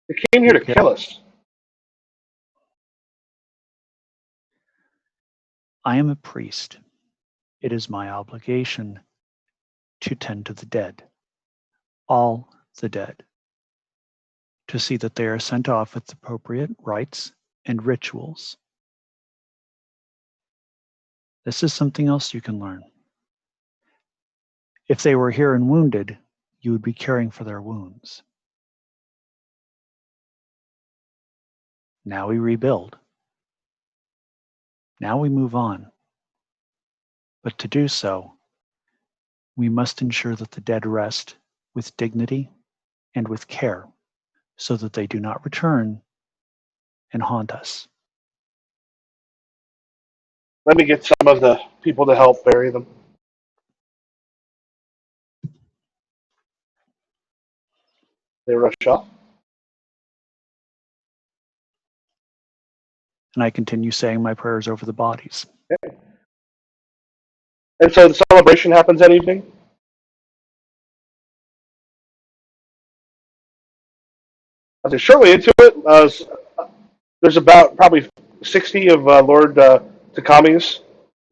They came here to kill us." I am a priest. It is my obligation to tend to the dead, all the dead, to see that they are sent off with appropriate rites and rituals. This is something else you can learn. If they were here and wounded, you would be caring for their wounds. Now we rebuild. Now we move on. But to do so, we must ensure that the dead rest with dignity and with care so that they do not return and haunt us. Let me get some of the people to help bury them. They rush off. And I continue saying my prayers over the bodies. And so the celebration happens that evening? Shortly into it, there's about probably 60 of Lord Takami's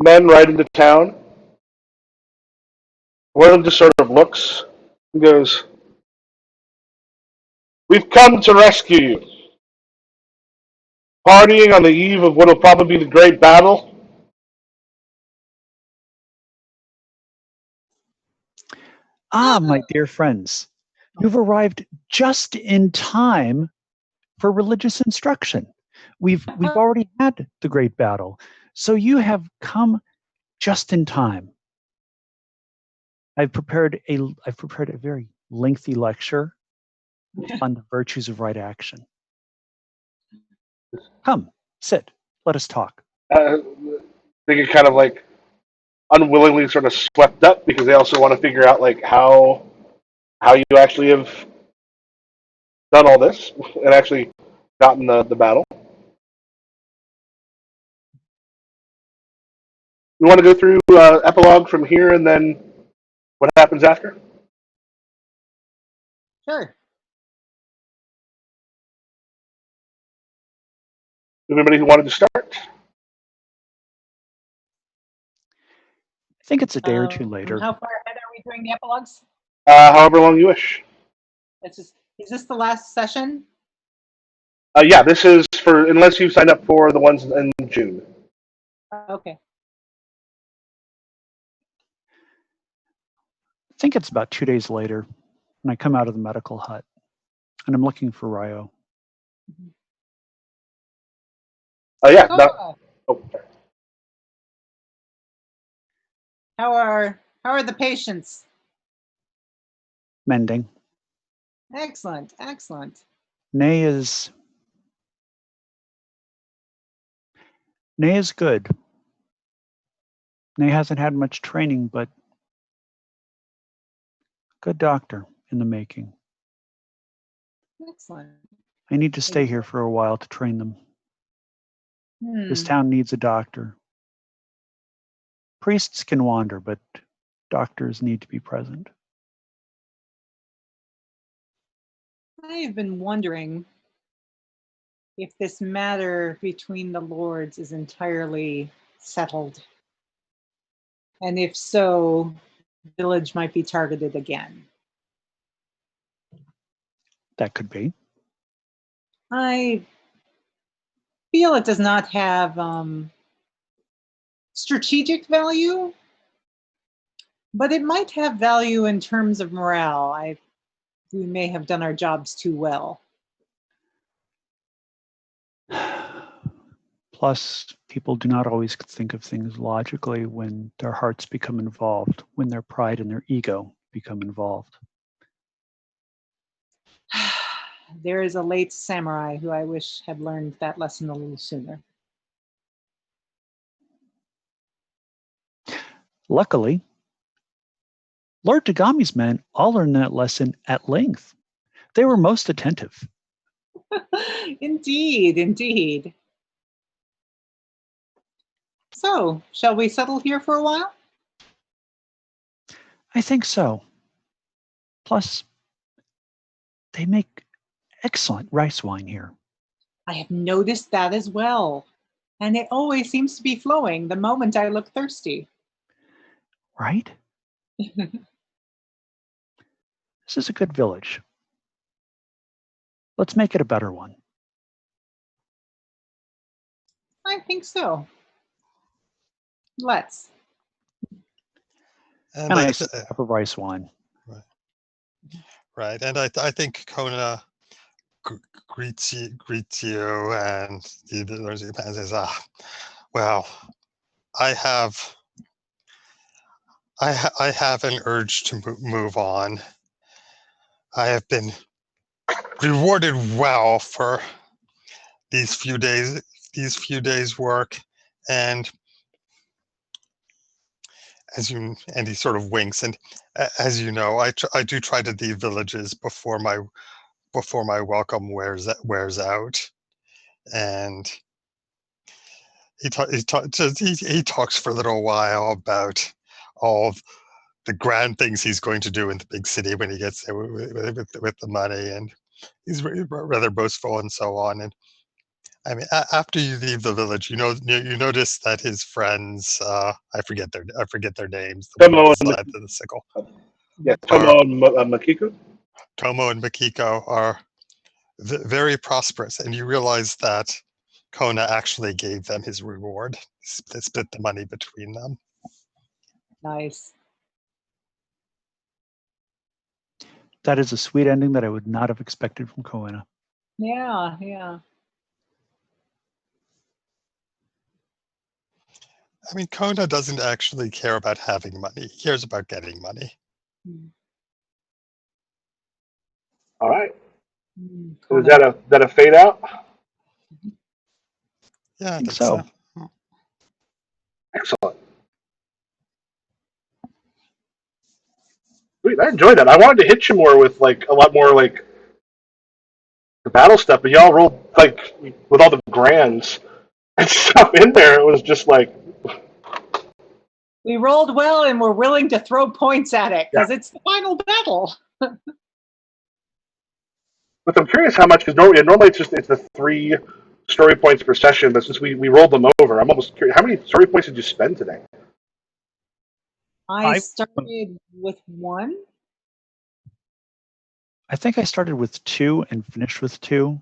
men ride into town. One of them just sort of looks and goes, "We've come to rescue you. Partying on the eve of what will probably be the great battle." Ah, my dear friends, you've arrived just in time for religious instruction. We've already had the great battle, so you have come just in time. I've prepared a very lengthy lecture on the virtues of right action. Come, sit. Let us talk. They get kind of like unwillingly sort of swept up because they also want to figure out like how you actually have done all this and actually gotten the battle. You want to go through epilogue from here and then what happens after? Sure. Anybody who wanted to start? I think it's a day or two later. How far ahead are we doing the epilogues? However long you wish. Is this the last session? Yeah, this is for unless you signed up for the ones in June. Okay. I think it's about 2 days later, and I come out of the medical hut, and I'm looking for Ryo. Yeah. Oh, sorry. how are the patients? Mending. Excellent, excellent. Nay is good. Nay hasn't had much training, but good doctor in the making. Excellent. I need to stay here for a while to train them. This town needs a doctor. Priests can wander, but doctors need to be present. I've been wondering if this matter between the lords is entirely settled. And if so, the village might be targeted again. That could be. I feel it does not have strategic value, but it might have value in terms of morale. We may have done our jobs too well. Plus, people do not always think of things logically when their hearts become involved, when their pride and their ego become involved. There is a late samurai who I wish had learned that lesson a little sooner. Luckily, Lord Tagami's men all learned that lesson at length. They were most attentive. Indeed, indeed. So, shall we settle here for a while? I think so. Plus, they make excellent rice wine here. I have noticed that as well. And it always seems to be flowing the moment I look thirsty. Right? This is a good village. Let's make it a better one. I think so. Let's. And I sip a cup of rice wine. Right, and I think Kona greets you, and he says, well, I have an urge to move on. I have been rewarded well for these few days work, and and he sort of winks, and as you know, I do try to leave villages before my before my welcome wears out. And he talks for a little while about all of the grand things he's going to do in the big city when he gets there with the money, and he's rather boastful and so on. And I mean, after you leave the village, you notice that his friends, I forget their names. The one Tomo with and the sickle. yeah, Tomo and Makiko. Tomo and Makiko are very prosperous, and you realize that Kona actually gave them his reward. They split the money between them. Nice. That is a sweet ending that I would not have expected from Koena. Yeah, yeah. I mean, Kona doesn't actually care about having money. He cares about getting money. All right. So is Kona. that a fade out? Yeah, I think so. so. Excellent. Sweet. I enjoyed that. I wanted to hit you more with like a lot more like the battle stuff, but y'all rolled like with all the grands and stuff in there. It was just like We rolled well and we're willing to throw points at it because it's the final battle. But I'm curious how much, because normally it's the 3 story points per session, but since we rolled them over, I'm almost curious. How many story points did you spend today? I started with 1. I think I started with 2 and finished with 2,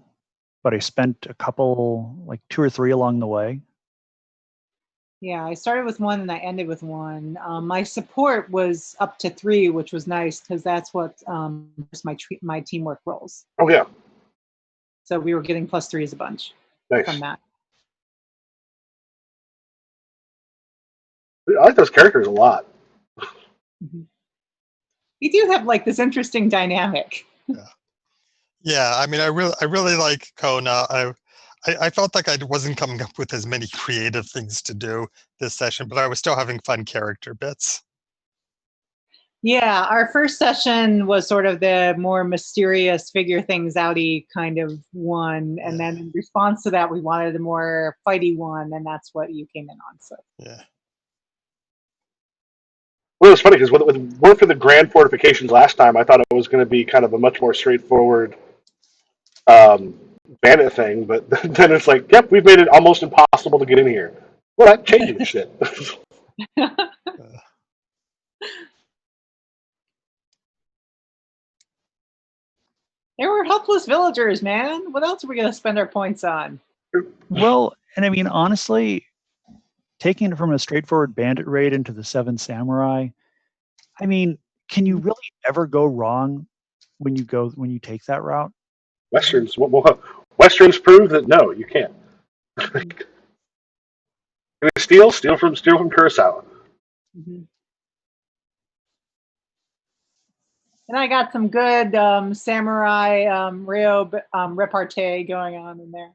but I spent a couple, like 2 or 3 along the way. Yeah, I started with 1 and I ended with 1. My support was up to 3, which was nice because that's what my teamwork rolls. Oh yeah, So we were getting +3s a bunch nice. from that. I like those characters a lot. Mm-hmm. You do have like this interesting dynamic. Yeah. I mean, I really like Kona. I felt like I wasn't coming up with as many creative things to do this session, but I was still having fun character bits. Yeah, our first session was sort of the more mysterious figure things outy kind of one. And then in response to that, we wanted a more fighty one, and that's what you came in on. So yeah. Well, it was funny because with War for the Grand Fortifications last time, I thought it was going to be kind of a much more straightforward bandit thing, but then it's like, yep, we've made it almost impossible to get in here. Well, that changes shit. They were helpless villagers, man. What else are we going to spend our points on? Well, and I mean, honestly, taking it from a straightforward bandit raid into the 7 samurai, I mean, can you really ever go wrong when you take that route? Westerns prove that no, you can't. Steal from Kurosawa. Mm-hmm. And I got some good samurai Ryo repartee going on in there.